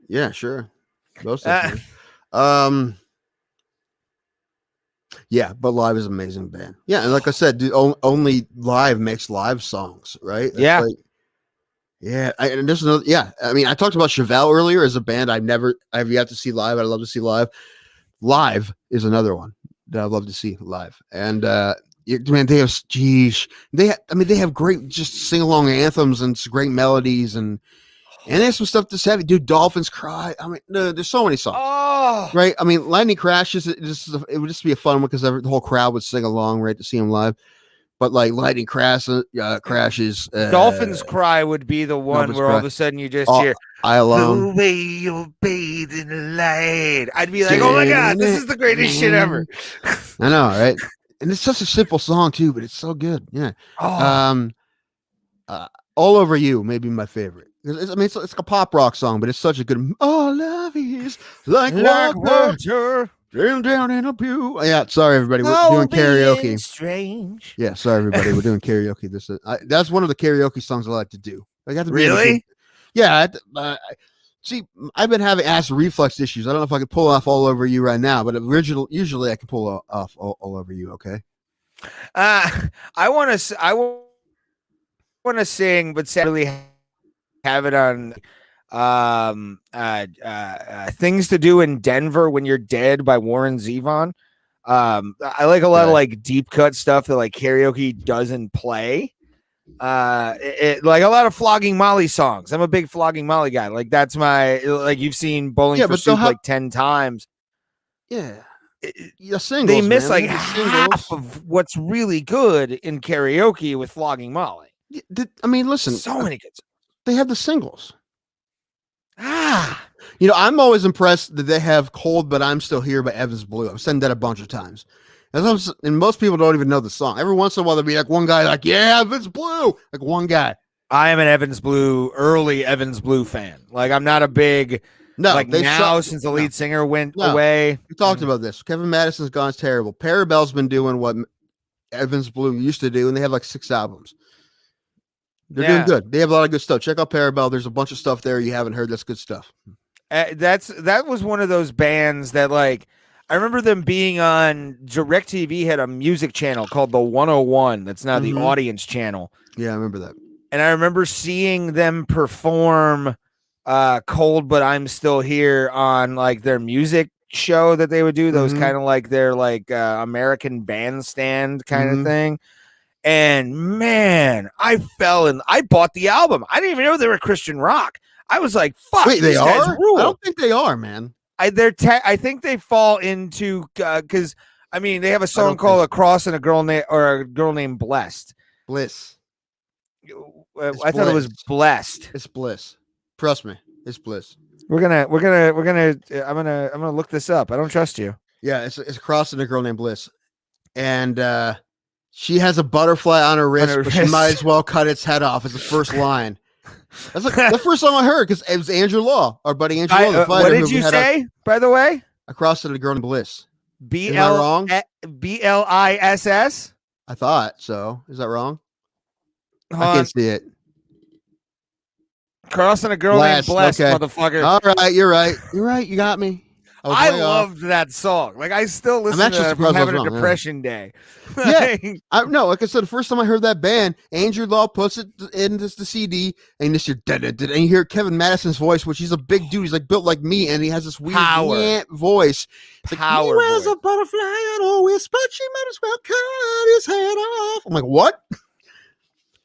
Yeah, sure. Most yeah, but Live is an amazing band. Yeah, and like I said, only Live makes live songs, right? That's yeah. And there's another. Yeah, I mean, I talked about Chevelle earlier as a band I've yet to see live. I'd love to see live. Live is another one that I'd love to see live. And man, they have great just sing along anthems and great melodies and there's some stuff that's heavy. Dude, Dolphins Cry. I mean, there's so many songs. Oh, right. I mean, Lightning Crashes. It would just be a fun one because the whole crowd would sing along, right, to see him live. But like Lightning Crashes. Dolphins Cry would be the one where all of a sudden you just hear I Alone. The way you're bathed in light. I'd be like, oh my God, this is the greatest shit ever. I know, right? And it's such a simple song too, but it's so good. Yeah. Oh. All Over You may be my favorite. It's like a pop rock song, but it's such a good. All love is like water. water. Down in a pew. Yeah, sorry everybody, we're Oh, doing being karaoke. strange. Yeah, sorry everybody, we're doing karaoke. That's one of the karaoke songs I like to do. I got to be in a good. Really? Yeah, see, I've been having acid reflux issues. I don't know if I could pull off All Over You right now, but usually I can pull off All Over You. Okay. I want to sing, but sadly have it on Things to Do in Denver When You're Dead by Warren Zevon. I like a lot of like deep cut stuff that like karaoke doesn't play. Like a lot of Flogging Molly songs. I'm a big Flogging Molly guy. Like that's my, like you've seen Bowling for Soup like 10 times. Yeah. Singles, they miss man. like half of what's really good in karaoke with Flogging Molly. I mean, listen, so many good songs. They have the singles. You know, I'm always impressed that they have Cold But I'm Still Here by Evans Blue. I've said that a bunch of times. And most people don't even know the song. Every once in a while, there'll be like one guy like, yeah, Evans Blue. Like one guy. I am an early Evans Blue fan. Like I'm not a big, since the lead singer went away. We talked about this. Kevin Madison's gone terrible. Parabell's been doing what Evans Blue used to do, and they have like 6 albums. They're doing good. They have a lot of good stuff. Check out Parabell. There's a bunch of stuff there you haven't heard. That's good stuff. That was one of those bands that like I remember them being on DirecTV had a music channel called the 101. That's now the Audience channel. Yeah, I remember that. And I remember seeing them perform Cold But I'm Still Here on like their music show that they would do. Those kind of like their like American Bandstand kind of thing. And man, I bought the album. I didn't even know they were Christian rock. I was like, fuck, wait, they are? Rule. I don't think they are, man. I think they fall into because I mean they have a song called "A Cross and a Girl Named Blessed." Bliss. I thought it was Blessed. It's Bliss. Trust me, it's Bliss. I'm gonna look this up. I don't trust you. Yeah, it's a cross and a girl named Bliss, and she has a butterfly on her wrist, but she might as well cut its head off. As the first line. That's like the first song I heard because it was Andrew Law, our buddy Andrew Law. The fighter. What did you say, by the way? A cross and a girl named Bliss. Bliss. I thought so. Is that wrong? I can't see it. Crossing a girl named Blessed, motherfucker. All right, you're right. You're right. You got me. I loved that song. Like I still listen to it if I'm having a depression day. Yeah, like I said, the first time I heard that band, Andrew Law puts it into the CD, and and you hear Kevin Madison's voice, which he's a big dude. He's like built like me, and he has this weird voice. It's like, he wears a butterfly and always, but she might as well cut his head off. I'm like, what?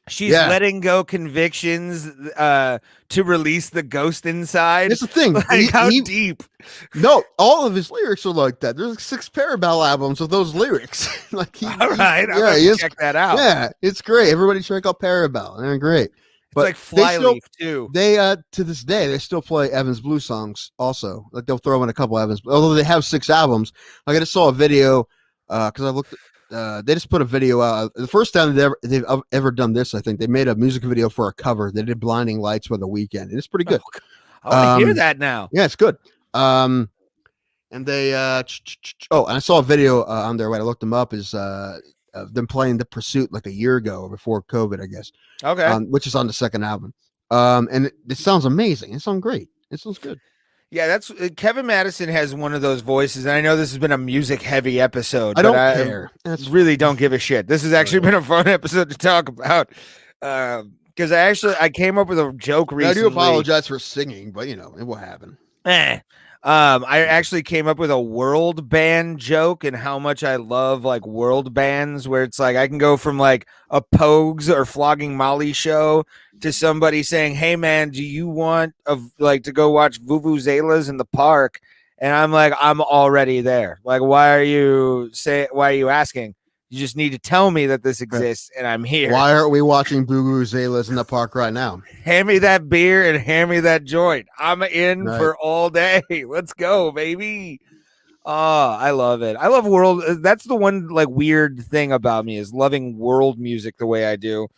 She's letting go convictions to release the ghost inside. That's the thing. Like how deep? No, all of his lyrics are like that. There's like 6 Parabell albums of those lyrics. Like all right, I'm gonna check that out. Yeah, it's great. Everybody check out Parabell. They're great. It's like Flyleaf too. They to this day they still play Evans Blue songs. Also, like they'll throw in a couple Evans. Although they have 6 albums. Like I just saw a video because I looked. They just put a video out. The first time they've ever done this, I think they made a music video for a cover. They did "Blinding Lights" for the weekend. It's pretty good. I want to hear that now. Yeah, it's good. And they and I saw a video on there when I looked them up is of them playing The Pursuit like a year ago before COVID, I guess. Okay, which is on the second album. And it sounds amazing. It sounds great. It sounds good. Yeah, that's Kevin Madison has one of those voices, and I know this has been a music-heavy episode. I don't care. Really don't give a shit. This has actually been a fun episode to talk about because I came up with a joke recently. I do apologize for singing, but you know it will happen. I actually came up with a world band joke and how much I love like world bands where it's like I can go from like a Pogues or Flogging Molly show to somebody saying, "Hey man, do you want to go watch Vuvuzelas in the park?" And I'm like, "I'm already there. Like, why are you asking? You just need to tell me that this exists and I'm here. Why aren't we watching Vuvuzelas in the park right now? Hand me that beer and hand me that joint. I'm in for all day. Let's go, baby." Oh, I love it. I love world. That's the one like weird thing about me is loving world music the way I do.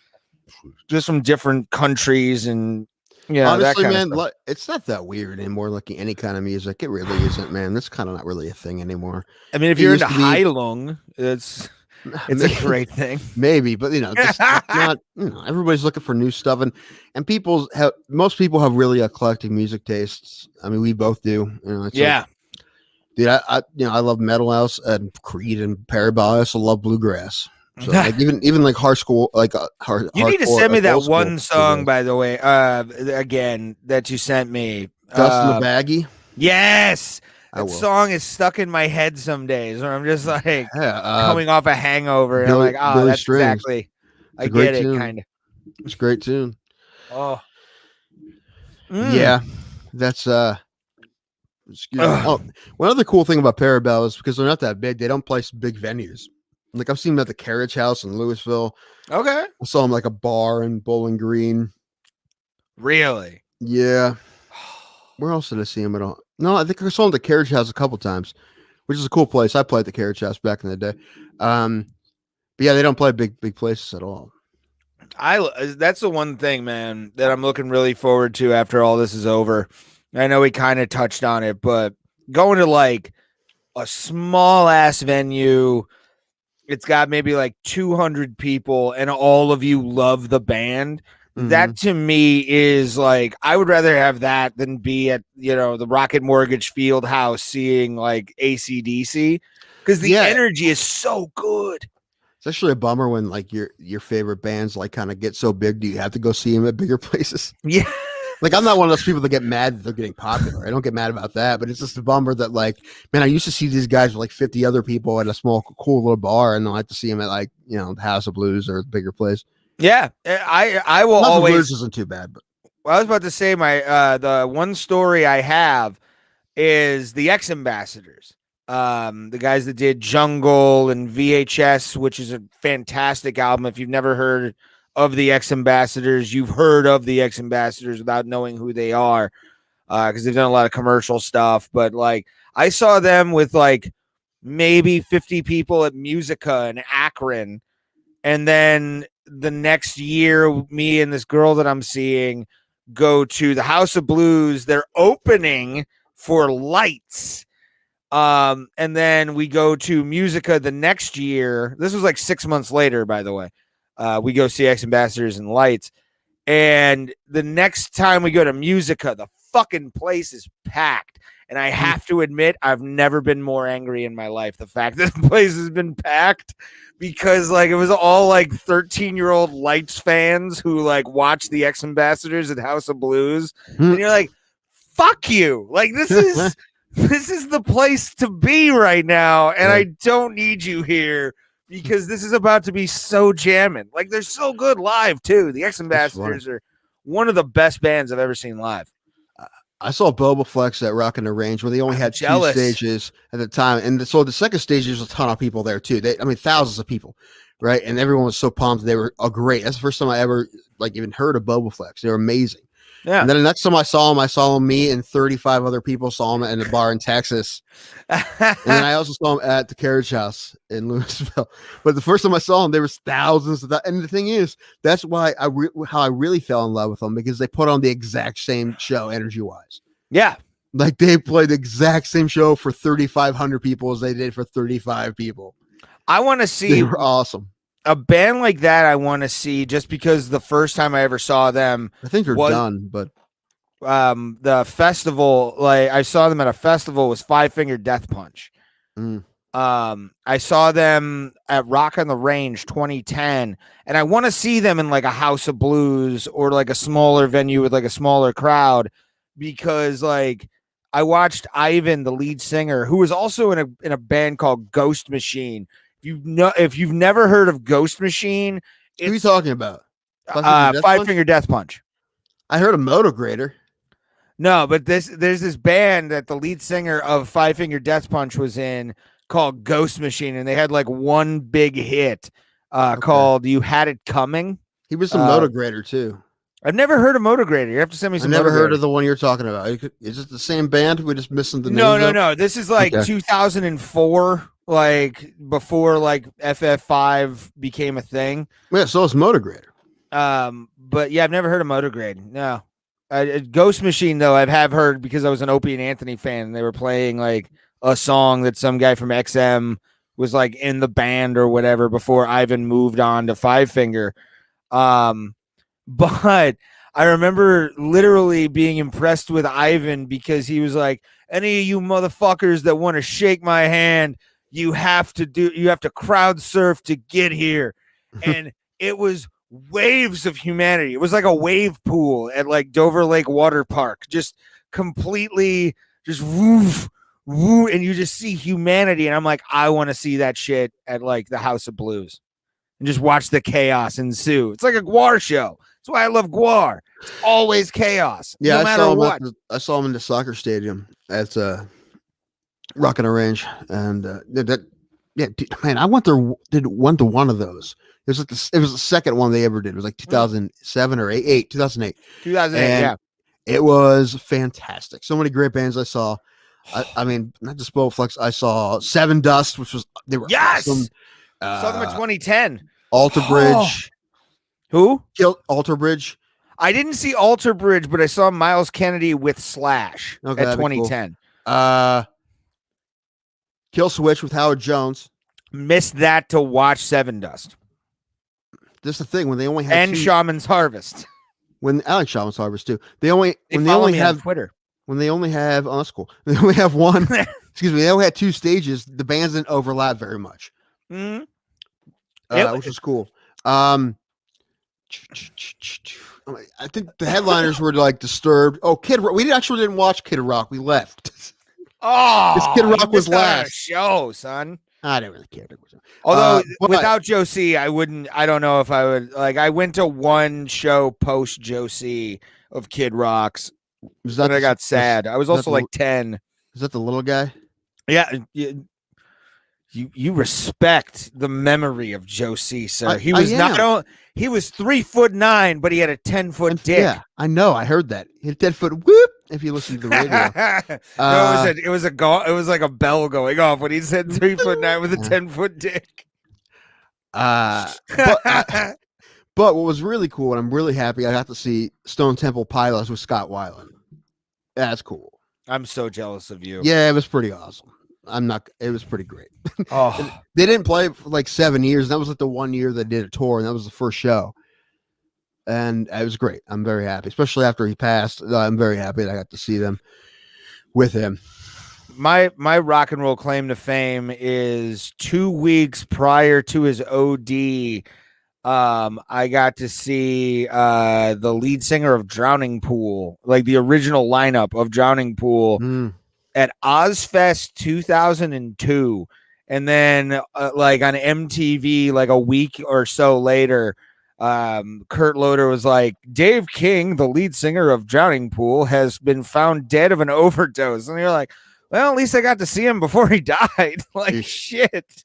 just from different countries and that Honestly, kind of man, stuff. it's not that weird anymore. Looking any kind of music, it really isn't, man. That's kind of not really a thing anymore. I mean, if It you're into used to be, Heilung, it's a maybe, great thing. maybe, but just it's not. Everybody's looking for new stuff, and most people have really eclectic music tastes. I mean, we both do. It's Yeah. like, dude, I love Metal House and Creed and Parabellum. I also love bluegrass. So like even like hardcore, like You need to hardcore, send me like that old school one song, bluegrass. by the way. Again, that you sent me. Dust in the Baggie. Yes, I that will. song is stuck in my head some days where I'm just like Yeah, coming off a hangover, and I'm like, oh, Billy that's Strings. exactly. It's I a great get it, tune. kind of. It's a great tune. Oh, Yeah, that's excuse me. Ugh. Oh, one other cool thing about Parabellum is because they're not that big, they don't play big venues. Like I've seen them at the Carriage House in Louisville. Okay, I saw them like a bar in Bowling Green. really? Yeah. Where else did I see them at all? No, I think I saw them at the Carriage House a couple times, which is a cool place. I played at the Carriage House back in the day. But yeah, they don't play big places at all. That's the one thing, man, that I'm looking really forward to after all this is over. I know we kind of touched on it, but going to like a small ass venue, it's got maybe like 200 people and all of you love the band. That to me is like, I would rather have that than be at, the Rocket Mortgage Field House seeing like AC/DC, because the energy is so good. It's actually a bummer when like your favorite bands like kind of get so big. Do you have to go see them at bigger places? Yeah. Like I'm not one of those people that get mad that they're getting popular. I don't get mad about that, but it's just a bummer that like, man, I used to see these guys with like 50 other people at a small, cool little bar, and I have to see them at like the House of Blues or the bigger place. Yeah, I will House always. of Blues isn't too bad, but I was about to say the one story I have is the Ex-Ambassadors. The guys that did Jungle and VHS, which is a fantastic album. If you've never heard of the Ex-Ambassadors, you've heard of the Ex-Ambassadors without knowing who they are, because they've done a lot of commercial stuff. But like, I saw them with like maybe 50 people at Musica in Akron, and then the next year, me and this girl that I'm seeing go to the House of Blues. They're opening for Lights. And then we go to Musica the next year. This was like 6 months later, by the way. We go see Ex-Ambassadors and Lights. And the next time we go to Musica, the fucking place is packed. And I have to admit, I've never been more angry in my life. The fact that the place has been packed, because like it was all like 13-year-old Lights fans who like watched the Ex-Ambassadors at House of Blues. And you're like, fuck you. Like this is the place to be right now. And I don't need you here, because this is about to be so jamming. Like they're so good live too. The Ex-Ambassadors are one of the best bands I've ever seen live. I saw Boba Flex at Rock in the Range where they only had jealous. 2 stages at the time. And so the second stage, there's a ton of people there too. Thousands of people, right? And everyone was so pumped. They were great. That's the first time I ever like even heard of Boba Flex. They were amazing. Yeah. And then the next time I saw him, me and 35 other people saw him in a bar in Texas. And then I also saw him at the Carriage House in Louisville. But the first time I saw him, there was thousands of that. And the thing is, that's why how I really fell in love with them, because they put on the exact same show energy wise. Yeah. Like they played the exact same show for 3,500 people as they did for 35 people. I want to see. They were awesome. A band like that I want to see, just because the first time I ever saw them, I think they're done, but the festival, like I saw them at a festival, was Five Finger Death Punch. I saw them at Rock on the Range 2010, and I want to see them in like a House of Blues or like a smaller venue with like a smaller crowd, because like I watched Ivan, the lead singer, who was also in a band called Ghost Machine. If you've never heard of Ghost Machine, who are you talking about? Five Finger Death Punch. I heard of Motograder. No, but there's this band that the lead singer of Five Finger Death Punch was in called Ghost Machine, and they had like one big hit called "You Had It Coming." He was some Motograder too. I've never heard of Motograder. You have to send me some. I never heard of the one you're talking about. Is it the same band? We're just missing the name. No. This is like 2004. Like before like FF5 became a thing. Yeah, so it's Motograder. But yeah, I've never heard of Motorgrade. No. Ghost Machine though, have heard because I was an Opie and Anthony fan. And they were playing like a song that some guy from XM was like in the band or whatever before Ivan moved on to Five Finger. But I remember literally being impressed with Ivan because he was like, any of you motherfuckers that want to shake my hand, you have to crowd surf to get here. And it was waves of humanity. It was like a wave pool at like Dover Lake Water Park, just completely just woof, woo, and you just see humanity. And I'm like, I want to see that shit at like the House of Blues and just watch the chaos ensue. It's like a Guar show. That's why I love Guar. It's always chaos, Yeah, no matter what. I saw him in the soccer stadium at Rockin' Range, and man, I went to one of those. It was like it was the second one they ever did. It was like 2007 or 2008. 2008, yeah. It was fantastic. So many great bands I saw. I mean, not just Bowflex. I saw Seven Dust, which was they were awesome. Saw them in 2010. Alter Bridge. Who? Alter Bridge. I didn't see Alter Bridge, but I saw Miles Kennedy with Slash at 2010. Cool. Kill Switch with Howard Jones. Missed that to watch Seven Dust. This is the thing when they only have Shaman's Harvest. When I like Shaman's Harvest too. They only have Twitter. When they only have that's cool. They only have one. Excuse me. They only had two stages. The bands didn't overlap very much. Mm-hmm. Which was cool. I think the headliners were like Disturbed. Oh, we didn't watch Kid Rock. We left. Oh, this Kid Rock was last show, son. I didn't really care. Although without Joe C, I don't know if I would like. I went to one show post Joe C of Kid Rock's. I got sad. I was also like 10. Is that the little guy? Yeah. You respect the memory of Joe C, sir. He was he was 3'9", but he had a 10-foot dick. Yeah, I know. I heard that. He had a 10-foot whoop. If you listen to the radio, no, it was like a bell going off when he said 3'9" with a 10-foot dick. But what was really cool, and I'm really happy, I got to see Stone Temple Pilots with Scott Weiland. That's cool. I'm so jealous of you. Yeah, it was pretty awesome. It was pretty great. Oh, they didn't play for like 7 years. That was like the 1 year they did a tour, and that was the first show. And it was great. I'm very happy, especially after he passed. I'm very happy that I got to see them with him. My rock and roll claim to fame is 2 weeks prior to his OD. I got to see the lead singer of Drowning Pool, like the original lineup of Drowning Pool at Ozfest 2002. And then like on MTV, like a week or so later, Kurt Loder was like, Dave King, the lead singer of Drowning Pool, has been found dead of an overdose. And you're like, well, at least I got to see him before he died. Like, shit.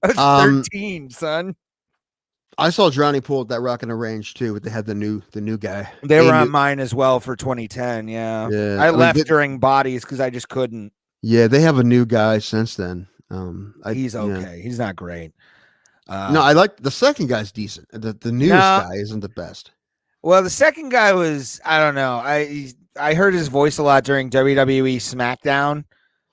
I was 13, son. I saw Drowning Pool at that Rock in the Range too, but they had the new guy. They were on mine as well for 2010. Yeah. I left during Bodies because I just couldn't. Yeah, they have a new guy since then. He's okay. Yeah. He's not great. No, I like the second guy's decent. The newest guy isn't the best. Well, the second guy was, I don't know. I heard his voice a lot during WWE SmackDown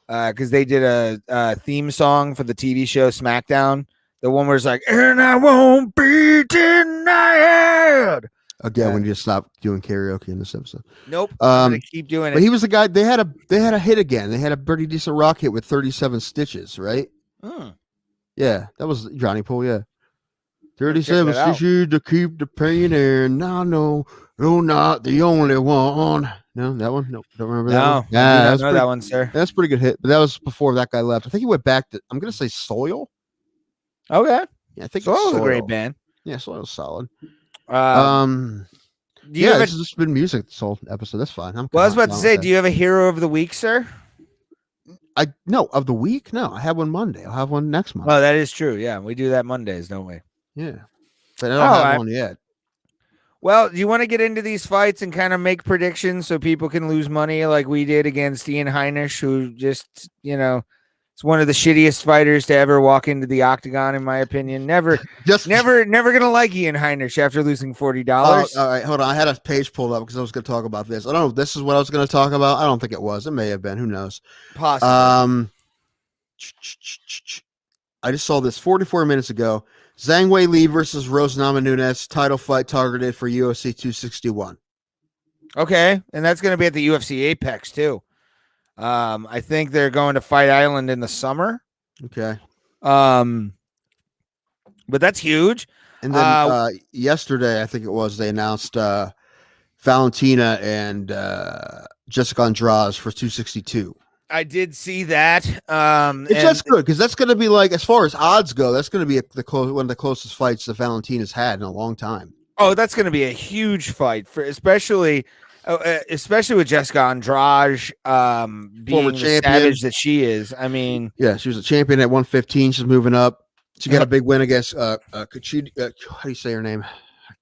because they did a theme song for the TV show SmackDown. The one where it's like, and I won't be denied. Again, when you just stop doing karaoke in this episode. Nope. I'm gonna keep doing it. But he was the guy. They had a hit again. They had a pretty decent rock hit with 37 Stitches, right? Yeah, that was Johnny Pool. Yeah, 37 stitches to keep the pain in. No, you're not the only one. No, that one. No, don't remember that one. Yeah, I know that one, sir. That's a pretty good hit. But that was before that guy left. I think he went back to. I'm gonna say Soil. Okay. Yeah, I think Soil was a great band. Yeah, Soil's solid. This has just been music this whole episode. That's fine. I was about to say, do you have a hero of the week, sir? Of the week? No, I have one Monday. I'll have one next month. Oh, that is true. Yeah, we do that Mondays, don't we? Yeah, but I don't have one yet. Well, do you want to get into these fights and kind of make predictions so people can lose money like we did against Ian Heinisch, who just, It's one of the shittiest fighters to ever walk into the octagon, in my opinion. Never gonna like Ian Heinrich after losing $40. All right, hold on. I had a page pulled up because I was going to talk about this. I don't know if this is what I was going to talk about. I don't think it was. It may have been. Who knows? Possibly. I just saw this 44 minutes ago. Zhang Wei Li versus Rose Namajunas title fight targeted for UFC 261. Okay, and that's going to be at the UFC Apex too. I think they're going to Fight Island in the summer. Okay. But that's huge. And then yesterday, I think it was, they announced Valentina and Jessica Andrade for 262. I did see that. That's good because that's going to be like, as far as odds go, that's going to be one of the closest fights that Valentina's had in a long time. Oh, that's going to be a huge fight for especially with Jessica Andrade being the savage that she is. I mean, yeah, she was a champion at 115. She's moving up. She got a big win against how do you say her name?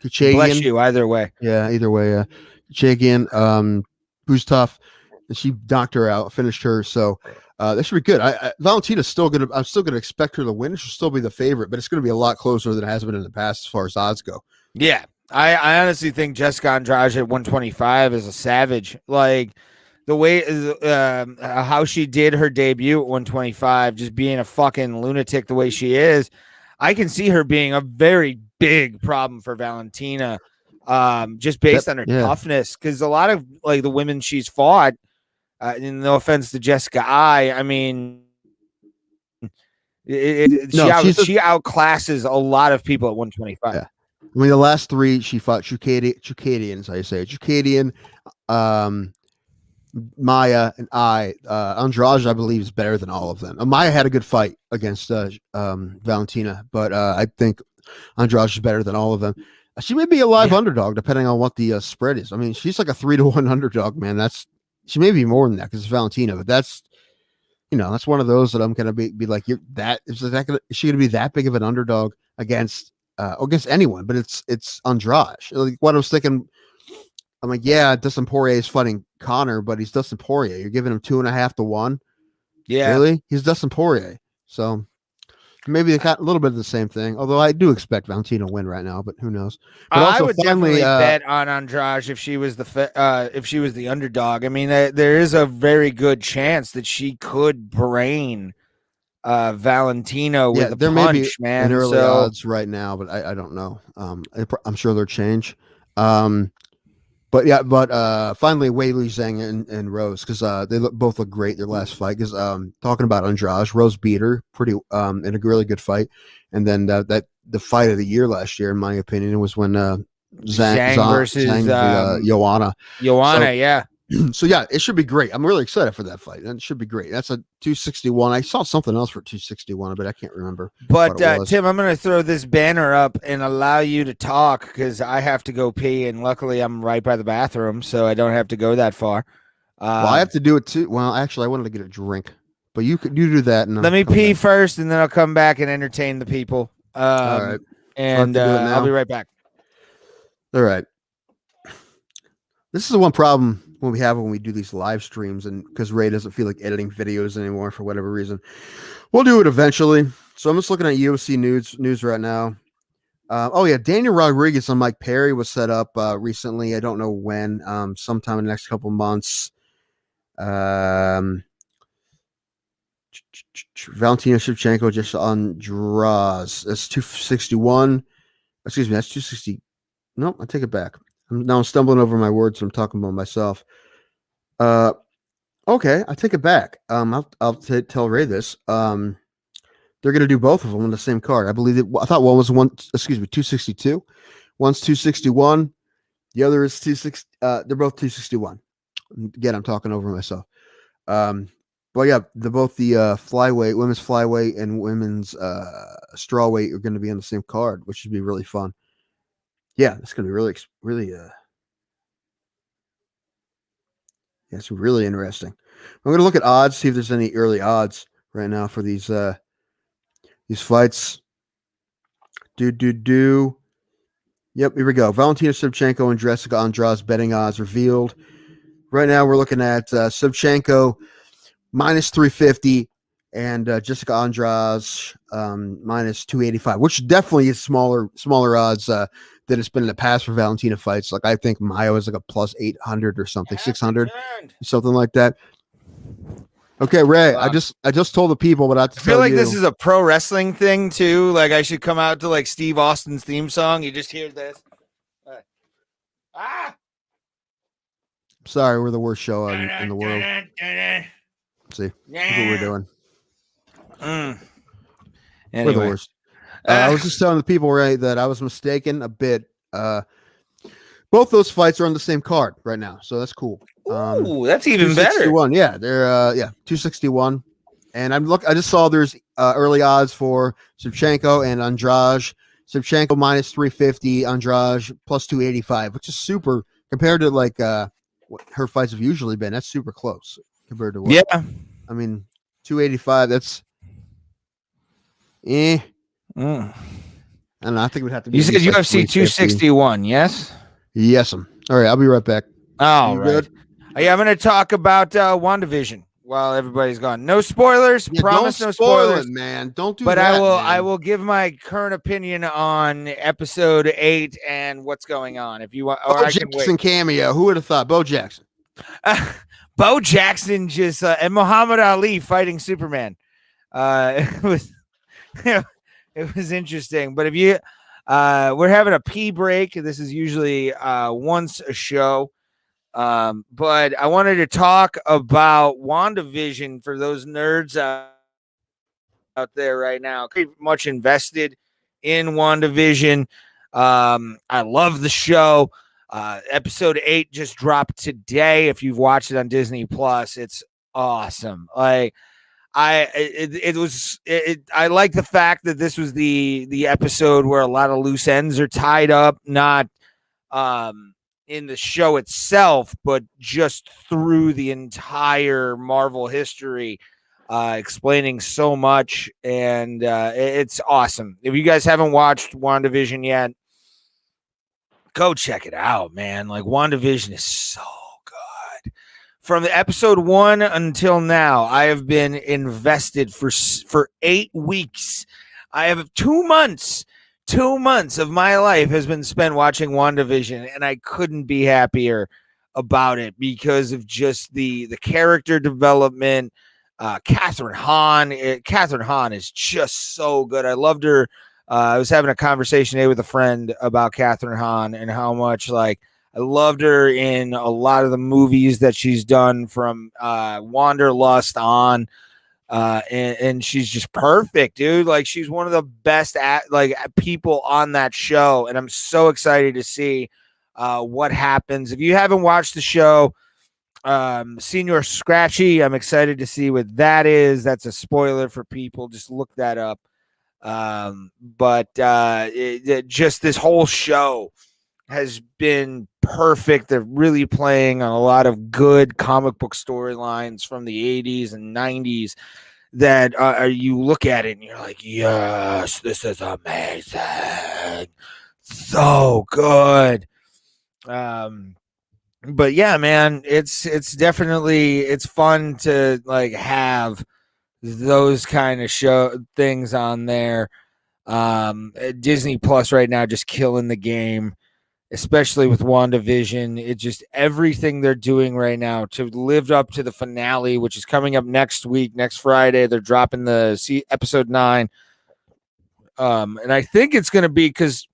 Kuchagian. Bless you. Either way. Yeah, either way. Kuchagian, who's tough. And she knocked her out, finished her. So that should be good. Valentina's still gonna. I'm still gonna expect her to win. She'll still be the favorite, but it's gonna be a lot closer than it has been in the past as far as odds go. Yeah, I honestly think Jessica Andrade at 125 is a savage. Like the way how she did her debut at 125, just being a fucking lunatic the way she is, I can see her being a very big problem for Valentina, just based on her toughness. Because a lot of like the women she's fought, no offense to Jessica I mean, she outclasses a lot of people at 125. Yeah. I mean, the last three she fought Chukadians, I say Chukadian, Maya, and Andrade, I believe, is better than all of them. Maya had a good fight against Valentina, but I think Andrade is better than all of them. She may be a live underdog depending on what the spread is. I mean, she's like a 3-1 underdog, man. She may be more than that because it's Valentina, but that's one of those that I'm gonna be like, is she gonna be that big of an underdog against anyone? But it's Andrade. Like what I was thinking, I'm like, yeah, Dustin Poirier is fighting Connor, but he's Dustin Poirier. You're giving him 2.5 to 1. Yeah, really? He's Dustin Poirier. So maybe they got a little bit of the same thing. Although I do expect Valentina to win right now, but who knows? But also, I would definitely bet on Andrade if she was the underdog. I mean, there is a very good chance that she could brain Valentina with a there punch, may be man. An early odds right now, but I don't know. I'm sure they'll change. But finally, Weili Zhang and Rose, because they both look great their last fight. Because talking about Andrade, Rose beat her pretty in a really good fight, and then the fight of the year last year, in my opinion, was when Zhang versus Joanna. Yeah. So yeah, it should be great. I'm really excited for that fight. It should be great. That's a 261. I saw something else for 261, but I can't remember. But Tim, I'm going to throw this banner up and allow you to talk because I have to go pee, and luckily I'm right by the bathroom, so I don't have to go that far. Well, I have to do it too. Well, actually, I wanted to get a drink, but you do that. And let me pee first, and then I'll come back and entertain the people. All right, and I'll be right back. All right. This is the one problem when we do these live streams, and because Ray doesn't feel like editing videos anymore for whatever reason. We'll do it eventually. So I'm just looking at UFC news right now. Daniel Rodriguez and Mike Perry was set up recently. I don't know when, sometime in the next couple months. Valentina Shevchenko just on draws. That's 261. Excuse me, that's 260. Nope, I take it back. I'm stumbling over my words. So I'm talking about myself. Okay, I take it back. I'll tell Ray this. They're going to do both of them on the same card. I believe I thought one was 262. One's 261. The other is 260. They're both 261. Again, I'm talking over myself. But yeah, both the flyweight, women's flyweight, and women's strawweight are going to be on the same card, which should be really fun. Yeah, it's going to be really, really. It's really interesting. I'm going to look at odds, see if there's any early odds right now for these fights. Yep, here we go. Valentina Shevchenko and Jessica Andrade betting odds revealed. Right now, we're looking at Shevchenko minus 350 and Jessica Andrade minus 285, which definitely is smaller odds than it's been in the past for Valentina fights. Like I think Mayo is like a plus 800 or something, 600, something like that. Okay, Ray, I just told the people, but I have to feel like this is a pro wrestling thing too. Like I should come out to like Steve Austin's theme song. You just hear this. Sorry, we're the worst show in the world. See, look what we're doing. Anyway. We're the worst. I was just telling the people, Ray, that I was mistaken a bit. Both those fights are on the same card right now, so that's cool. Ooh, that's even better. Yeah, they're 261. And I just saw there's early odds for Shevchenko and Andrade. Shevchenko minus 350, Andrade plus 285, which is super compared to like what her fights have usually been. That's super close compared to what. Yeah. I mean, 285, that's I don't know. I think it would have to be. You said UFC 261, yes? Yes. All right, I'll be right back. All right. Good? Yeah, I'm going to talk about WandaVision while everybody's gone. No spoilers. Yeah, promise no spoilers, man. Don't do but that. But man. I will give my current opinion on episode 8 and what's going on. If you want, or Bo Jackson cameo. Who would have thought? Bo Jackson. Bo Jackson just and Muhammad Ali fighting Superman. It was it was interesting. But if you we're having a pee break. This is usually once a show. But I wanted to talk about WandaVision for those nerds out there right now. Pretty much invested in WandaVision. I love the show. Episode 8 just dropped today. If you've watched it on Disney Plus, it's awesome. Like I like the fact that this was the episode where a lot of loose ends are tied up, not in the show itself, but just through the entire Marvel history, explaining so much, and it's awesome. If you guys haven't watched WandaVision yet, go check it out, man. Like WandaVision is so good. From the episode 1 until now, I have been invested for 8 weeks. I have 2 months. 2 months of my life has been spent watching WandaVision, and I couldn't be happier about it because of just the character development. Catherine Hahn is just so good. I loved her. I was having a conversation today with a friend about Catherine Hahn and how much like I loved her in a lot of the movies that she's done from Wanderlust on. And she's just perfect, dude. Like she's one of the best people on that show, and I'm so excited to see what happens. If you haven't watched the show, Senior Scratchy, I'm excited to see what that is. That's a spoiler for people. Just look that up. But just this whole show has been perfect. They're really playing on a lot of good comic book storylines from the 80s and 90s that you look at it and you're like, yes, this is amazing. So good. But yeah, man, it's definitely, it's fun to like have those kind of show things on there. Disney Plus right now just killing the game, especially with WandaVision. It's just everything they're doing right now to live up to the finale, which is coming up next week, next Friday. They're dropping the episode 9. And I think it's going to be, because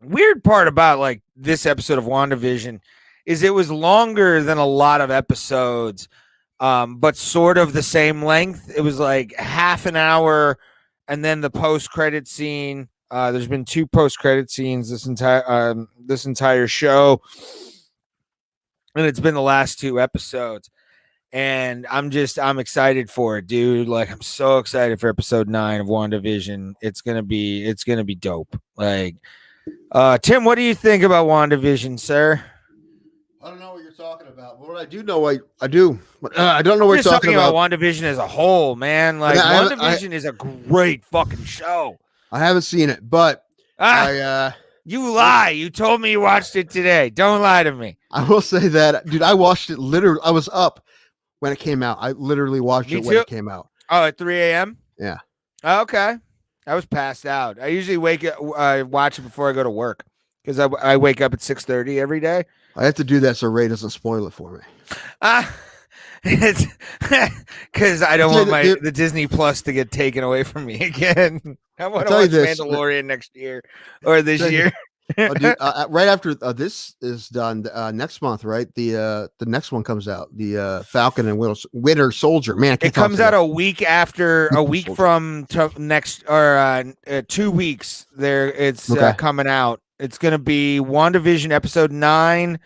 weird part about like this episode of WandaVision is it was longer than a lot of episodes, but sort of the same length. It was like half an hour, and then the post-credit scene. There's been 2 post-credit scenes this entire show, and it's been the last 2 episodes. And I'm excited for it, dude. Like I'm so excited for episode 9 of WandaVision. It's gonna be dope. Like, Tim, what do you think about WandaVision, sir? I don't know what you're talking about. What I do know, I do. I don't know what you're talking about. WandaVision as a whole, man. Like WandaVision is a great fucking show. I haven't seen it, but you lie. You told me you watched it today. Don't lie to me. I will say that, dude. I watched it literally. I was up when it came out. I literally watched it when it came out. Oh, at 3 a.m. Yeah, Oh, okay. I was passed out. I usually wake up, watch it before I go to work because I wake up at 6:30 every day. I have to do that so Ray doesn't spoil it for me. Ah, it's because I I don't tell you, want dude, the Disney Plus to get taken away from me again. I I want to tell you watch this. Mandalorian next year or this Tell you- year. Oh, dude, right after this is done, next month, right? The next one comes out, the Falcon and Winter Soldier. Man, I can't It talk comes out today. a Winter week Soldier. from next or 2 weeks. There, it's Okay. coming out. It's gonna be WandaVision episode 9,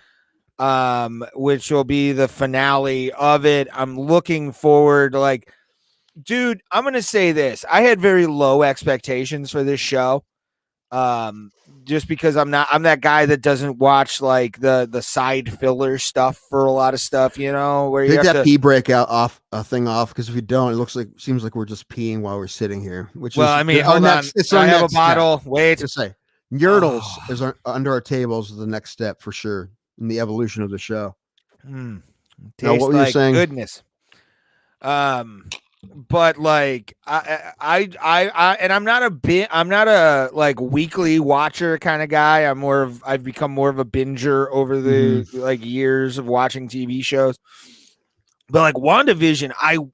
which will be the finale of it. I'm looking forward. Like, dude, I'm gonna say this. I had very low expectations for this show. Um, just because I'm that guy that doesn't watch like the side filler stuff for a lot of stuff. You know, where you Take have that to. pee break out off thing off, because if you don't, seems like we're just peeing while we're sitting here, which Well, is I mean, our hold on. next. It's our I have a next step. bottle. Wait. To say, Oh, Yertles is under our tables is the next step for sure in the evolution of the show. Now, what tastes were you like saying? goodness. But like and I'm not a like weekly watcher kind of guy. I've become more of a binger over the like years of watching TV shows. But like WandaVision,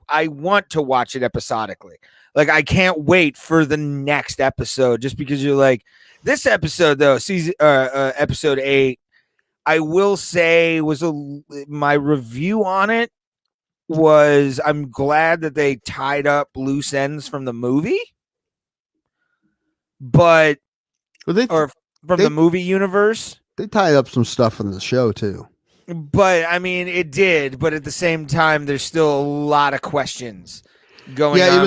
I want to watch it episodically. Like I can't wait for the next episode just because you're like this episode though, season episode 8, I will say my review on it was I'm glad that they tied up loose ends from the movie, but Well, or from they the movie universe. they tied up some stuff in the show too. But I mean, it did. But at the same time, there's still a lot of questions going Yeah, on. it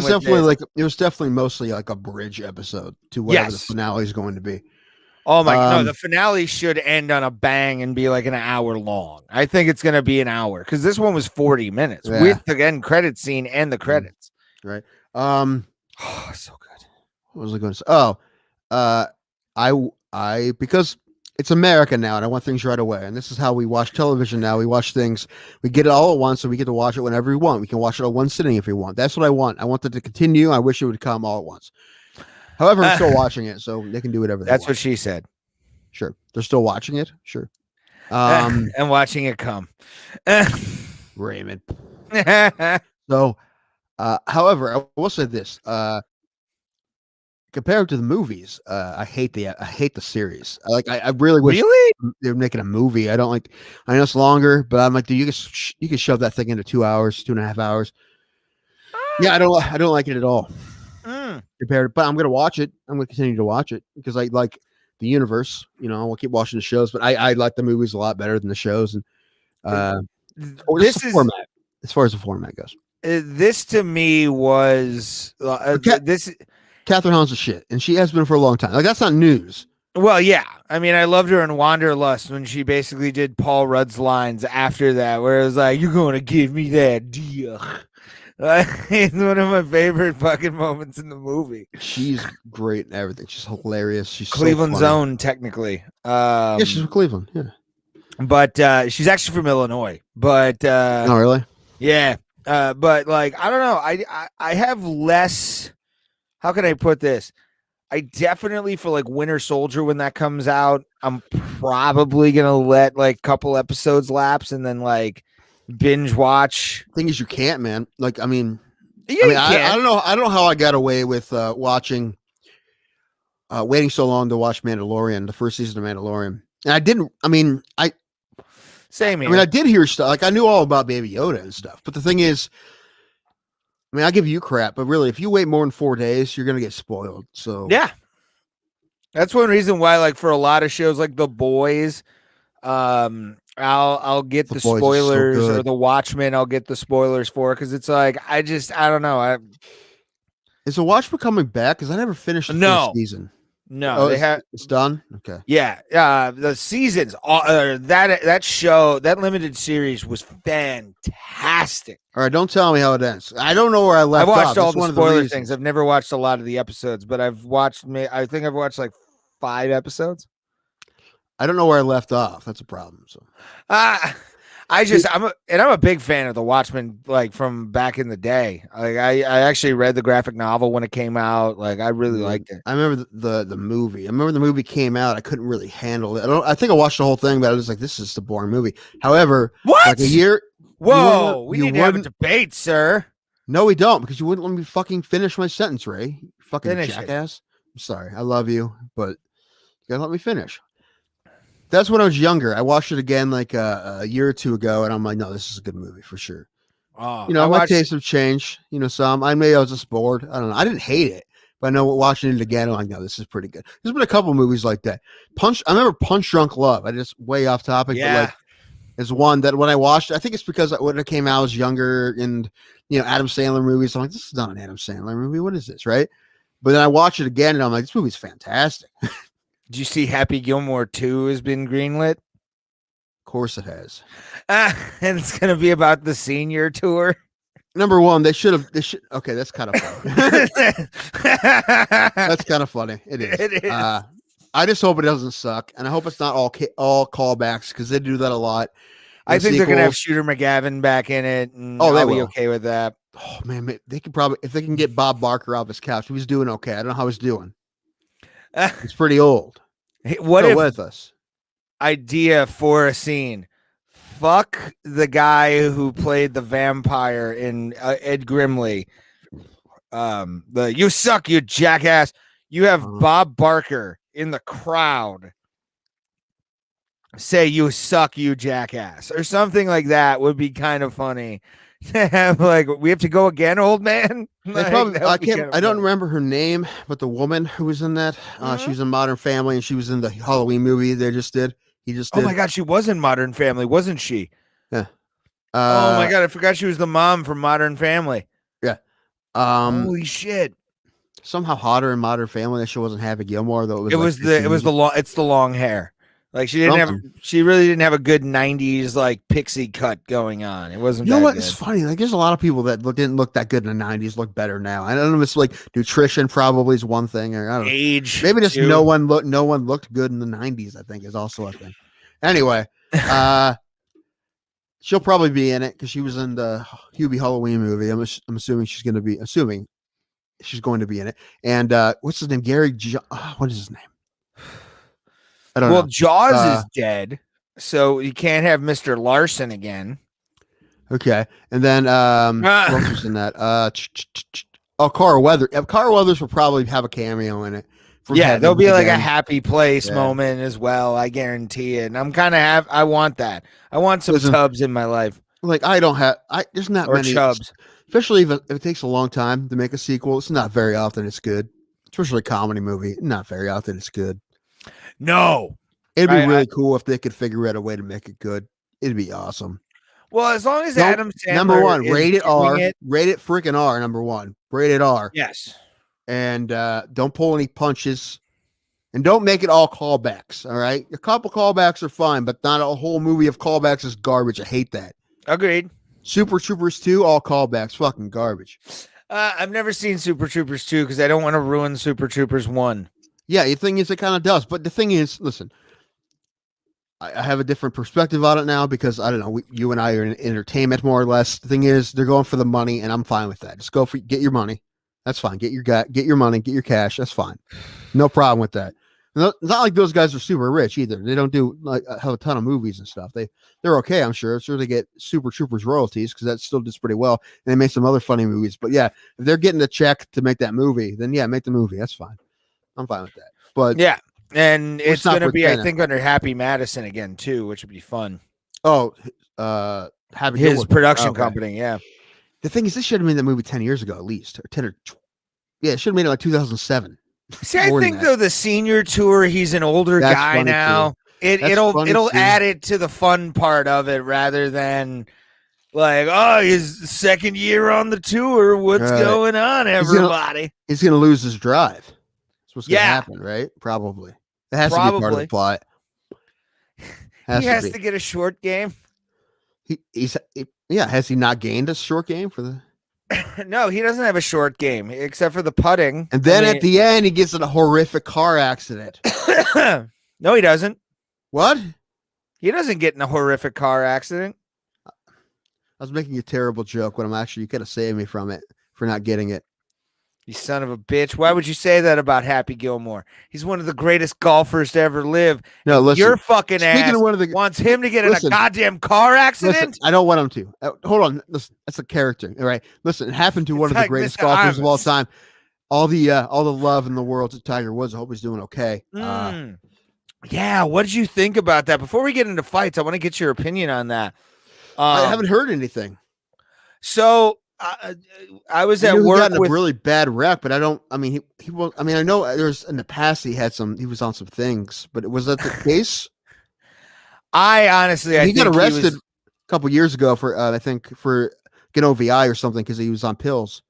was definitely mostly like a bridge episode to whatever the Yes. finale is going to be. Oh my no, the finale should end on a bang and be like an hour long. I think it's gonna be an hour because this one was 40 minutes with the end credit scene and the credits. Right. Oh, so good. What was I going to say? Oh, I because it's America now, and I want things right away. And this is how we watch television now. We watch things, we get it all at once, so we get to watch it whenever we want. We can watch it at one sitting if we want. That's what I want. I want it to continue. I wish it would come all at once. However, I'm still watching it, so they can do whatever they want. That's what she said. Sure. They're still watching it? Sure. And watching it come. Raymond. So, however, I will say this. Compared to the movies, I hate the series. I really wish they were making a movie. I don't like. I know it's longer, but I'm like, dude, you can shove that thing into 2 hours, 2.5 hours. Yeah, I don't like it at all. Compared, but I'm gonna watch it. I'm gonna continue to watch it because I like the universe. You know, I'll keep watching the shows, but I like the movies a lot better than the shows. And this is format as far as the format goes. This to me was this. Catherine Hahn's a shit, and she has been for a long time. Like that's not news. Well, yeah. I mean, I loved her in Wanderlust when she basically did Paul Rudd's lines after that, where it was like, "You're going to give me that deal." It's one of my favorite fucking moments in the movie. She's great and everything. She's hilarious. She's Cleveland's own, technically. Yeah, she's from Cleveland. Yeah, but she's actually from Illinois. But oh, really? Yeah. But like, I don't know. I have less. How can I put this? I definitely feel like Winter Soldier when that comes out, I'm probably gonna let like a couple episodes lapse and then like binge watch. Thing is, you can't, man. Like, I mean, Yeah, I don't know. I don't know how I got away with watching, waiting so long to watch Mandalorian, the first season of Mandalorian, and I didn't. I mean, same here. I mean, I did hear stuff. Like, I knew all about Baby Yoda and stuff, but the thing is, I mean, I give you crap, but really, if you wait more than 4 days, you're gonna get spoiled. So yeah, that's one reason why, like, for a lot of shows like The Boys, I'll get the spoilers, or The Watchmen, I'll get the spoilers for, because it's like I don't know. Is The Watchmen coming back? Because I never finished the first season. No, it's done. Okay. Yeah. The seasons, that show, that limited series was fantastic. All right, don't tell me how it ends. I don't know where I left off. I watched all the spoiler things. I've never watched a lot of the episodes, but I think I've watched like 5 episodes. I don't know where I left off. That's a problem. So I'm a big fan of the Watchmen, like from back in the day. Like I actually read the graphic novel when it came out. Like I really liked it. I remember the movie. I remember the movie came out. I couldn't really handle it. I think I watched the whole thing, but I was like, this is the boring movie. However, What? like a year. Whoa, we need to have a debate, sir. No, we don't, because you wouldn't let me fucking finish my sentence, Ray. You fucking Finish jackass. I'm sorry. I love you, but you gotta let me finish. That's when I was younger. I watched it again like a year or two ago, and I'm like, no, this is a good movie for sure. Oh, My tastes have changed. Some. I was just bored. I don't know. I didn't hate it, but I know watching it again, I'm like, no, this is pretty good. There's been a couple movies like that. I remember Punch Drunk Love. I just way off topic, but like, is one that when I watched, I think it's because when it came out, I was younger, and Adam Sandler movies. I'm like, this is not an Adam Sandler movie. What is this, right? But then I watch it again, and I'm like, this movie's fantastic. Did you see Happy Gilmore 2 has been greenlit? Of course it has. And it's going to be about the senior tour. Number one, they should. Okay, that's kind of funny. That's kind of funny. It is. It is. I just hope it doesn't suck, and I hope it's not all callbacks, because they do that a lot. I think they're going to have Shooter McGavin back in it, and I'll be okay with that. Oh man, they could probably, if they can get Bob Barker off his couch. He was doing okay. I don't know how he's doing. He's pretty old. What if with us? Idea for a scene? Fuck the guy who played the vampire in Ed Grimley. You suck, you jackass. You have Bob Barker in the crowd say you suck, you jackass, or something like that would be kind of funny. Like, we have to go again, old man. Like, I don't remember her name, but the woman who was in that, she was in Modern Family, and she was in the Halloween movie they just did. Oh my god, she was in Modern Family, wasn't she? Yeah. Oh my god, I forgot she was the mom from Modern Family. Yeah. Holy shit. Somehow hotter in Modern Family. That she wasn't Happy Gilmore, though. It's the long hair. Like she really didn't have a good 90s like pixie cut going on. It wasn't. What? It's funny. Like there's a lot of people that didn't look that good in the 90s look better now. I don't know if it's like nutrition probably is one thing, or I don't know. Age. Maybe just no one looked good in the 90s, I think is also a thing. Anyway, she'll probably be in it because she was in the Hubie Halloween movie. I'm assuming she's going to be in it. And what's his name? What is his name? I don't know. Jaws is dead, so you can't have Mr. Larson again. Okay, and then what else was in that? Carl Weathers. Carl Weathers will probably have a cameo in it. There'll be like a happy place moment as well. I guarantee it. And I'm kind of I want that. I want some tubs in my life. Like there's not many chubs, especially if it takes a long time to make a sequel. It's not very often it's good, especially a comedy movie. Not very often it's good. No, it'd be really cool if they could figure out a way to make it good. It'd be awesome. Well, as long as Adam Sandler number one, rated R, rated freaking R. Number one, rated R. Yes, and don't pull any punches, and don't make it all callbacks. All right, a couple callbacks are fine, but not a whole movie of callbacks is garbage. I hate that. Agreed. Super Troopers 2, all callbacks, fucking garbage. I've never seen Super Troopers 2 because I don't want to ruin Super Troopers 1. Yeah, the thing is, it kind of does. But the thing is, listen, I have a different perspective on it now because, I don't know, you and I are in entertainment more or less. The thing is, they're going for the money, and I'm fine with that. Just get your money. That's fine. Get your money, get your cash. That's fine. No problem with that. It's not like those guys are super rich either. They don't do like have a ton of movies and stuff. They're okay, I'm sure. Sure, they get Super Troopers royalties because that still does pretty well. And they make some other funny movies. But yeah, if they're getting the check to make that movie, then yeah, make the movie. That's fine. I'm fine with that. But yeah, and it's going to be, I think, under Happy Madison again too, which would be fun. Oh, his production company. Yeah. The thing is, this should have made that movie 10 years ago at least, or 10 or yeah, it should have made it like 2007. See, I think though the senior tour, he's an older guy now. It'll add it to the fun part of it rather than like, oh, his second year on the tour. What's going on, everybody? He's gonna lose his drive. That's what's gonna happen, right? Probably. It has to be part of the plot. He has to get a short game. Has he not gained a short game for the? No, he doesn't have a short game except for the putting. And then at the end, he gets in a horrific car accident. No, he doesn't. What? He doesn't get in a horrific car accident. I was making a terrible joke when you could have saved me from it for not getting it. You son of a bitch. Why would you say that about Happy Gilmore? He's one of the greatest golfers to ever live. No, listen. Your fucking Speaking ass of one of the wants him to get in a listen, goddamn car accident. Listen, I don't want him to. Hold on. Listen, that's a character. All right. Listen, it happened to one of the greatest Mr. golfers of all Imus. time. All the love in the world to Tiger Woods. I hope he's doing okay. Yeah, what did you think about that? Before we get into fights, I want to get your opinion on that. I haven't heard anything. So I was at work. He got in a really bad wreck, but I don't. I mean, he was. I mean, I know there's in the past he was on some things, but was that the case? I honestly, he got arrested a couple years ago for I think for getting OVI or something because he was on pills,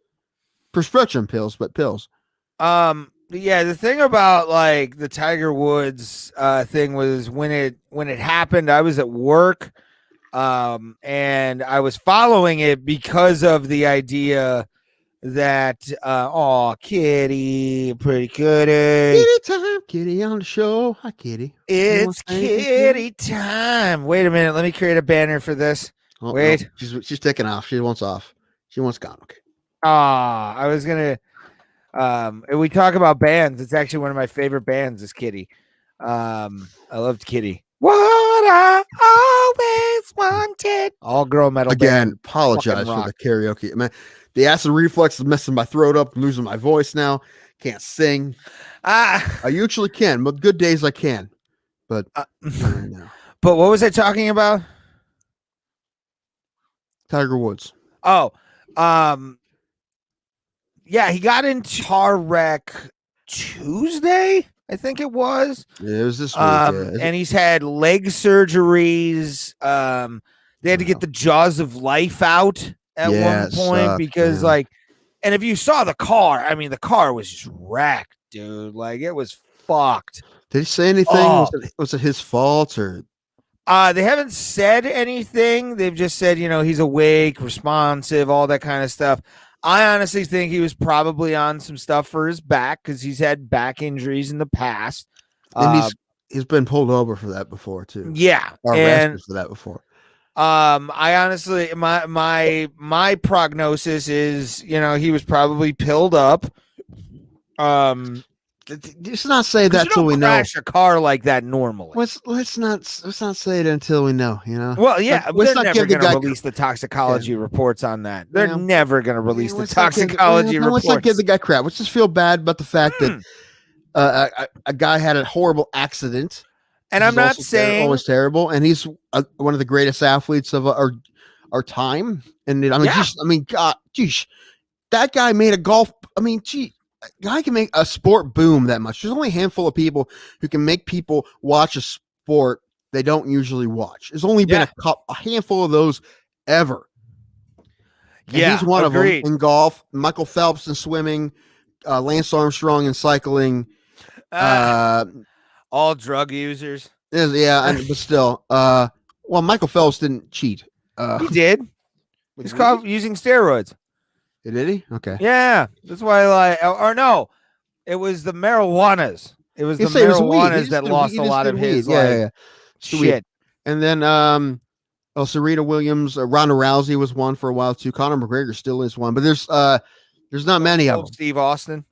prescription pills, but pills. Yeah, the thing about like the Tiger Woods thing was when it happened, I was at work. And I was following it because of the idea that kitty, pretty kitty. Kitty time, kitty on the show. Hi, kitty. It's kitty time. Wait a minute, let me create a banner for this. Oh, Wait. No. She's taking off. She wants off. She wants gone. Okay. I was gonna if we talk about bands, it's actually one of my favorite bands is Kitty. I loved Kitty. What I always wanted. All girl metal. Again, band. apologize for the karaoke. Man, the acid reflux is messing my throat up. I'm losing my voice now. Can't sing. I usually can, but good days I can. But no. But what was I talking about? Tiger Woods. Oh, yeah, he got into car wreck Tuesday. I think it was. Yeah, it was this week. And he's had leg surgeries. They had to get the jaws of life out at one point because, like, and if you saw the car, I mean, the car was just wrecked, dude. Like, it was fucked. Did he say anything? Was it his fault or? They haven't said anything. They've just said, he's awake, responsive, all that kind of stuff. I honestly think he was probably on some stuff for his back because he's had back injuries in the past. And he's been pulled over for that before too. Yeah. Or arrested for that before. I honestly my prognosis is, he was probably pilled up. Let's not say that till we know. Crash a car like that normally. Let's not say it until we know. Well, yeah, let's not never going to release the toxicology reports on that. They're never going to release the toxicology reports. Let's not give the guy crap. Let's just feel bad about the fact that a guy had a horrible accident. And I'm not saying always terrible, and he's one of the greatest athletes of our time. And God, geez, that guy made a golf. I mean, gee. A guy can make a sport boom that much. There's only a handful of people who can make people watch a sport they don't usually watch. There's only been a handful of those ever. And he's one of them in golf. Michael Phelps in swimming, Lance Armstrong in cycling. All drug users. But still. Well, Michael Phelps didn't cheat. He did. He's called using steroids. Did he? Okay. Yeah, that's why. No, it was the marijuanas. It was the marijuanas that lost a lot of his shit. And then, Serena Williams, Ronda Rousey was one for a while too. Conor McGregor still is one, but there's not many of them. Steve Austin.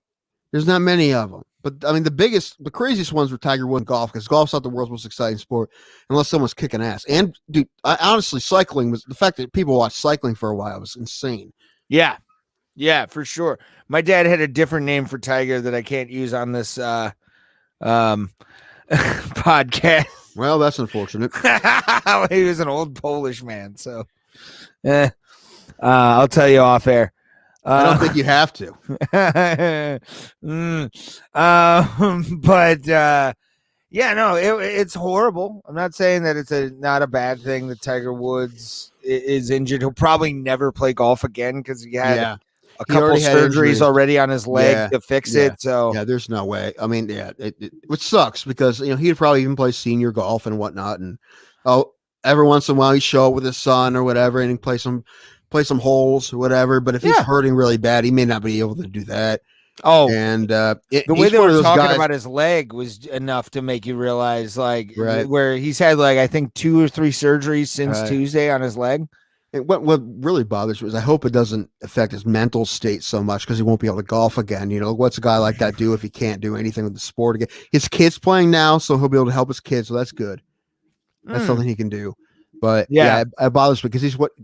There's not many of them. But I mean, the craziest ones were Tiger Woods and golf, because golf's not the world's most exciting sport unless someone's kicking ass. And dude, honestly, cycling was the fact that people watched cycling for a while was insane. Yeah. Yeah, for sure. My dad had a different name for Tiger that I can't use on this podcast. Well, that's unfortunate. He was an old Polish man, so I'll tell you off air. I don't think you have to. But it's horrible. I'm not saying that it's not a bad thing that Tiger Woods is injured. He'll probably never play golf again because he had a couple surgeries already on his leg to fix it. So there's no way. I mean, which sucks because he'd probably even play senior golf and whatnot, and every once in a while he'd show up with his son or whatever and he'd play some holes or whatever. But if he's hurting really bad, he may not be able to do that. Oh, and the way they were talking about his leg was enough to make you realize, where he's had I think 2 or 3 surgeries since Tuesday on his leg. And what really bothers me is I hope it doesn't affect his mental state so much because he won't be able to golf again. You know, what's a guy like that do if he can't do anything with the sport again? His kid's playing now, so he'll be able to help his kids. So that's good. That's Mm, something he can do. But yeah, yeah, it bothers me because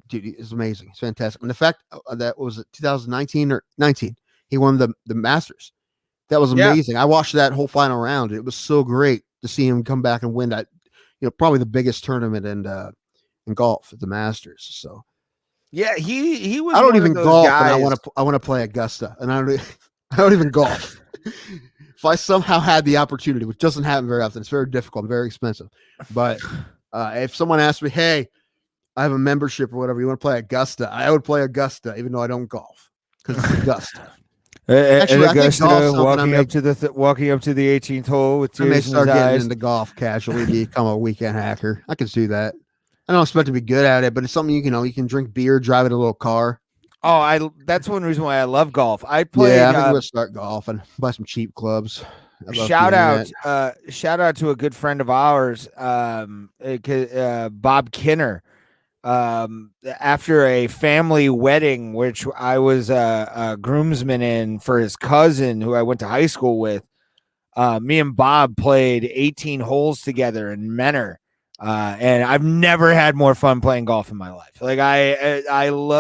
dude, he's amazing. He's fantastic. And the fact that was it 2019 or 19, he won the Masters. That was yeah. amazing. I watched that whole final round. It was so great to see him come back and win that. You know, probably the biggest tournament in golf at the Masters. So Yeah, he was I don't one of even those golf, and guys. I want to play Augusta, and I don't I don't even golf. If I somehow had the opportunity, which doesn't happen very often, it's very difficult and very expensive. But if someone asked me, "Hey, I have a membership or whatever, you want to play Augusta?" I would play Augusta, even though I don't golf, because it's Augusta. At Actually, I think golf's Augusta, something walking up to the 18th hole with I may tears in his start getting eyes. into golf casually, become a weekend hacker. I can do that. I don't expect to be good at it, but it's something you can drink beer, drive in a little car. Oh, I that's one reason why I love golf. I Yeah, played I think we'll start golfing. Buy some cheap clubs. I love the shout internet. out shout out to a good friend of ours, Bob Kinner. After a family wedding, which I was a groomsman in for his cousin who I went to high school with, me and Bob played 18 holes together in Menor. And I've never had more fun playing golf in my life. Like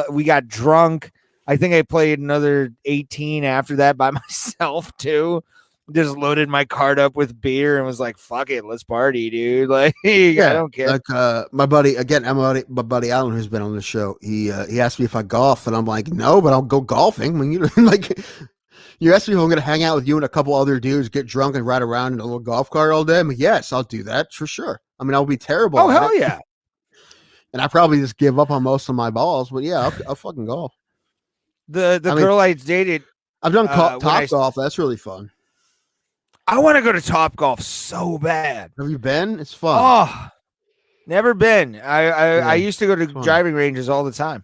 we got drunk. I think I played another 18 after that by myself too. Just loaded my cart up with beer and was like, "Fuck it, let's party, dude!" Like, I Yeah, don't care. like my buddy again, my buddy Alan, who's been on the show. He asked me if I golf, and I'm like, no, but I'll go golfing. When you like, you asked me if I'm going to hang out with you and a couple other dudes, get drunk, and ride around in a little golf cart all day. I'm like, yes, I'll do that for sure. I mean, I'll be terrible Oh at it, hell yeah! and I probably just give up on most of my balls. But yeah, I'll fucking golf. The I mean, girl I dated I've done when top golf. That's really fun. I want to go to Top Golf so bad. Have you been? It's fun. Oh, never been. I Yeah, used to go to it's fun. driving ranges all the time.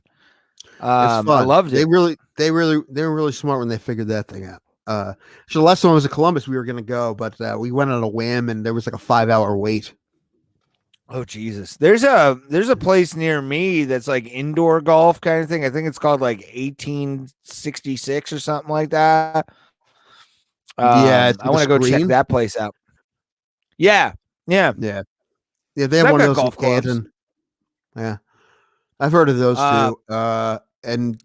It's I fun. loved it. They were really smart when they figured that thing out. So the last time I was in Columbus, we were going to go, but we went on a whim, and there was like a 5 hour wait. Oh Jesus! There's a place near me that's like indoor golf kind of thing. I think it's called like 1866 or something like that. Yeah, it's I like a want to go check screen. that place out. Yeah, yeah. Yeah, yeah. They So have I've one of got those in golf clubs. Canton. Yeah, I've heard of those Uh, too. And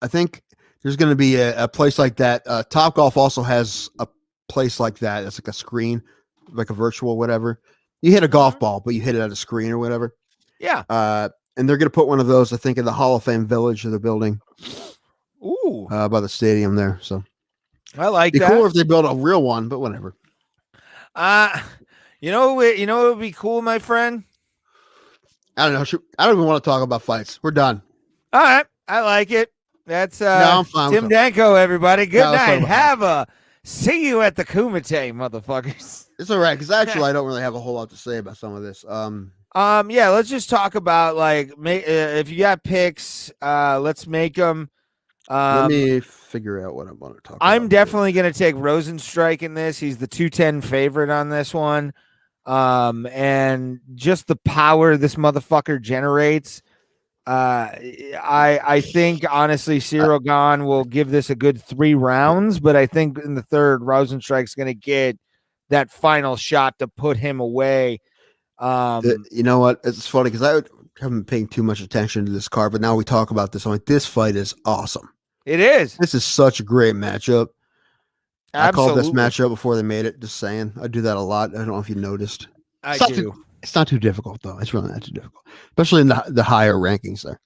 I think there's going to be a place like that. Top Golf also has a place like that. It's like a screen, like a virtual whatever. You hit a golf ball, but you hit it at a screen or whatever. yeah. And they're going to put one of those, I think, in the Hall of Fame Village of the building. Ooh, By the stadium there. So I like it'd be that. cooler if they built a real one, but whatever. You know what would be cool, my friend? I don't know. I don't even want to talk about fights. We're done. All right, I like it. That's No, I'm fine. Tim Danko, everybody. Good No, let's talk night. about Have a see you at the Kumite, motherfuckers. It's all right because actually I don't really have a whole lot to say about some of this. Yeah, let's just talk about like if you got picks, let's make them. Let me figure out what I want to talk about. I'm definitely going to take Rozenstruik in this. He's the 210 favorite on this one. And just the power this motherfucker generates. I think honestly Ciryl Gane will give this a good 3 rounds, but I think in the third Rozenstruik's going to get that final shot to put him away. You know what? It's funny because I haven't been paying too much attention to this card, but now we talk about this. I'm like, this fight is awesome. It is. This is such a great matchup. Absolutely. I called this matchup before they made it. Just saying, I do that a lot. I don't know if you noticed. I do. It's not too difficult though. It's really not too difficult, especially in the higher rankings there.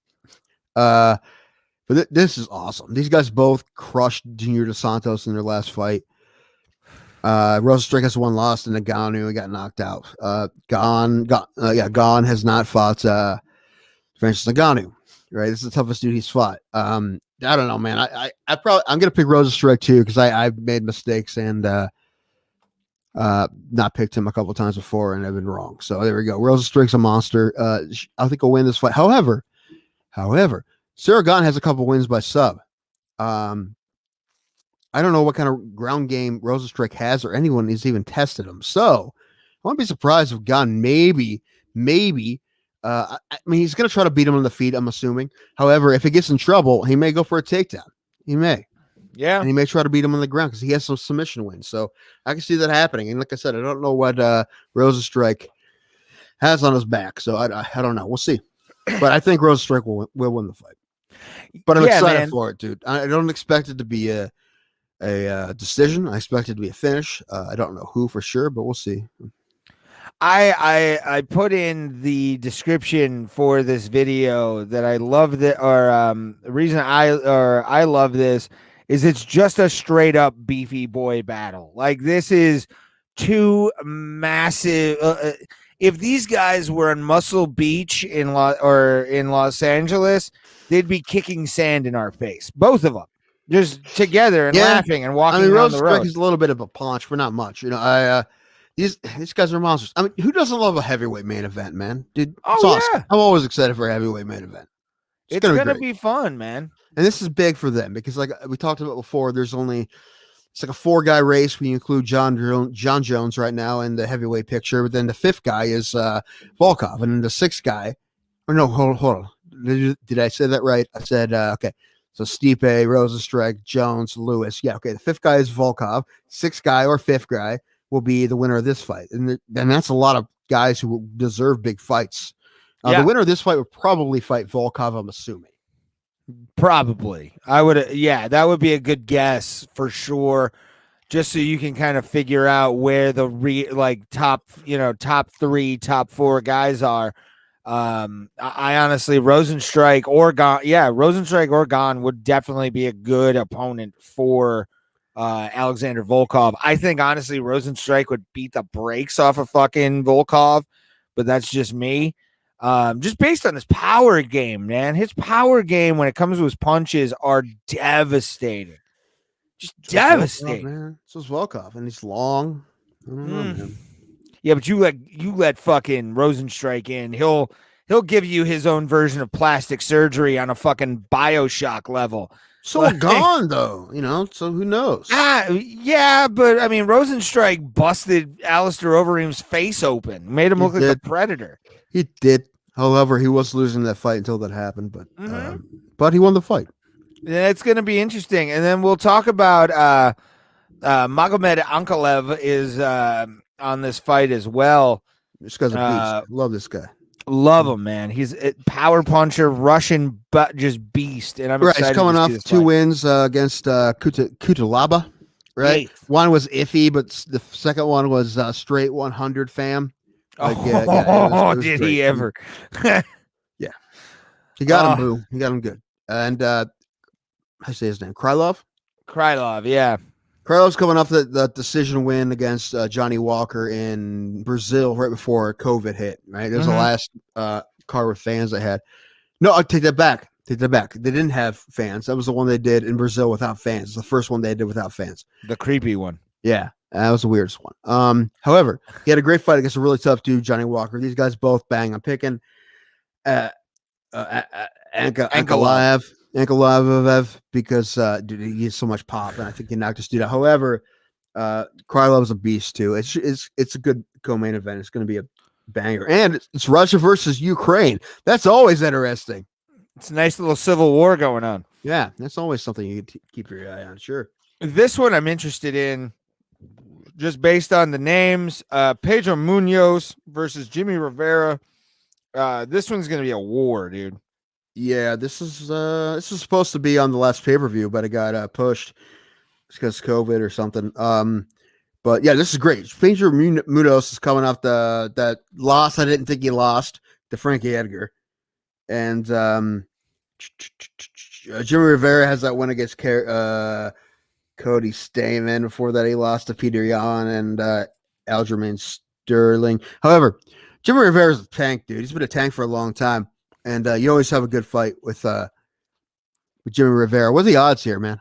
But this is awesome. These guys both crushed Junior Dos Santos in their last fight. Rozenstruik has one loss, and Ngannou got knocked out. Gane has not fought Francis Ngannou. Right, this is the toughest dude he's fought. I don't know, man. I'm gonna pick Rozenstruik too because I've made mistakes and not picked him a couple times before and I've been wrong. So there we go. Rozenstruik's a monster. I think he'll win this fight. However, Ciryl Gane has a couple wins by sub. I don't know what kind of ground game Rozenstruik has or anyone has even tested him. So I won't be surprised if Gane maybe I mean, he's going to try to beat him on the feet, I'm assuming. However, if he gets in trouble, he may go for a takedown. He may. Yeah. And he may try to beat him on the ground because he has some submission wins. So I can see that happening. And like I said, I don't know what Rozenstruik has on his back. So I don't know. We'll see. But I think Rozenstruik will win the fight. But I'm excited for it, dude. I don't expect it to be a decision. I expect it to be a finish. I don't know who for sure, but we'll see. I put in the description for this video that I love that, or the reason I love this is it's just a straight up Beefy Boy battle. Like, this is two massive. If these guys were on Muscle Beach in Los Angeles, they'd be kicking sand in our face, both of them, just together and laughing and walking down the road. Is a little bit of a punch, but not much. You know, these guys are monsters. I mean, who doesn't love a heavyweight main event, man? Dude, it's awesome. I'm always excited for a heavyweight main event. It's gonna be fun, man. And this is big for them because, like we talked about before, it's like a 4-guy race when you include John Jones right now in the heavyweight picture. But then the 5th guy is Volkov, and then the 6th guy. Or no, hold on. Did I say that right? I said okay. So Stipe, Rozenstruik, Jones, Lewis. Yeah, okay. The 5th guy is Volkov. 6th guy or 5th guy will be the winner of this fight, and that's a lot of guys who deserve big fights. The winner of this fight would probably fight Volkov, I'm assuming. Probably. I would. Yeah, that would be a good guess for sure. Just so you can kind of figure out where the top 3, top 4 guys are. I honestly, Rozenstruik or Gane would definitely be a good opponent for Alexander Volkov. I think honestly Rozenstruik would beat the brakes off of fucking Volkov, but that's just me. Just based on his power game, man. His power game when it comes to his punches are devastating. Just devastating. Volkov, man. So is Volkov, and he's long. I don't know, man. Yeah, but you let fucking Rozenstruik in. He'll give you his own version of plastic surgery on a fucking BioShock level. So Gane though, so who knows? Yeah, but I mean Rozenstruik busted Alistair Overeem's face open, made him look like a predator. He did. However, he was losing that fight until that happened, but he won the fight. It's going to be interesting. And then we'll talk about Magomed Ankalaev is on this fight as well. This guy's a beast. Love this guy. Love him, man. He's a power puncher, Russian, but just beast. And I'm excited. He's coming off 2 wins against Kutalaba. Right, one was iffy, but the second one was straight 100 fam. Like, it was did great. he ever? Yeah, he got him. Boo, he got him good. And I say his name, Krylov, yeah. Krylov's coming off the decision win against Johnny Walker in Brazil right before COVID hit. Right, it was the last card with fans they had. No, I take that back. They didn't have fans. That was the one they did in Brazil without fans. It's the first one they did without fans. The creepy one. Yeah, that was the weirdest one. However, he had a great fight against a really tough dude, Johnny Walker. These guys both bang. I'm picking Ankalaev because dude, he has so much pop, and I think he knocked this dude out. However, Krylov's a beast too. It's a good co-main event. It's going to be a banger, and it's Russia versus Ukraine. That's always interesting. It's a nice little civil war going on. Yeah, that's always something you keep your eye on. Sure. This one I'm interested in, just based on the names. Pedro Munoz versus Jimmy Rivera. This one's going to be a war, dude. Yeah, this is supposed to be on the last pay-per-view, but it got pushed because COVID or something. But yeah, this is great. Pedro Munoz is coming off that loss. I didn't think he lost to Frankie Edgar, and Jimmy Rivera has that win against Cody Stamann. Before that, he lost to Peter Yan and Aljamain Sterling. However, Jimmy Rivera's a tank, dude. He's been a tank for a long time. And you always have a good fight with Jimmy Rivera. What are the odds here, man?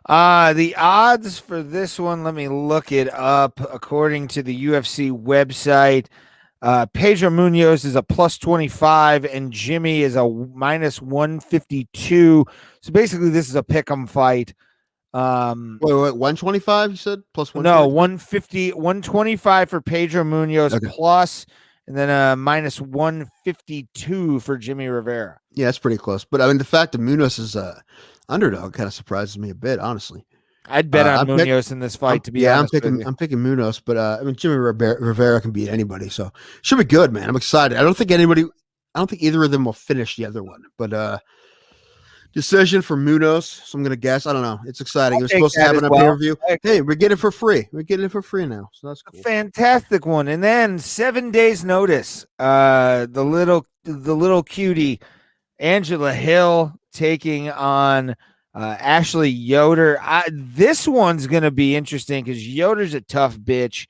The odds for this one, let me look it up. According to the UFC website, Pedro Munoz is a +25 and Jimmy is a -152. So basically, this is a pick'em fight. Wait, 125? You said plus 1? No, 150, 125 for Pedro Munoz, plus and then minus 152 for Jimmy Rivera. Yeah, that's pretty close. But I mean, the fact that Munoz is a underdog kind of surprises me a bit, honestly. I'd bet on Munoz in this fight, to be honest with you. I'm picking Munoz, but I mean, Jimmy Rivera can beat anybody, so should be good, man. I'm excited. I don't think either of them will finish the other one, but decision for Munoz. So I'm gonna guess. I don't know. It's exciting. It was supposed to happen on pay-per-view. Hey, we're getting it for free. We're getting it for free now, so that's cool. A fantastic one. And then 7 days notice. The little cutie, Angela Hill taking on Ashley Yoder. This one's gonna be interesting because Yoder's a tough bitch,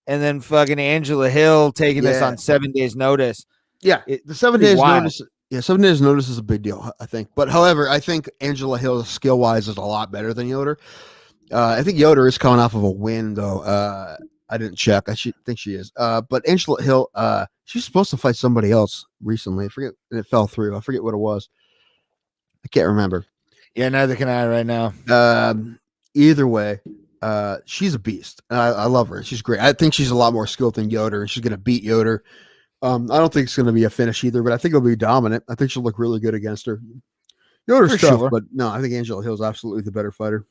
and then fucking Angela Hill taking this on 7 days notice. Yeah, the 7 days notice. Yeah, 7 days notice is a big deal, I think. But however, I think Angela Hill skill wise is a lot better than Yoder. I think Yoder is coming off of a win though. I didn't check. I think she is. But Angela Hill, she's supposed to fight somebody else recently. I forget, and it fell through. I forget what it was. I can't remember. Yeah, neither can I right now. Either way, she's a beast. I love her. She's great. I think she's a lot more skilled than Yoder, and she's going to beat Yoder. I don't think it's going to be a finish either, but I think it'll be dominant. I think she'll look really good against her. Yoder's tough, but no, I think Angela Hill is absolutely the better fighter.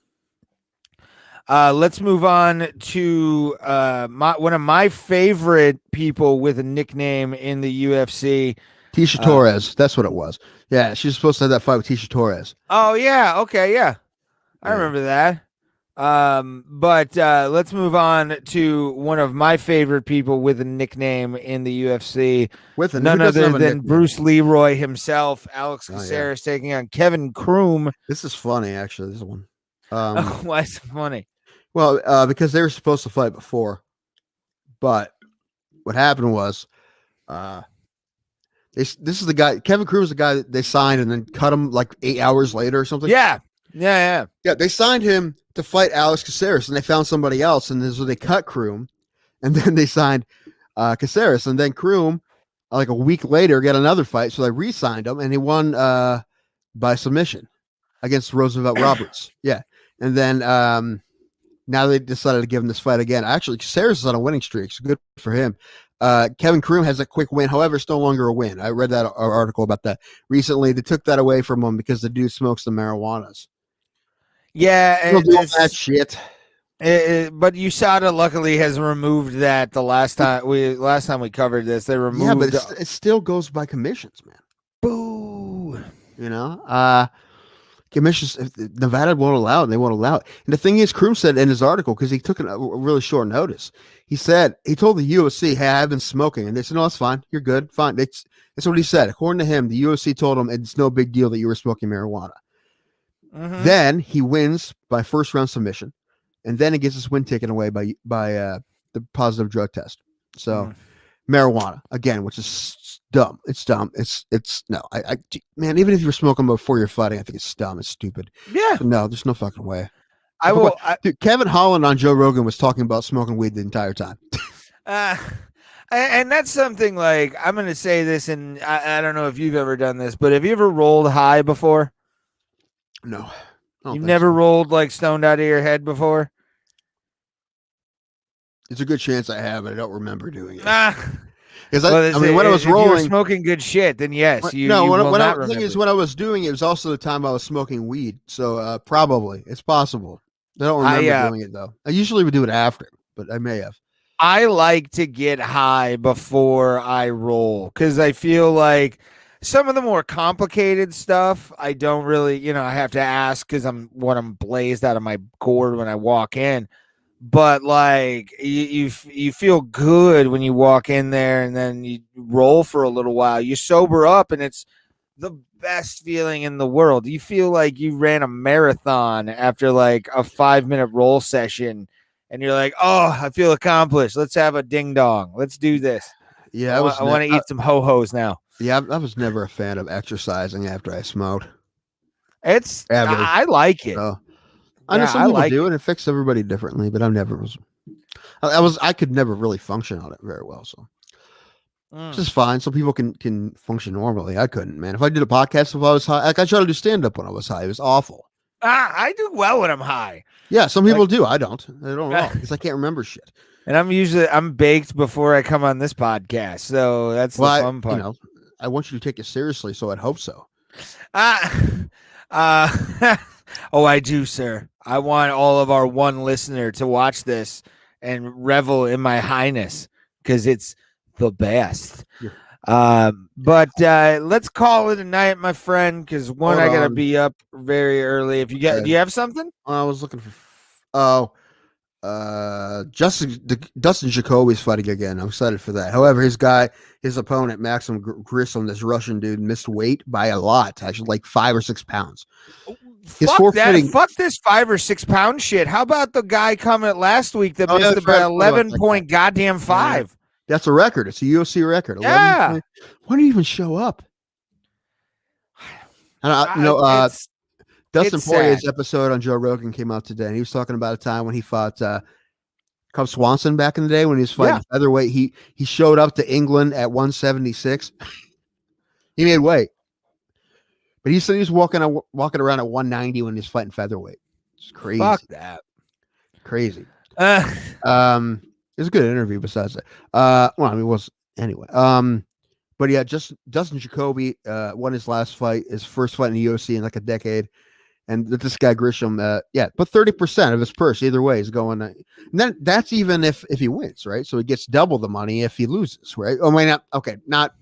Let's move on to one of my favorite people with a nickname in the UFC. Tisha Torres. That's what it was. Yeah, she was supposed to have that fight with Tisha Torres. Oh, yeah. Okay, yeah. I remember that. But let's move on to one of my favorite people with a nickname in the UFC. With none other than Bruce Leroy himself, Alex Caceres taking on Kevin Kroom. This is funny, actually. This one. Why is it funny? Well, because they were supposed to fight before, but what happened was, this is the guy. Kevin Kroom is the guy that they signed and then cut him like 8 hours later or something. Yeah. They signed him to fight Alex Caceres, and they found somebody else, and so they cut Kroom, and then they signed Caceres, and then Kroom, like a week later, got another fight, so they re-signed him, and he won by submission against Roosevelt Roberts. Yeah, and then now they decided to give him this fight again. Actually, Caceres is on a winning streak, so good for him. Kevin Kroom has a quick win, however, it's no longer a win. I read that article about that recently. They took that away from him because the dude smokes the marijuanas. Yeah, and that shit. But USADA luckily has removed that. The last time we covered this, they removed. Yeah, but it still goes by commissions, man. Boo. You know, commissions. If Nevada won't allow it, they won't allow it. And the thing is, Kroom said in his article, because he took a really short notice, he told the UFC, "Hey, I've been smoking," and they said, "No, it's fine. You're good. Fine." That's what he said. According to him, the UFC told him it's no big deal that you were smoking marijuana. Mm-hmm. Then he wins by first round submission, and then he gets his win taken away by the positive drug test. So marijuana again, which is dumb. It's dumb. It's no. Man, even if you were smoking before you're fighting, I think it's dumb. It's stupid. Yeah. So no, there's no fucking way. Dude, Kevin Holland on Joe Rogan was talking about smoking weed the entire time. And that's something like, I'm going to say this, and I don't know if you've ever done this, but have you ever rolled high before? No. You've never rolled like stoned out of your head before? It's a good chance I have, but I don't remember doing it. Because when I was rolling, you were smoking good shit, then yes. When I was doing it, it was also the time I was smoking weed. So probably it's possible. I don't remember doing it though. I usually would do it after, but I may have. I like to get high before I roll because I feel like some of the more complicated stuff, I don't really, I have to ask because I'm blazed out of my gourd when I walk in. But like you feel good when you walk in there and then you roll for a little while. You sober up and it's the best feeling in the world. You feel like you ran a marathon after like a 5-minute roll session and you're like, oh, I feel accomplished. Let's have a ding dong. Let's do this. Yeah, I want to eat some ho-hos now. Yeah, I was never a fan of exercising after I smoked. I like it. I know some people do it. It affects everybody differently, but I could never really function on it very well. So it's just fine. Some people can function normally. I couldn't, man. If I did a podcast if I was high, like I tried to do stand up when I was high. It was awful. I do well when I'm high. Yeah, some people do. I don't at all because I can't remember shit. And I'm baked before I come on this podcast, so that's the fun part. I want you to take it seriously, so I'd hope so. Oh, I do, sir. I want all of our one listener to watch this and revel in my highness because it's the best. But let's call it a night, my friend, because I gotta be up very early. If you do you have something? I was looking for Dustin Jacoby's fighting again. I'm excited for that. However, his opponent Maxim Grissom, this Russian dude, missed weight by a lot, actually, like 5 or 6 pounds. Fuck that! Fuck this 5 or 6 pound shit. How about the guy coming last week that missed it by 11 point goddamn 5? Yeah. That's a record. It's a UFC record. Yeah. When did he even show up? Dustin Poirier's episode on Joe Rogan came out today, and he was talking about a time when he fought Cub Swanson back in the day when he was fighting featherweight. He showed up to England at 176. He made weight, but he said he was walking around at 190 when he was fighting featherweight. It's crazy. Fuck that. Crazy. It was a good interview. Besides that, it was anyway. But yeah, just Dustin Jacoby won his last fight, his first fight in the UFC in like a decade. And this guy Grisham, but 30% of his purse either way is going. And then that's even if he wins, right? So he gets double the money if he loses, right? Oh, not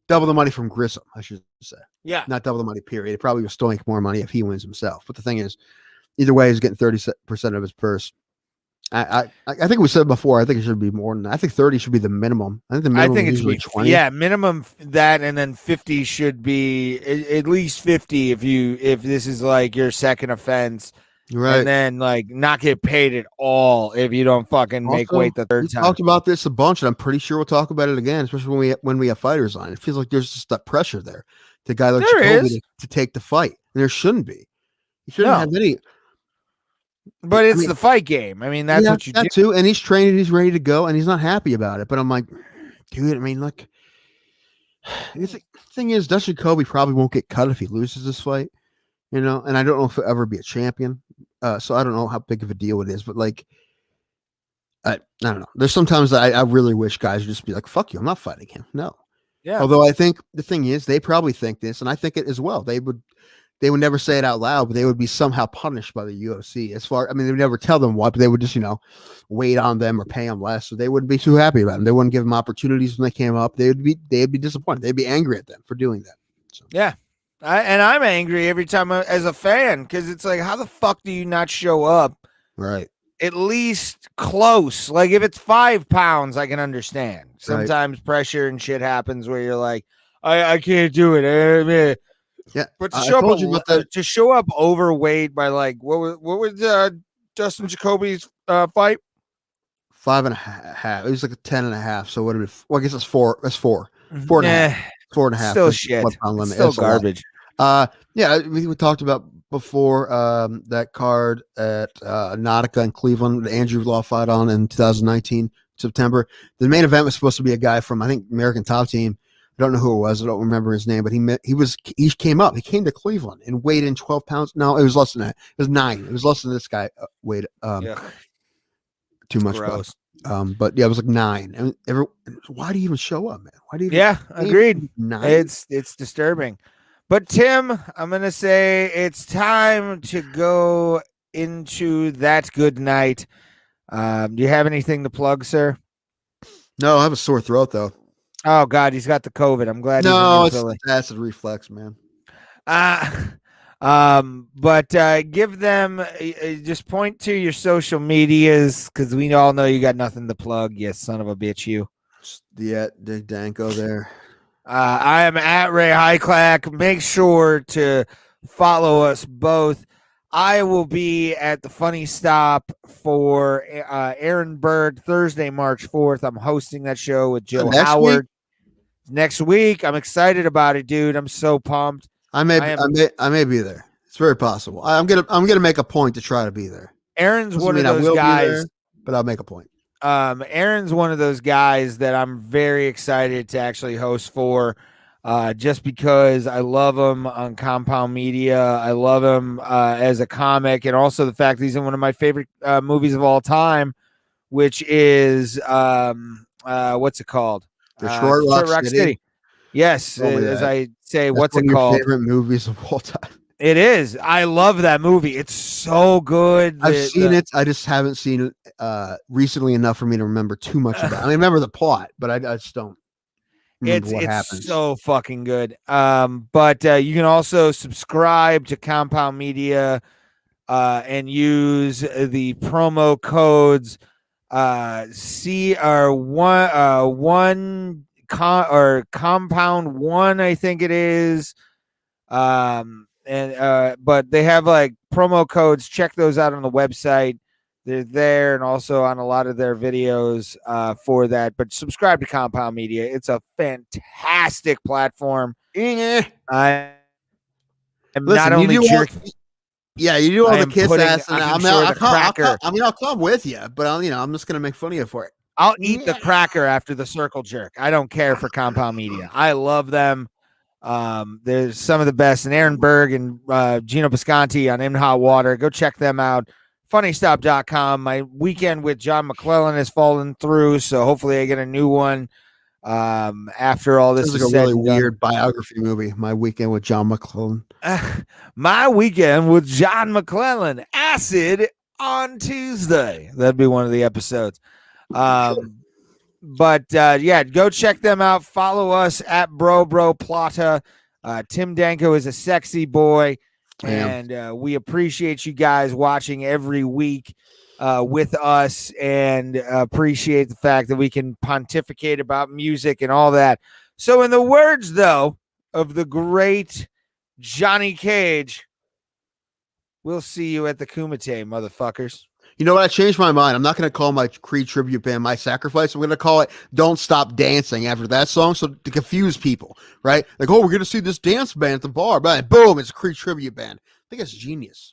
double the money from Grissom, I should say. Yeah, not double the money. Period. It probably will still make more money if he wins himself. But the thing is, either way, he's getting 30% of his purse. I think we said before. I think it should be more than that. I think 30 should be the minimum. I think the minimum is usually 20. Yeah, minimum that, and then 50 should be at least 50 if this is like your second offense, right? And then like not get paid at all if you don't fucking make weight the third time. We talked about this a bunch, and I'm pretty sure we'll talk about it again, especially when we have fighters on. It feels like there's just that pressure there. The guy like Jacoby to take the fight, and there shouldn't be. You shouldn't have any. But it's the fight game. I mean, that's what you do. Too. And he's trained, he's ready to go, and he's not happy about it. But I'm like, dude, I mean, look, the thing is, Dustin Jacoby probably won't get cut if he loses this fight, and I don't know if he'll ever be a champion. So I don't know how big of a deal it is, but like, I don't know. There's sometimes that I really wish guys would just be like, fuck you, I'm not fighting him. No. Yeah. Although I think the thing is, they probably think this, and I think it as well. They would never say it out loud, but they would be somehow punished by the UFC. They would never tell them what, but they would just, wait on them or pay them less. So they wouldn't be too happy about them. They wouldn't give them opportunities when they came up. They'd be disappointed. They'd be angry at them for doing that. So. Yeah. I'm angry every time as a fan, because it's like, how the fuck do you not show up? Right. At least close. Like if it's 5 pounds, I can understand. Sometimes pressure and shit happens where you're like, I can't do it. Yeah, but to show up overweight by like what was Dustin Jacoby's fight? 5.5. It was like a 10.5. So what? I guess it's 4. That's 4. 4.5. 4.5. Still shit. Still garbage. We talked about before that card at Nautica in Cleveland, the Andrew Law fight on in 2019 September. The main event was supposed to be a guy from I think American Top Team. I don't know who it was. I don't remember his name, but he came up. He came to Cleveland and weighed in 12 pounds. No, it was less than that. It was 9. It was less than this guy weighed. Too much gross. But yeah, it was like 9. And why do you even show up, man? Why do you? Yeah, agreed. 9? It's disturbing. But Tim, I'm gonna say it's time to go into that good night. Do you have anything to plug, sir? No, I have a sore throat though. Oh God, he's got the COVID. I'm glad. No, it's acid reflux, man. But give them just point to your social medias because we all know you got nothing to plug. You son of a bitch, you. Yeah, Dick Danko there. I am at Ray Highclack. Make sure to follow us both. I will be at the Funny Stop for Aaron Bird Thursday, March 4th. I'm hosting that show with Joe Howard next week. I'm excited about it, dude. I'm so pumped. I may be there. It's very possible. I'm gonna make a point to try to be there. Aaron's one of those guys, but I'll make a point. Aaron's one of those guys that I'm very excited to actually host for. Just because I love him on Compound Media. I love him as a comic, and also the fact that he's in one of my favorite movies of all time, which is what's it called? Detroit Detroit Rock Rock City. City. Yes, Told me as that. I say, That's what's one it of your called? favorite movies of all time. It is. I love that movie. It's so good. I've seen it. I just haven't seen it recently enough for me to remember too much about it. I mean, I remember the plot, but I just don't remember what It's happens. so fucking good. But you can also subscribe to Compound Media and use the promo codes C or or compound one, I think it is. And but they have like promo codes. Check those out on the website. They're there and also on a lot of their videos for that. But subscribe to Compound Media. It's a fantastic platform. I am not Listen, you only do all. jerking, Yeah, you do all I the am kiss putting ass, and I making mean, sure the cracker. I'll come with you, but I'm just gonna make fun of you for it. I'll eat the cracker after the circle jerk. I don't care for Compound Media. I love them. There's some of the best, and Aaron Berg and Gino Bisconti on In Hot Water. Go check them out. Funnystop.com. My weekend with John McClellan has fallen through, so hopefully I get a new one after all this Sounds is like a said really and done. weird biography movie. My Weekend with John McClellan. My weekend with John McClellan. Acid on Tuesday. That'd be one of the episodes. But yeah, go check them out. Follow us at Bro Bro Plata. Tim Danko is a sexy boy, and we appreciate you guys watching every week with us, and appreciate the fact that we can pontificate about music and all that. So, in the words, though, of the great Johnny Cage, we'll see you at the Kumite, motherfuckers. You know what? I changed my mind. I'm not going to call my Creed tribute band My Sacrifice. I'm going to call it Don't Stop Dancing after that song. So to confuse people, right? Like, oh, we're going to see this dance band at the bar. But boom, it's a Creed tribute band. I think it's genius.